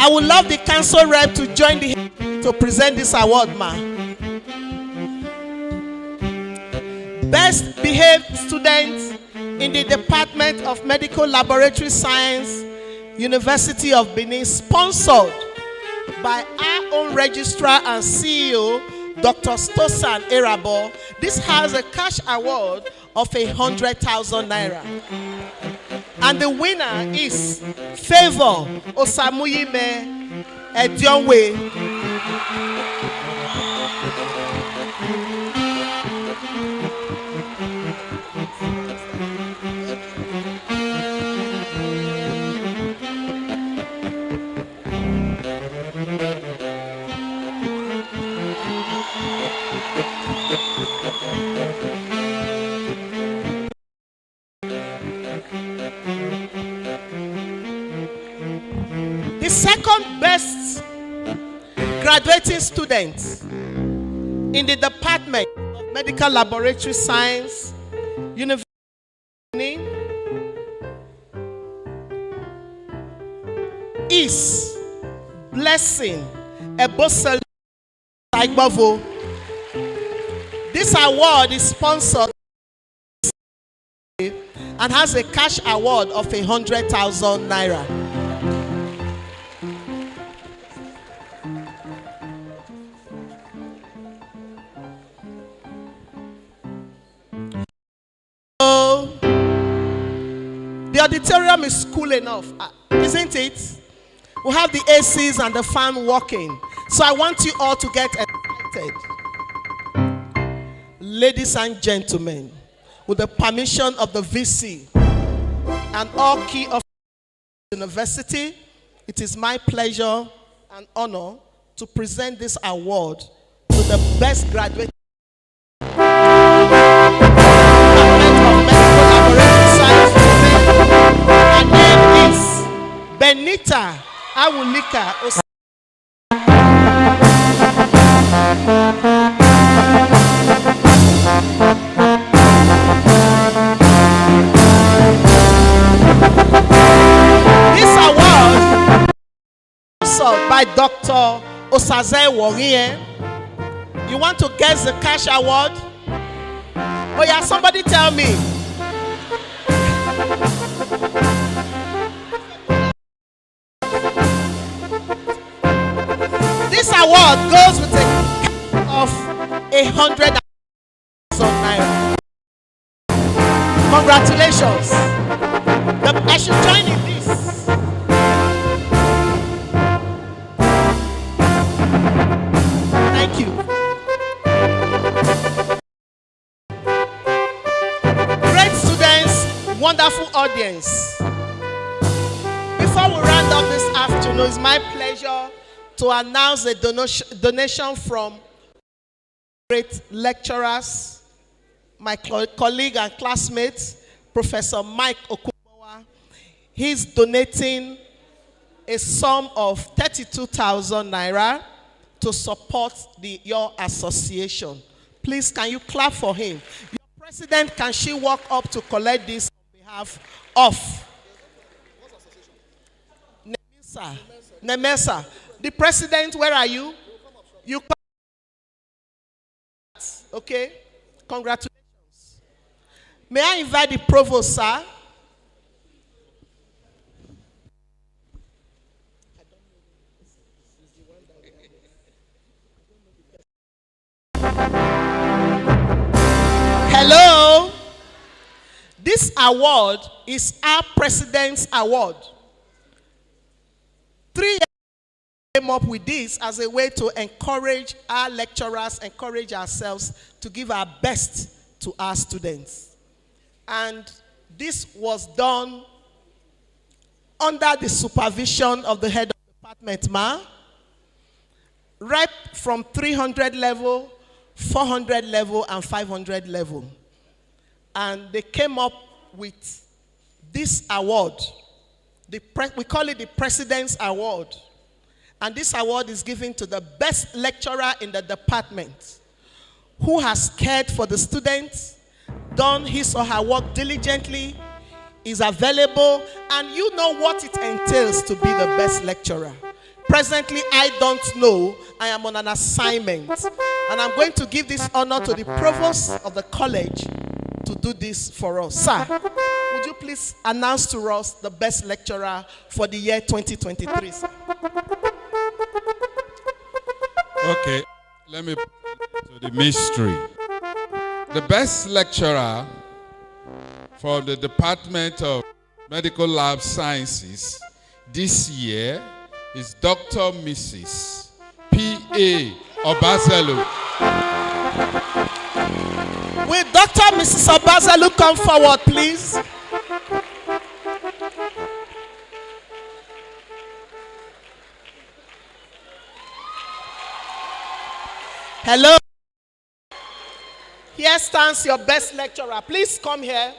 I would love the council rep to join to present this award, ma. Best behaved student in the Department of Medical Laboratory Science, University of Benin, sponsored by our own registrar and CEO, Dr. Tosan Erabo. This has a cash award of 100,000 naira. And the winner is Favor Osamuyime Edionwe. The second best graduating student in the Department of Medical Laboratory Science, University of Benin, is Blessing Ebosel Aigbavo. This award is sponsored and has a cash award of 100,000 naira. The auditorium is cool enough, isn't it? We have the ACs and the fan working. So I want you all to get excited. Ladies and gentlemen, with the permission of the VC and all key of the university, it is my pleasure and honor to present this award to the best graduate Benita Awulika. This award sponsored by Dr. Osaze Worie. You want to guess the cash award? Oh yeah, somebody tell me. This award goes with a of 100,000 naira. Congratulations. I should join in this. Thank you. Great students, wonderful audience. Before we round up this afternoon, it's my pleasure to announce a donation from great lecturers, my colleague and classmate, Professor Mike Okubawa. He's donating a sum of 32,000 naira to support your association. Please, can you clap for him? Your president, can she walk up to collect this on behalf of Nemesa? The president, where are you? You come. Okay? Congratulations. May I invite the provost, sir? Hello? This award is our president's award. 3 years came up with this as a way to encourage our lecturers, encourage ourselves to give our best to our students. And this was done under the supervision of the head of the department, right from 300 level, 400 level, and 500 level. And they came up with this award. We call it the President's Award. And this award is given to the best lecturer in the department who has cared for the students, done his or her work diligently, is available, and you know what it entails to be the best lecturer. Presently, I don't know. I am on an assignment. And I'm going to give this honor to the provost of the college to do this for us. Sir, would you please announce to us the best lecturer for the year 2023, sir? Okay, let me put to the mystery. The best lecturer for the Department of Medical Lab Sciences this year is Dr. Mrs. P.A. Obazelu. Will Dr. Mrs. Obazelu come forward, please? Hello. Here stands your best lecturer. Please come here.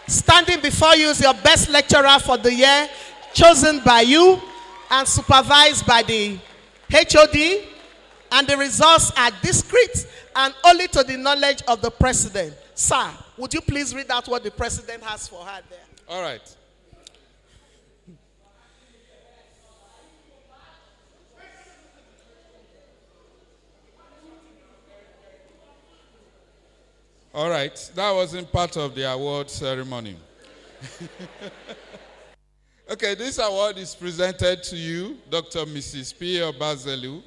Standing before you is your best lecturer for the year, chosen by you and supervised by the HOD, and the results are discreet and only to the knowledge of the president. Sir, would you please read out what the president has for her there? All right. All right, that wasn't part of the award ceremony. Okay, this award is presented to you, Dr. Mrs. P. Obazelu,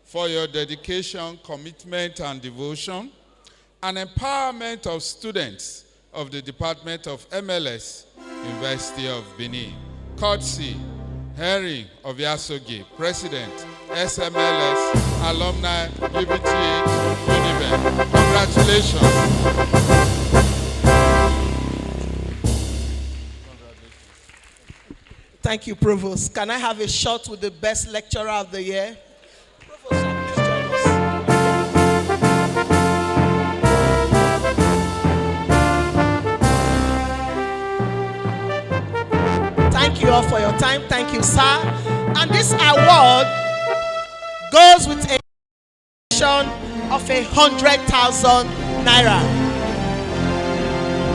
for your dedication, commitment, and devotion, and empowerment of students of the Department of MLS, University of Benin. Courtesy, Henry of Yasogi, President, SMLS, Alumni, UBTH, Univen. Congratulations. Thank you, Provost. Can I have a shot with the best lecturer of the year? Provost, please join us. Thank you all for your time. Thank you, sir. And this award goes with a donation of 100,000 naira.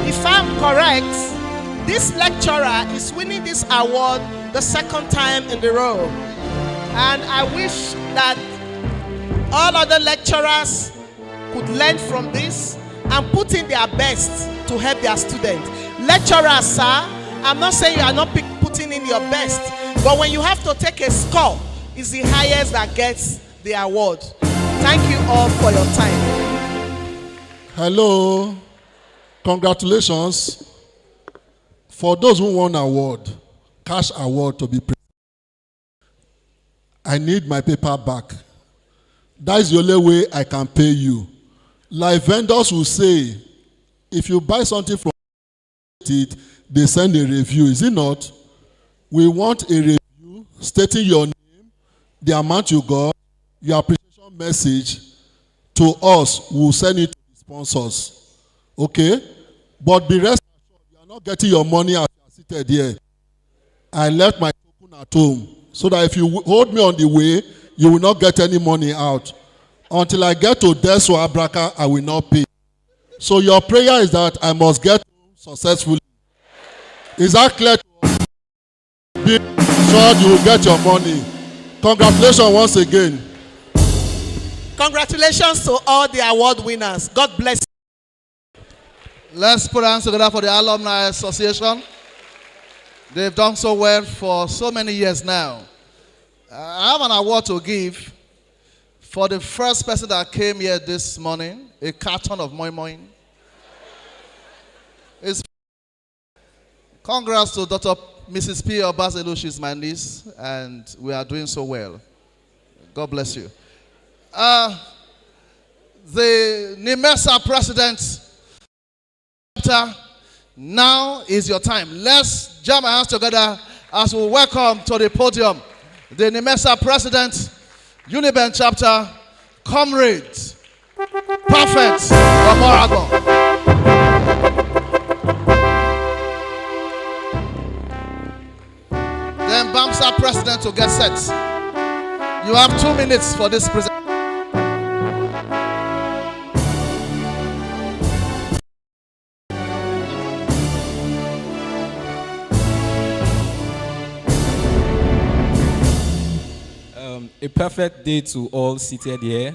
If I'm correct, this lecturer is winning this award the second time in the row. And I wish that all other lecturers could learn from this and put in their best to help their students. Lecturers, sir, I'm not saying you are not putting in your best, but when you have to take a score, it's the highest that gets the award. Thank you all for your time. Hello. Congratulations. For those who won award, cash award to be presented, I need my paper back. That is the only way I can pay you. Like vendors will say, if you buy something from it, they send a review. Is it not? We want a review stating your name, the amount you got, your appreciation message to us. We'll send it to the sponsors. Okay? But be rest assured, you are not getting your money as you are seated here. I left my token at home so that if you hold me on the way, you will not get any money out. Until I get to Deso Abraka, I will not pay. So your prayer is that I must get home successfully. Is that clear to us? Be sure you will get your money. Congratulations once again. Congratulations to all the award winners. God bless you. Let's put hands together for the Alumni Association. They've done so well for so many years now. I have an award to give for the first person that came here this morning, a carton of moi moi. Congrats to Dr. Mrs. P. Obazelu. She's my niece, and we are doing so well. God bless you. The NIMESA president, now is your time. Let's jam our hands together as we welcome to the podium the NIMESA president, Uniben chapter, comrades, Prophet Omoragon. Then BAMSA president to get set. You have 2 minutes for this presentation. A perfect day to all seated here.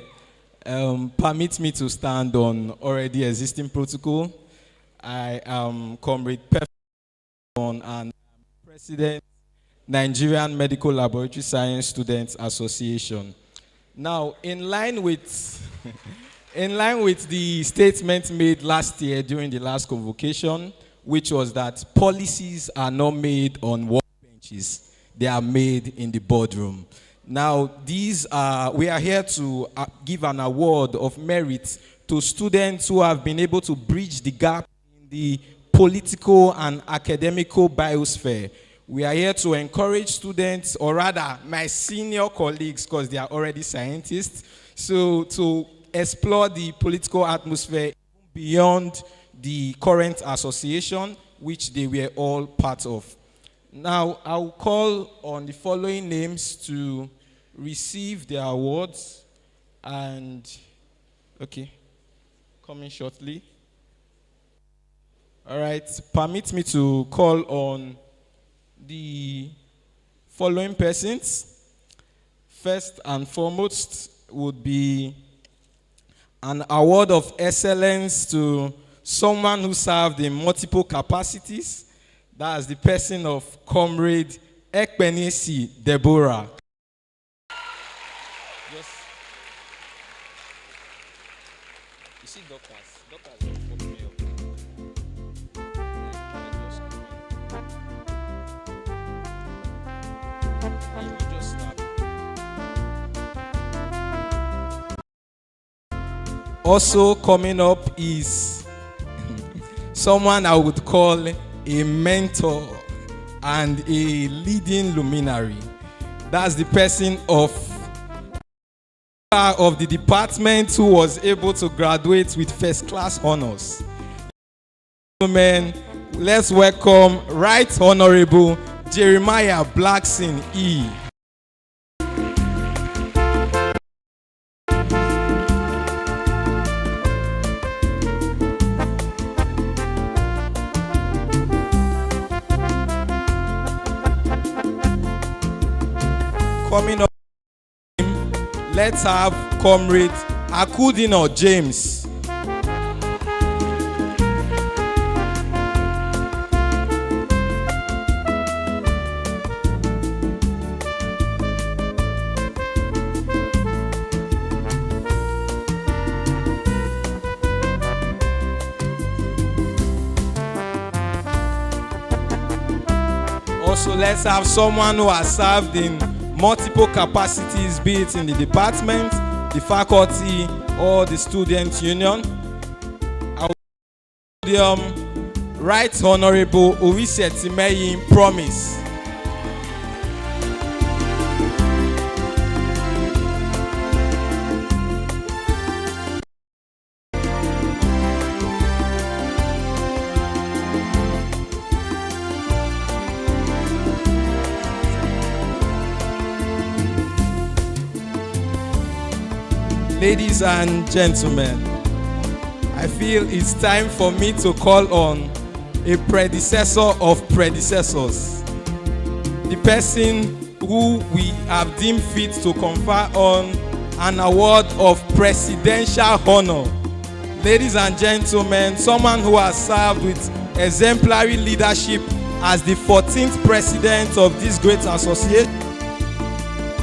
Permit me to stand on already existing protocol. I am Comrade Perfect and President, Nigerian Medical Laboratory Science Students Association. Now, in line with the statement made last year during the last convocation, which was that policies are not made on workbenches, they are made in the boardroom. Now, we are here to give an award of merit to students who have been able to bridge the gap in the political and academical biosphere. We are here to encourage students, or rather, my senior colleagues, because they are already scientists, so to explore the political atmosphere beyond the current association, which they were all part of. Now, I will call on the following names to receive their awards, and, okay, coming shortly. All right, permit me to call on the following persons. First and foremost would be an award of excellence to someone who served in multiple capacities. That's the person of Comrade Ekpenisi Deborah. Yes. You see doctors don't put me up. You just snap. Also coming up is someone I would call a mentor and a leading luminary. That's the person of the department who was able to graduate with first-class honors. Gentlemen, let's welcome Right Honorable Jeremiah Blackson E. Coming up, let's have Comrade Akudino James. Also, let's have someone who has served in multiple capacities, be it in the department, the faculty, or the student union. Right Honorable Orisetimeyin Promise. Ladies and gentlemen, I feel it's time for me to call on a predecessor of predecessors, the person who we have deemed fit to confer on an award of presidential honor. Ladies and gentlemen, someone who has served with exemplary leadership as the 14th president of this great association.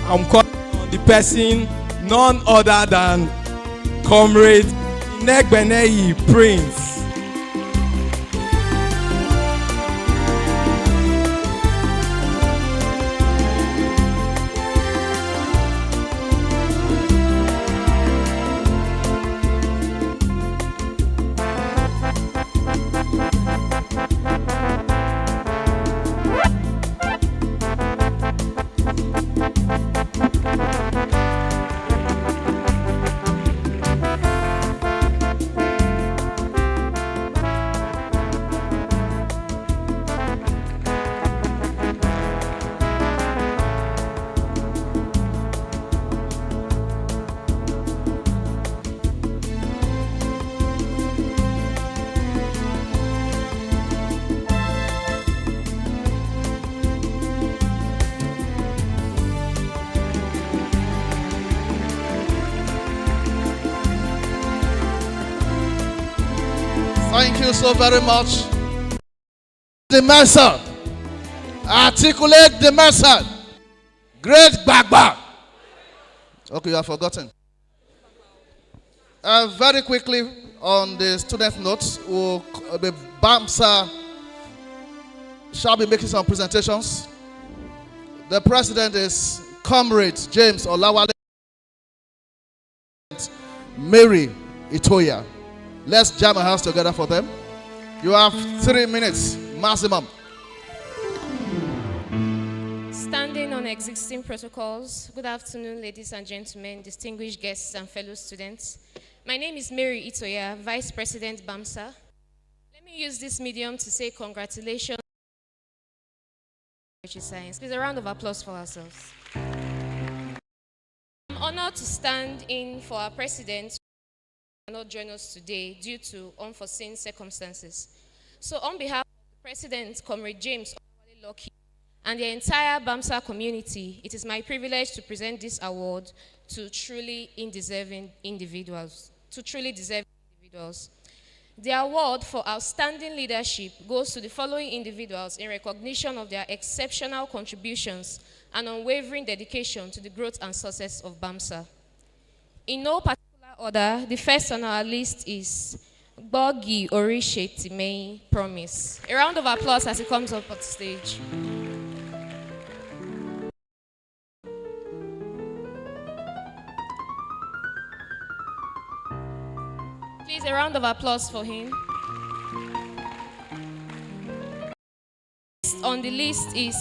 I'm calling on the person none other than Comrade Inegbeneyi Prince. you so very much. The method. Articulate the method. Great Bagba. Okay, you have forgotten. Very quickly on the student notes, the BAMSA shall be making some presentations. The president is Comrade James Olawale, Mary Itoya. Let's jam our hands together for them. You have 3 minutes maximum. Standing on existing protocols, good afternoon, ladies and gentlemen, distinguished guests and fellow students. My name is Mary Itoya, Vice President BAMSA. Let me use this medium to say congratulations. Science. Please, a round of applause for ourselves. I'm honored to stand in for our president who cannot join us today due to unforeseen circumstances. So on behalf of the president, Comrade James Olawale and the entire BAMSA community, it is my privilege to present this award to truly deserving individuals. The award for outstanding leadership goes to the following individuals in recognition of their exceptional contributions and unwavering dedication to the growth and success of BAMSA. In no particular order, the first on our list is Bogi Orishe Timei Promise. A round of applause as he comes up on stage. Please, a round of applause for him. Next on the list is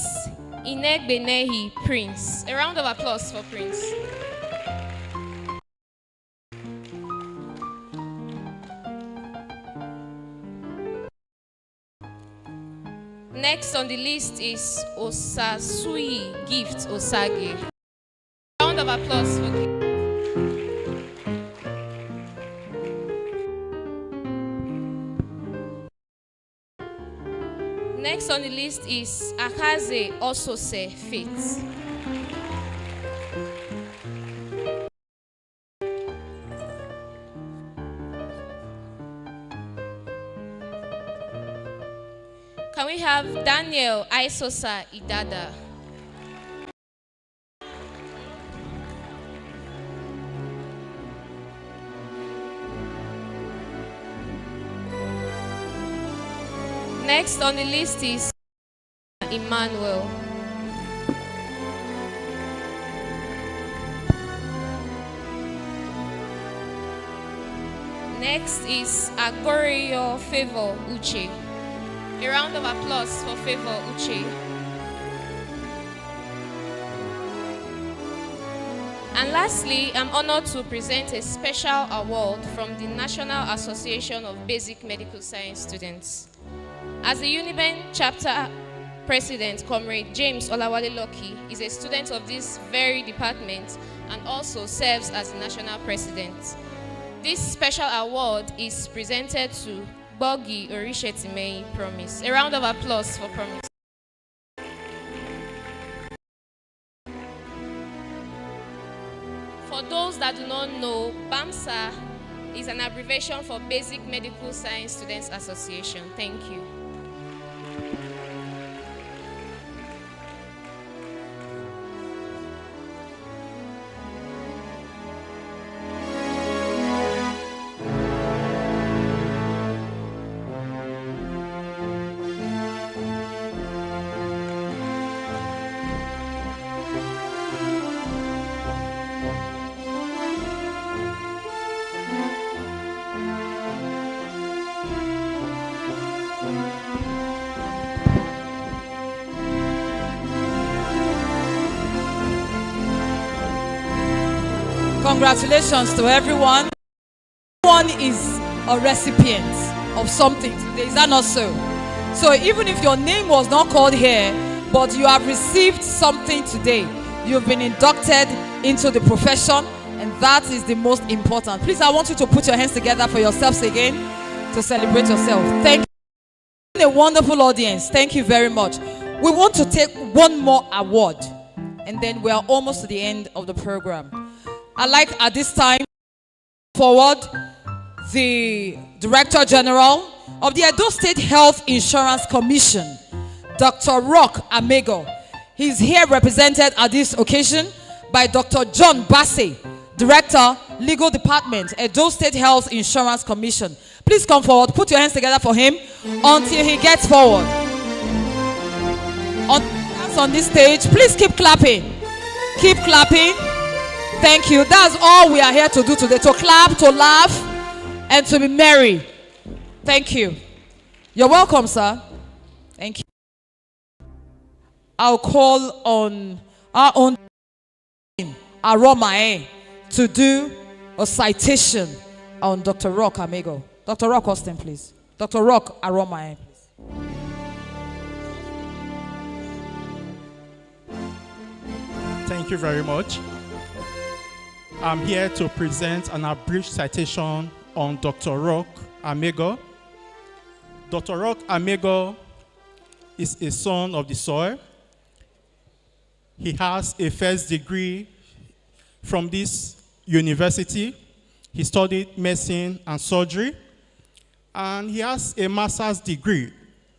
Inegbenehi Prince. A round of applause for Prince. Next on the list is Osasui Gift Osage. A round of applause for Gift. Next on the list is Akaze Osose Faith. Can we have Daniel Aisosa Idada? Next on the list is Emmanuel. Next is Agorio Favor Uche. A round of applause for Favor Uche. And lastly, I'm honored to present a special award from the National Association of Basic Medical Science Students. As the Uniben chapter president, Comrade James Olawale Loki is a student of this very department and also serves as the national president. This special award is presented to Bogi Orishetimei Promise. A round of applause for Promise. For those that do not know, BAMSA is an abbreviation for Basic Medical Science Students Association. Thank you. Congratulations to everyone. Everyone is a recipient of something today. Is that not so? So even if your name was not called here, but you have received something today, you've been inducted into the profession, and that is the most important. Please, I want you to put your hands together for yourselves again to celebrate yourself. Thank you. A wonderful audience. Thank you very much. We want to take one more award, and then we are almost to the end of the program. I'd like at this time forward the Director General of the Edo State Health Insurance Commission, Dr. Rock Amego. He's here represented at this occasion by Dr. John Bassey, Director, Legal Department, Edo State Health Insurance Commission. Please come forward. Put your hands together for him until he gets forward. On this stage, please keep clapping. Keep clapping. Thank you. That's all we are here to do today. To clap, to laugh, and to be merry. Thank you. You're welcome, sir. Thank you. I'll call on our own Aromae to do a citation on Dr. Rock Amego. Dr. Rock Austin, please. Dr. Rock Aromae, please. Thank you very much. I'm here to present an abridged citation on Dr. Rock Amego. Dr. Rock Amego is a son of the soil. He has a first degree from this university. He studied medicine and surgery. And he has a master's degree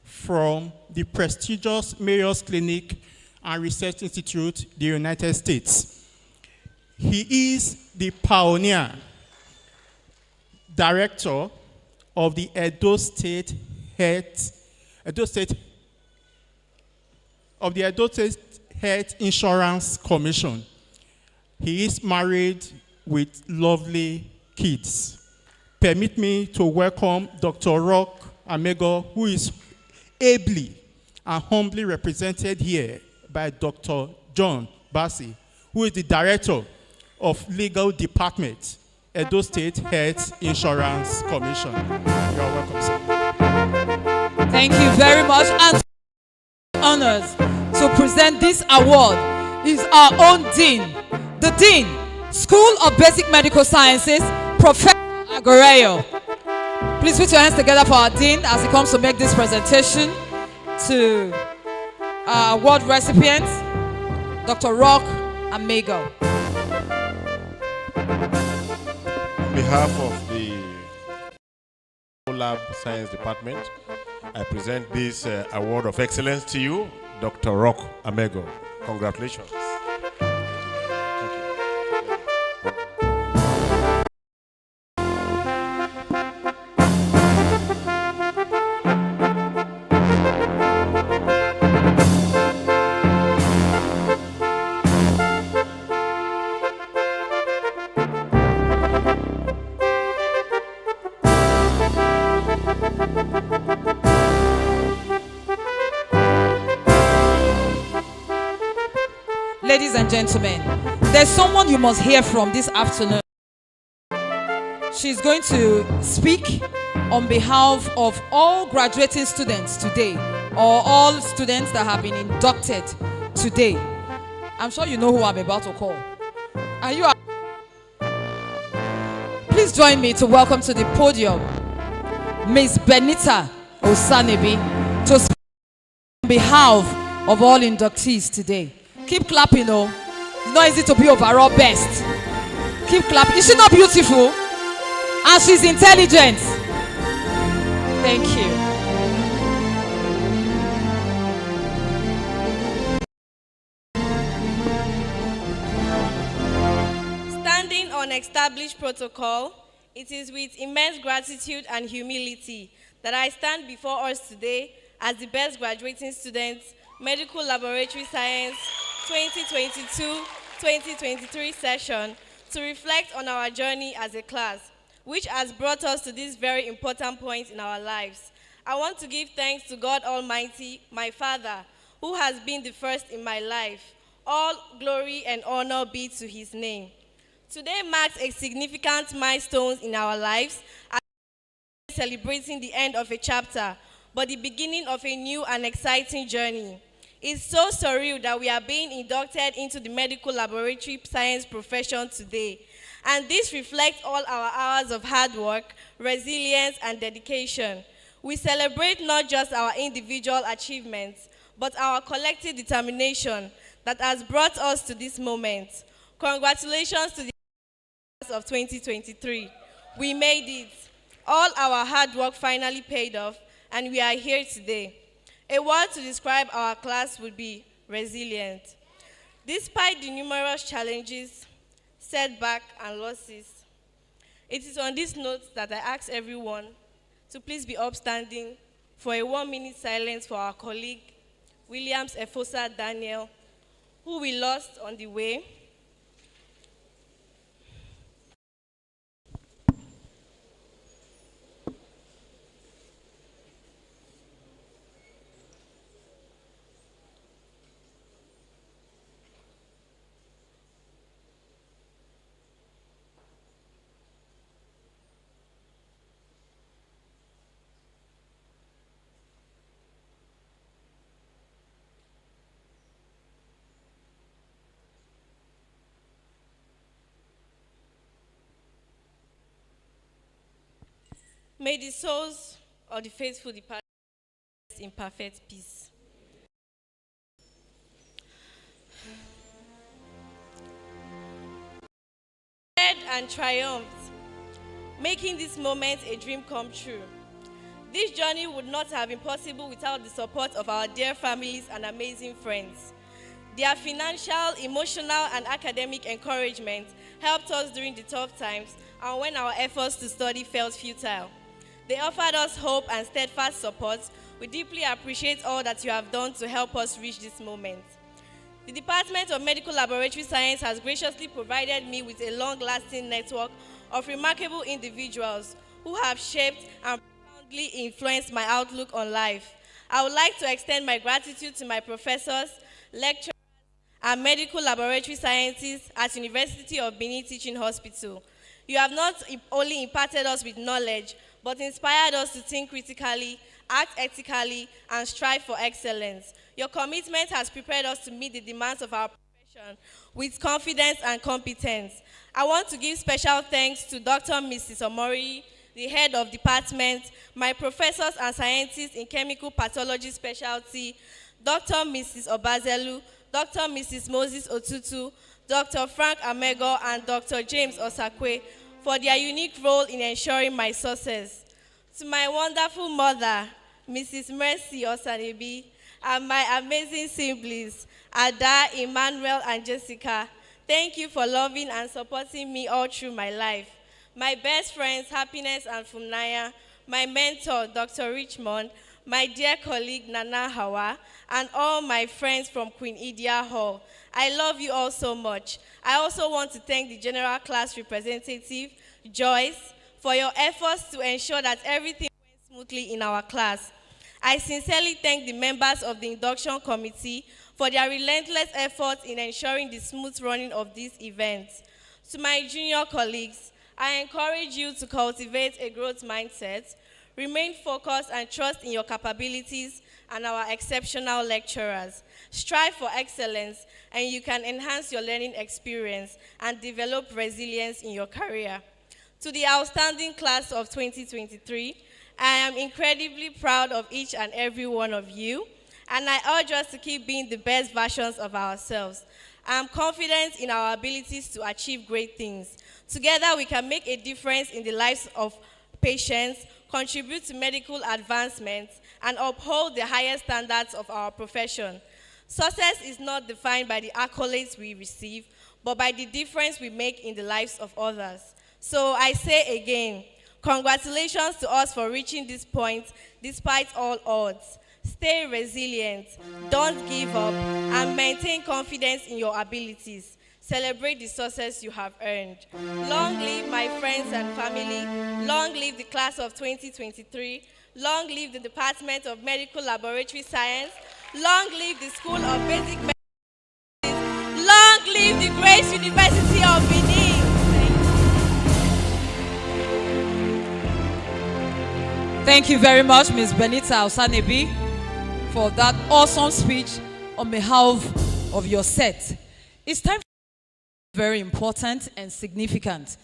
from the prestigious Mayo's Clinic and Research Institute, the United States. He is the pioneer director of the Edo State Health Insurance Commission. He is married with lovely kids. Permit me to welcome Dr. Rock Amego, who is ably and humbly represented here by Dr. John Bassey, who is the Director of Legal Department, Edo State Health Insurance Commission. You're welcome, sir. Thank you very much. And honors to present this award is our own Dean, the Dean, School of Basic Medical Sciences, Professor Agoreyo. Please put your hands together for our Dean as he comes to make this presentation to our award recipients, Dr. Rock Amego. On behalf of the Lab Science Department, I present this award of excellence to you, Dr. Rock Amego. Congratulations. Ladies and gentlemen, there's someone you must hear from this afternoon. She's going to speak on behalf of all graduating students today, or all students that have been inducted today. I'm sure you know who I'm about to call. Are you? Please join me to welcome to the podium Ms. Benita Osanebi to speak on behalf of all inductees today. Keep clapping, oh. It's not easy to be overall best. Keep clapping. Is she not beautiful? And she's intelligent. Thank you. Standing on established protocol, it is with immense gratitude and humility that I stand before us today as the best graduating students, Medical Laboratory Science 2022-2023 session to reflect on our journey as a class, which has brought us to this very important point in our lives. I want to give thanks to God Almighty, my Father, who has been the first in my life. All glory and honor be to his name. Today marks a significant milestone in our lives, as celebrating the end of a chapter, but the beginning of a new and exciting journey. It's so surreal that we are being inducted into the medical laboratory science profession today. And this reflects all our hours of hard work, resilience, and dedication. We celebrate not just our individual achievements, but our collective determination that has brought us to this moment. Congratulations to the class of 2023. We made it. All our hard work finally paid off, and we are here today. A word to describe our class would be resilient. Despite the numerous challenges, setbacks, and losses, it is on this note that I ask everyone to please be upstanding for a 1-minute silence for our colleague, Williams Efosa Daniel, who we lost on the way. May the souls of the faithful depart in perfect peace. And triumphed, making this moment a dream come true. This journey would not have been possible without the support of our dear families and amazing friends. Their financial, emotional, and academic encouragement helped us during the tough times and when our efforts to study felt futile. They offered us hope and steadfast support. We deeply appreciate all that you have done to help us reach this moment. The Department of Medical Laboratory Science has graciously provided me with a long-lasting network of remarkable individuals who have shaped and profoundly influenced my outlook on life. I would like to extend my gratitude to my professors, lecturers, and medical laboratory scientists at University of Benin Teaching Hospital. You have not only imparted us with knowledge, but inspired us to think critically, act ethically, and strive for excellence. Your commitment has prepared us to meet the demands of our profession with confidence and competence. I want to give special thanks to Dr. Mrs. Omori, the head of department, my professors and scientists in chemical pathology specialty, Dr. Mrs. Obazelu, Dr. Mrs. Moses Otutu, Dr. Frank Amego, and Dr. James Osakwe for their unique role in ensuring my success. To my wonderful mother, Mrs. Mercy Osanebi, and my amazing siblings, Ada, Emmanuel, and Jessica, thank you for loving and supporting me all through my life. My best friends, Happiness and Funaya, my mentor, Dr. Richmond, my dear colleague, Nana Hawa, and all my friends from Queen Idia Hall. I love you all so much. I also want to thank the General Class Representative, Joyce, for your efforts to ensure that everything went smoothly in our class. I sincerely thank the members of the Induction Committee for their relentless efforts in ensuring the smooth running of this event. To my junior colleagues, I encourage you to cultivate a growth mindset, remain focused and trust in your capabilities and our exceptional lecturers. Strive for excellence, and you can enhance your learning experience and develop resilience in your career. To the outstanding class of 2023, I am incredibly proud of each and every one of you, and I urge us to keep being the best versions of ourselves. I am confident in our abilities to achieve great things. Together, we can make a difference in the lives of patients, contribute to medical advancements, and uphold the highest standards of our profession. Success is not defined by the accolades we receive, but by the difference we make in the lives of others. So I say again, congratulations to us for reaching this point despite all odds. Stay resilient, don't give up, and maintain confidence in your abilities. Celebrate the success you have earned. Long live my friends and family. Long live the class of 2023. Long live the Department of Medical Laboratory Science. Long live the School of Basic Medicine. Long live the great University of Benin. Thank you very much, Ms. Benita Osanebi, for that awesome speech on behalf of your set. It's time for very important and significant.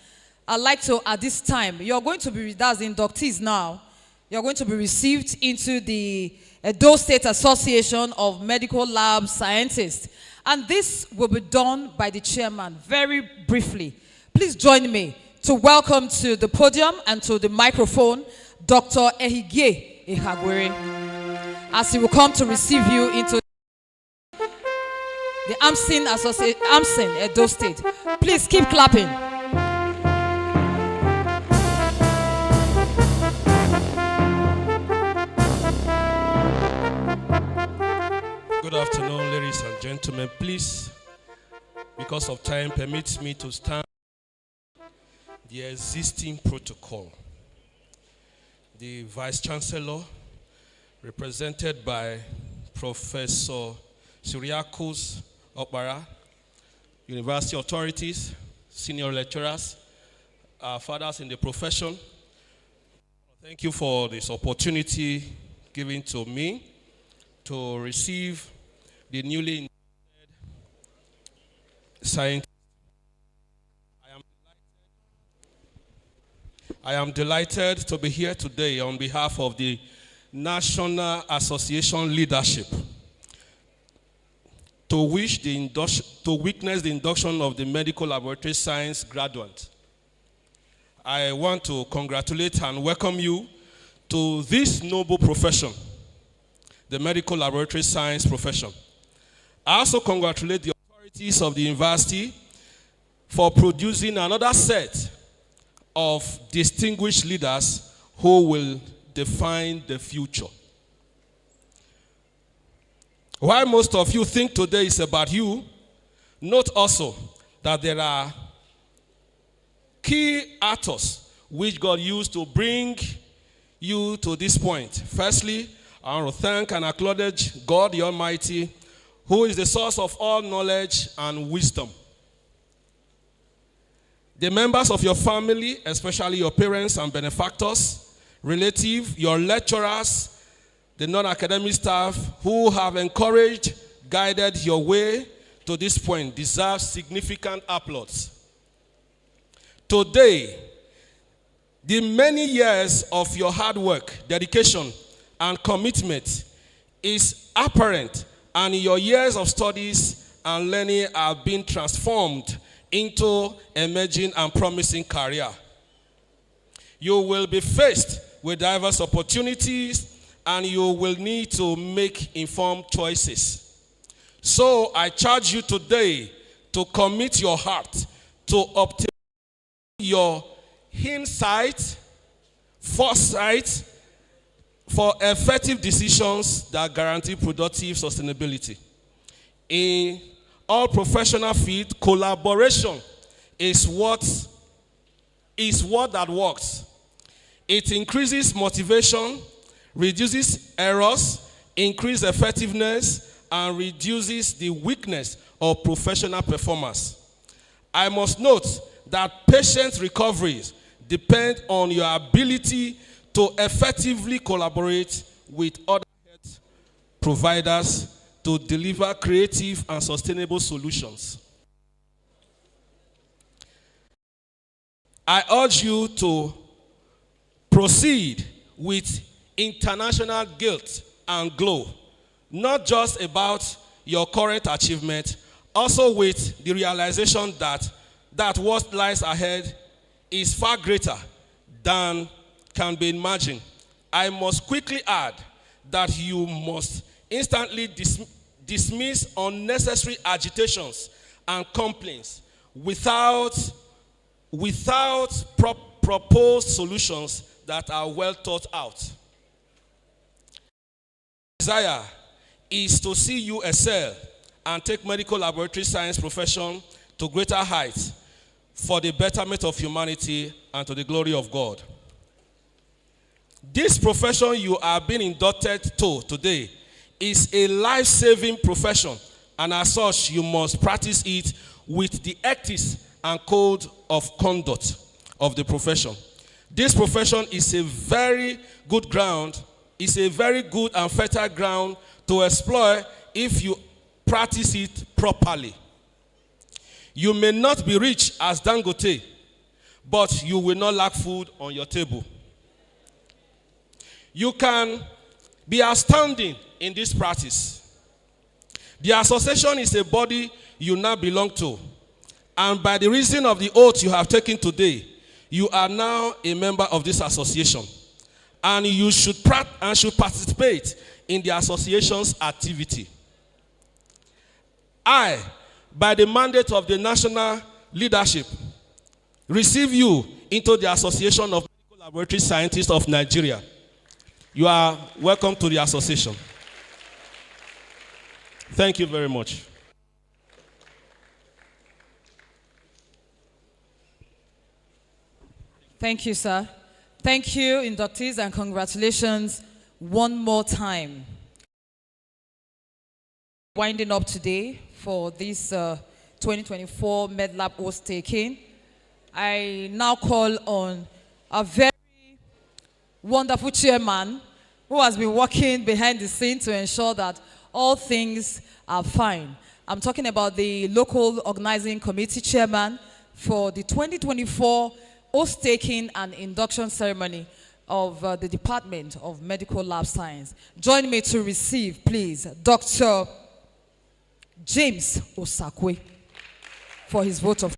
I'd like to, at this time, you're going to be, that's the inductees now, you're going to be received into the Edo State Association of Medical Lab Scientists. And this will be done by the chairman, very briefly. Please join me to welcome to the podium and to the microphone Dr. Ehige Ehagwere, as he will come to receive you into the AMSIN Edo State. Please keep clapping. Good afternoon, ladies and gentlemen. Please, because of time, permit me to stand the existing protocol. The Vice Chancellor, represented by Professor Syriacus Okbara, university authorities, senior lecturers, fathers in the profession, thank you for this opportunity given to me to receive the newly inducted scientist. I am delighted to be here today on behalf of the National Association leadership to witness the induction of the Medical Laboratory Science Graduand. I want to congratulate and welcome you to this noble profession, the Medical Laboratory Science profession. I also congratulate the authorities of the university for producing another set of distinguished leaders who will define the future. While most of you think today is about you, note also that there are key actors which God used to bring you to this point. Firstly, I want to thank and acknowledge God the Almighty, who is the source of all knowledge and wisdom. The members of your family, especially your parents and benefactors, relatives, your lecturers, the non-academic staff who have encouraged, guided your way to this point, deserve significant applause. Today, the many years of your hard work, dedication, and commitment is apparent, and your years of studies and learning have been transformed into emerging and promising career. You will be faced with diverse opportunities, and you will need to make informed choices. So I charge you today to commit your heart to obtain your insight, foresight, for effective decisions that guarantee productive sustainability. In all professional fields, collaboration is what that works. It increases motivation, reduces errors, increases effectiveness, and reduces the weakness of professional performers. I must note that patient recoveries depend on your ability to effectively collaborate with other health providers to deliver creative and sustainable solutions. I urge you to proceed with international guilt and glow, not just about your current achievement, also with the realization that what lies ahead is far greater than can be imagined. I must quickly add that you must instantly dismiss unnecessary agitations and complaints without proposed solutions that are well thought out. Desire is to see you excel and take medical laboratory science profession to greater heights for the betterment of humanity and to the glory of God. This profession you are being inducted to today is a life-saving profession, and as such, you must practice it with the ethics and code of conduct of the profession. This profession is a very good ground, is a very good and fertile ground to explore if you practice it properly. You may not be rich as Dangote, but you will not lack food on your table. You can be outstanding in this practice. The association is a body you now belong to, and by the reason of the oath you have taken today, You are now a member of this association, and you should participate in the association's activity. I, by the mandate of the national leadership, receive you into the Association of Medical Laboratory Scientists of Nigeria. You are welcome to the association. Thank you very much. Thank you, sir. Thank you, inductees, and congratulations one more time. Winding up today for this 2024 MedLab oath taking. I now call on a very wonderful chairman who has been working behind the scenes to ensure that all things are fine. I'm talking about the local organizing committee chairman for the 2024 oath taking and induction ceremony of the Department of Medical Lab Science. Join me to receive, please, Dr. James Osakwe for his vote of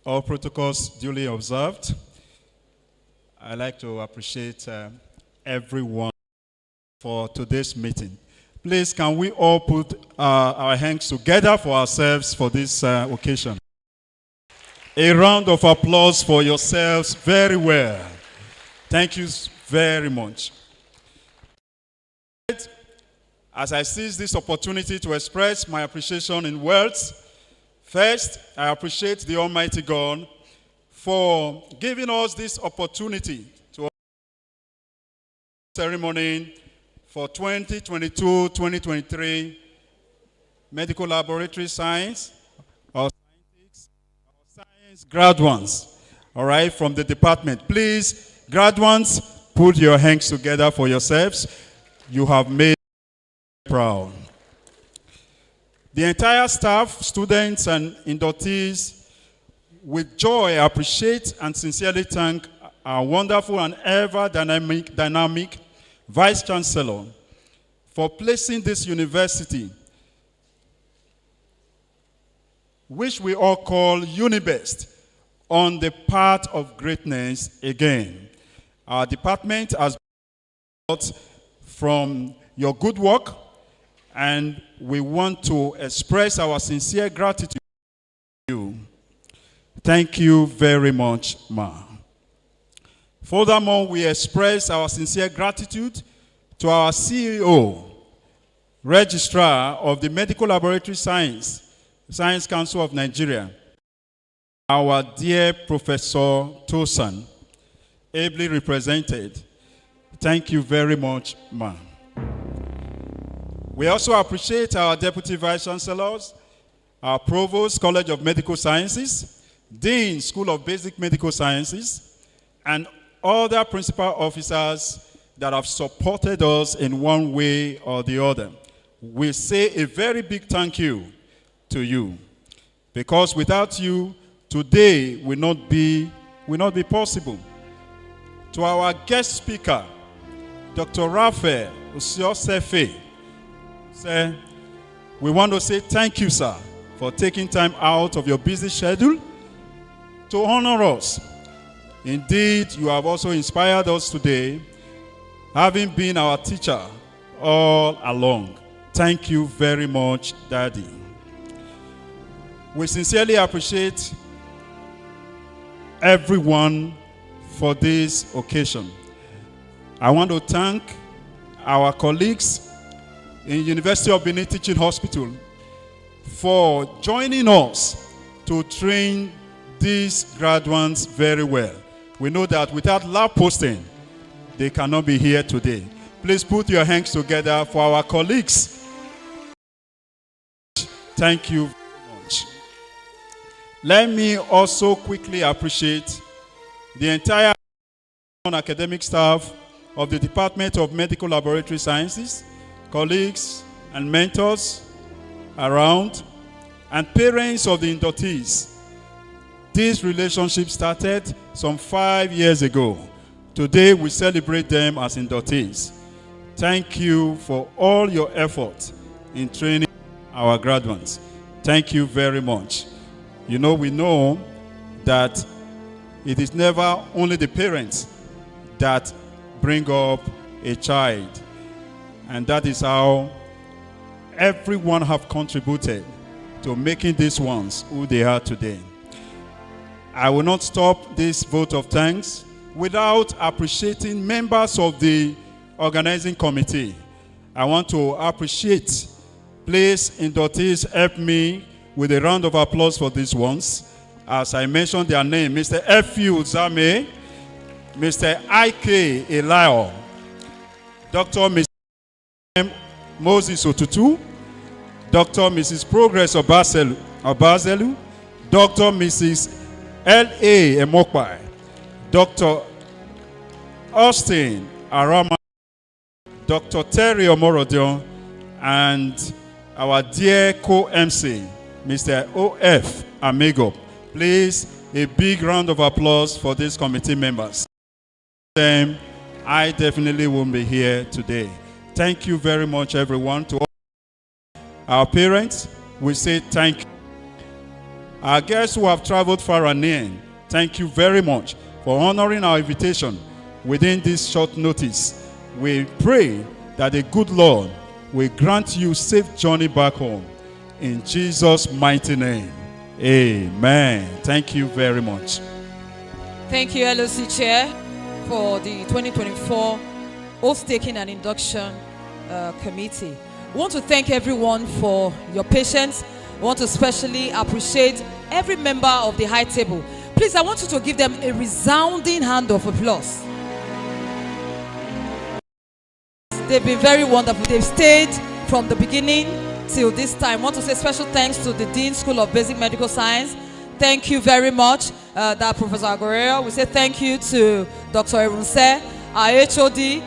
all protocols duly observed. I'd like to appreciate everyone for today's meeting. Please, can we all put our hands together for ourselves for this occasion? A round of applause for yourselves. Very well. Thank you very much. As I seize this opportunity to express my appreciation in words, first, I appreciate the Almighty God for giving us this opportunity to ceremony for 2022-2023 Medical Laboratory Science or Science Graduands, all right, from the department. Please, Graduands, put your hands together for yourselves. You have made me proud. The entire staff, students, and inductees, with joy, appreciate and sincerely thank our wonderful and ever dynamic Vice Chancellor for placing this university, which we all call UniBest, on the path of greatness again. Our department has been from your good work, and we want to express our sincere gratitude to you. Thank you very much, Ma. Furthermore, we express our sincere gratitude to our CEO, Registrar of the Medical Laboratory Science Council of Nigeria, our dear Professor Tosan, ably represented. Thank you very much, Ma. We also appreciate our Deputy Vice Chancellors, our Provost, College of Medical Sciences, Dean, School of Basic Medical Sciences, and other principal officers that have supported us in one way or the other. We say a very big thank you to you, because without you, today will not be possible. To our guest speaker, Dr. Raphael Osiosefe, sir, we want to say thank you, sir, for taking time out of your busy schedule to honor us. Indeed, you have also inspired us today, having been our teacher all along. Thank you very much, Daddy. We sincerely appreciate everyone for this occasion. I want to thank our colleagues in University of Benin Teaching Hospital for joining us to train these graduates very well. We know that without lab posting, they cannot be here today. Please put your hands together for our colleagues. Thank you very much. Let me also quickly appreciate the entire academic staff of the Department of Medical Laboratory Sciences, colleagues and mentors around, and parents of the inductees. This relationship started some 5 years ago. Today we celebrate them as inductees. Thank you for all your efforts in training our graduates. Thank you very much. You know, we know that it is never only the parents that bring up a child. And that is how everyone have contributed to making these ones who they are today. I will not stop this vote of thanks without appreciating members of the organizing committee. I want to appreciate, please, inductees, help me with a round of applause for these ones. As I mentioned their name, Mr. F.U. Zame, Mr. I.K. Elio, Dr. Mr. M. Moses Otutu, Dr. Mrs. Progress Obazelu, Dr. Mrs. L.A. Emokpai, Dr. Austin Arama, Dr. Terry Omorodion, and our dear co-MC, Mr. O.F. Amigo. Please, a big round of applause for these committee members. I definitely won't be here today. Thank you very much, everyone. To all our parents, we say thank you. Our guests who have traveled far and near, thank you very much for honoring our invitation within this short notice. We pray that the good Lord will grant you safe journey back home. In Jesus' mighty name, amen. Thank you very much. Thank you, LOC Chair, for the 2024 Oath-Taking and Induction Committee. We want to thank everyone for your patience. We want to especially appreciate every member of the high table. Please, I want you to give them a resounding hand of applause. They've been very wonderful. They've stayed from the beginning till this time. I want to say special thanks to the Dean School of Basic Medical Science. Thank you very much, that Professor Agorea. We say thank you to Dr. Erunse, our HOD,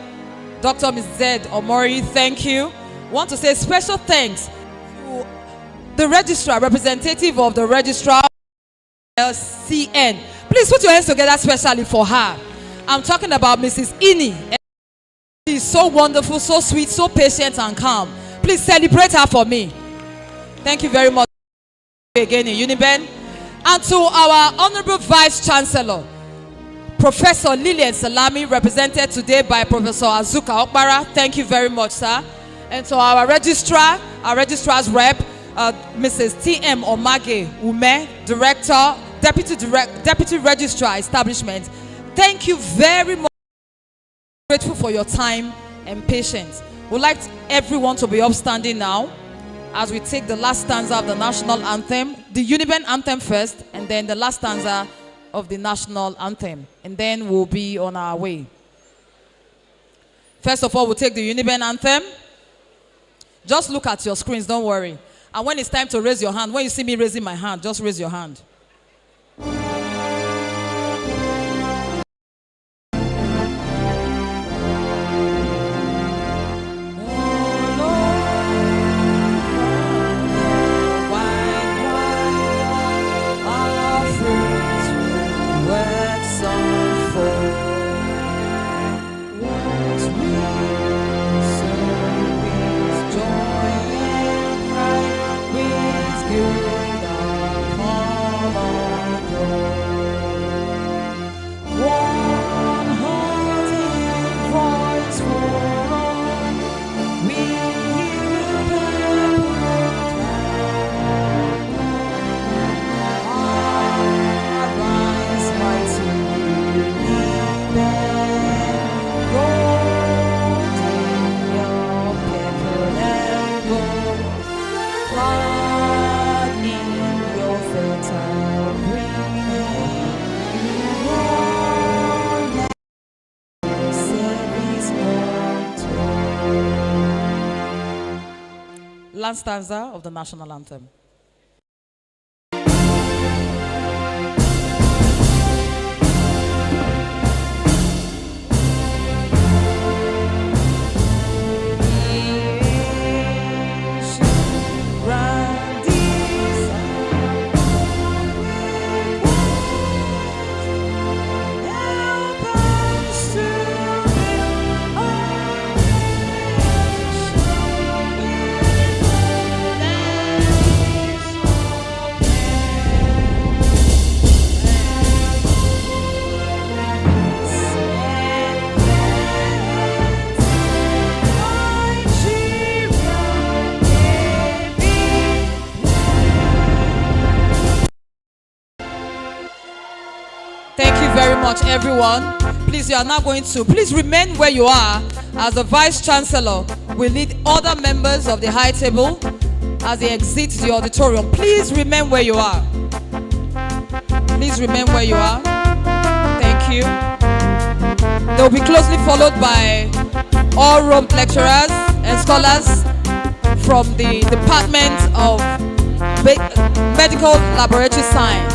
Dr. Ms. Zed Omori. Thank you. I want to say special thanks to the registrar, representative of the registrar LCN. Please put your hands together especially for her. I'm talking about Mrs. Ini. She's so wonderful, so sweet, so patient and calm. Please celebrate her for me. Thank you very much again in Uniben. And to our Honorable Vice Chancellor, Professor Lillian Salami, represented today by Professor Azuka Okpara. Thank you very much, sir. And to our registrar, our registrar's rep, Mrs. T.M. Omage Ume, Director, Deputy Registrar Establishment. Thank you very much. Grateful for your time and patience. We'd like everyone to be upstanding now as we take the last stanza of the national anthem, the Uniben anthem first, and then the last stanza of the national anthem. And then we'll be on our way. First of all, we'll take the Uniben anthem. Just look at your screens, don't worry. And when it's time to raise your hand, when you see me raising my hand, just raise your hand. Last stanza of the national anthem. much, everyone. Please, you are now going to, please remain where you are as the Vice Chancellor will lead other members of the high table as they exit the auditorium. Please remain where you are. Please remain where you are. Thank you. They will be closely followed by all robed lecturers and scholars from the Department of Medical Laboratory Science.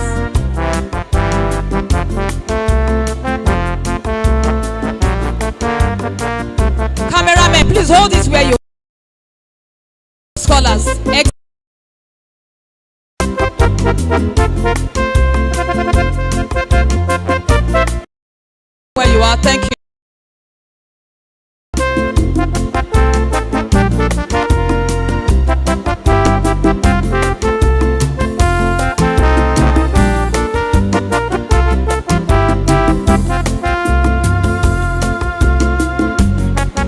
Cameramen, please hold it where you are. Scholars. Where you are, thank you.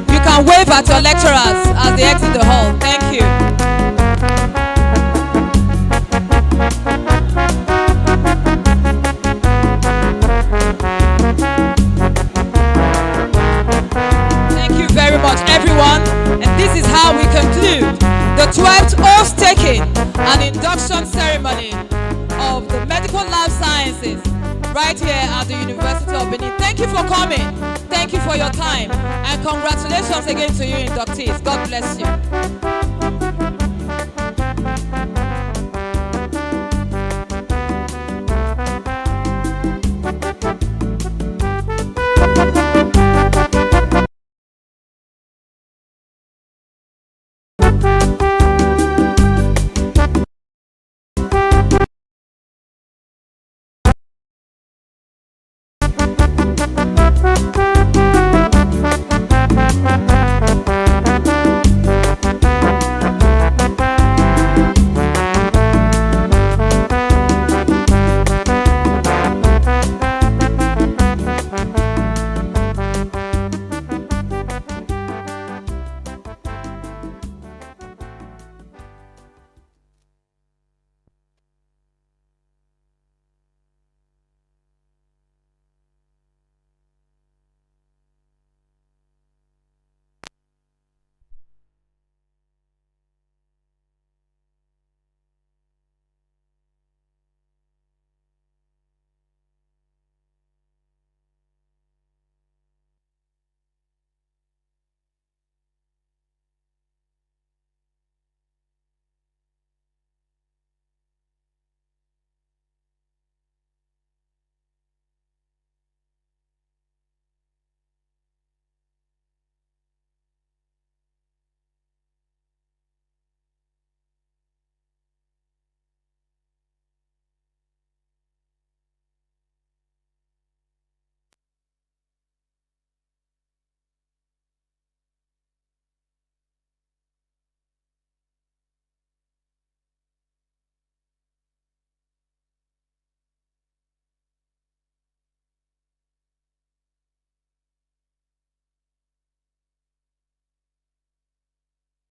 You can wave at your lecturers as they exit the hall. Thank you. Everyone, and this is how we conclude the 12th oath-taking and induction ceremony of the Medical Lab Sciences right here at the University of Benin. Thank you for coming. Thank you for your time, and congratulations again to you, inductees. God bless you.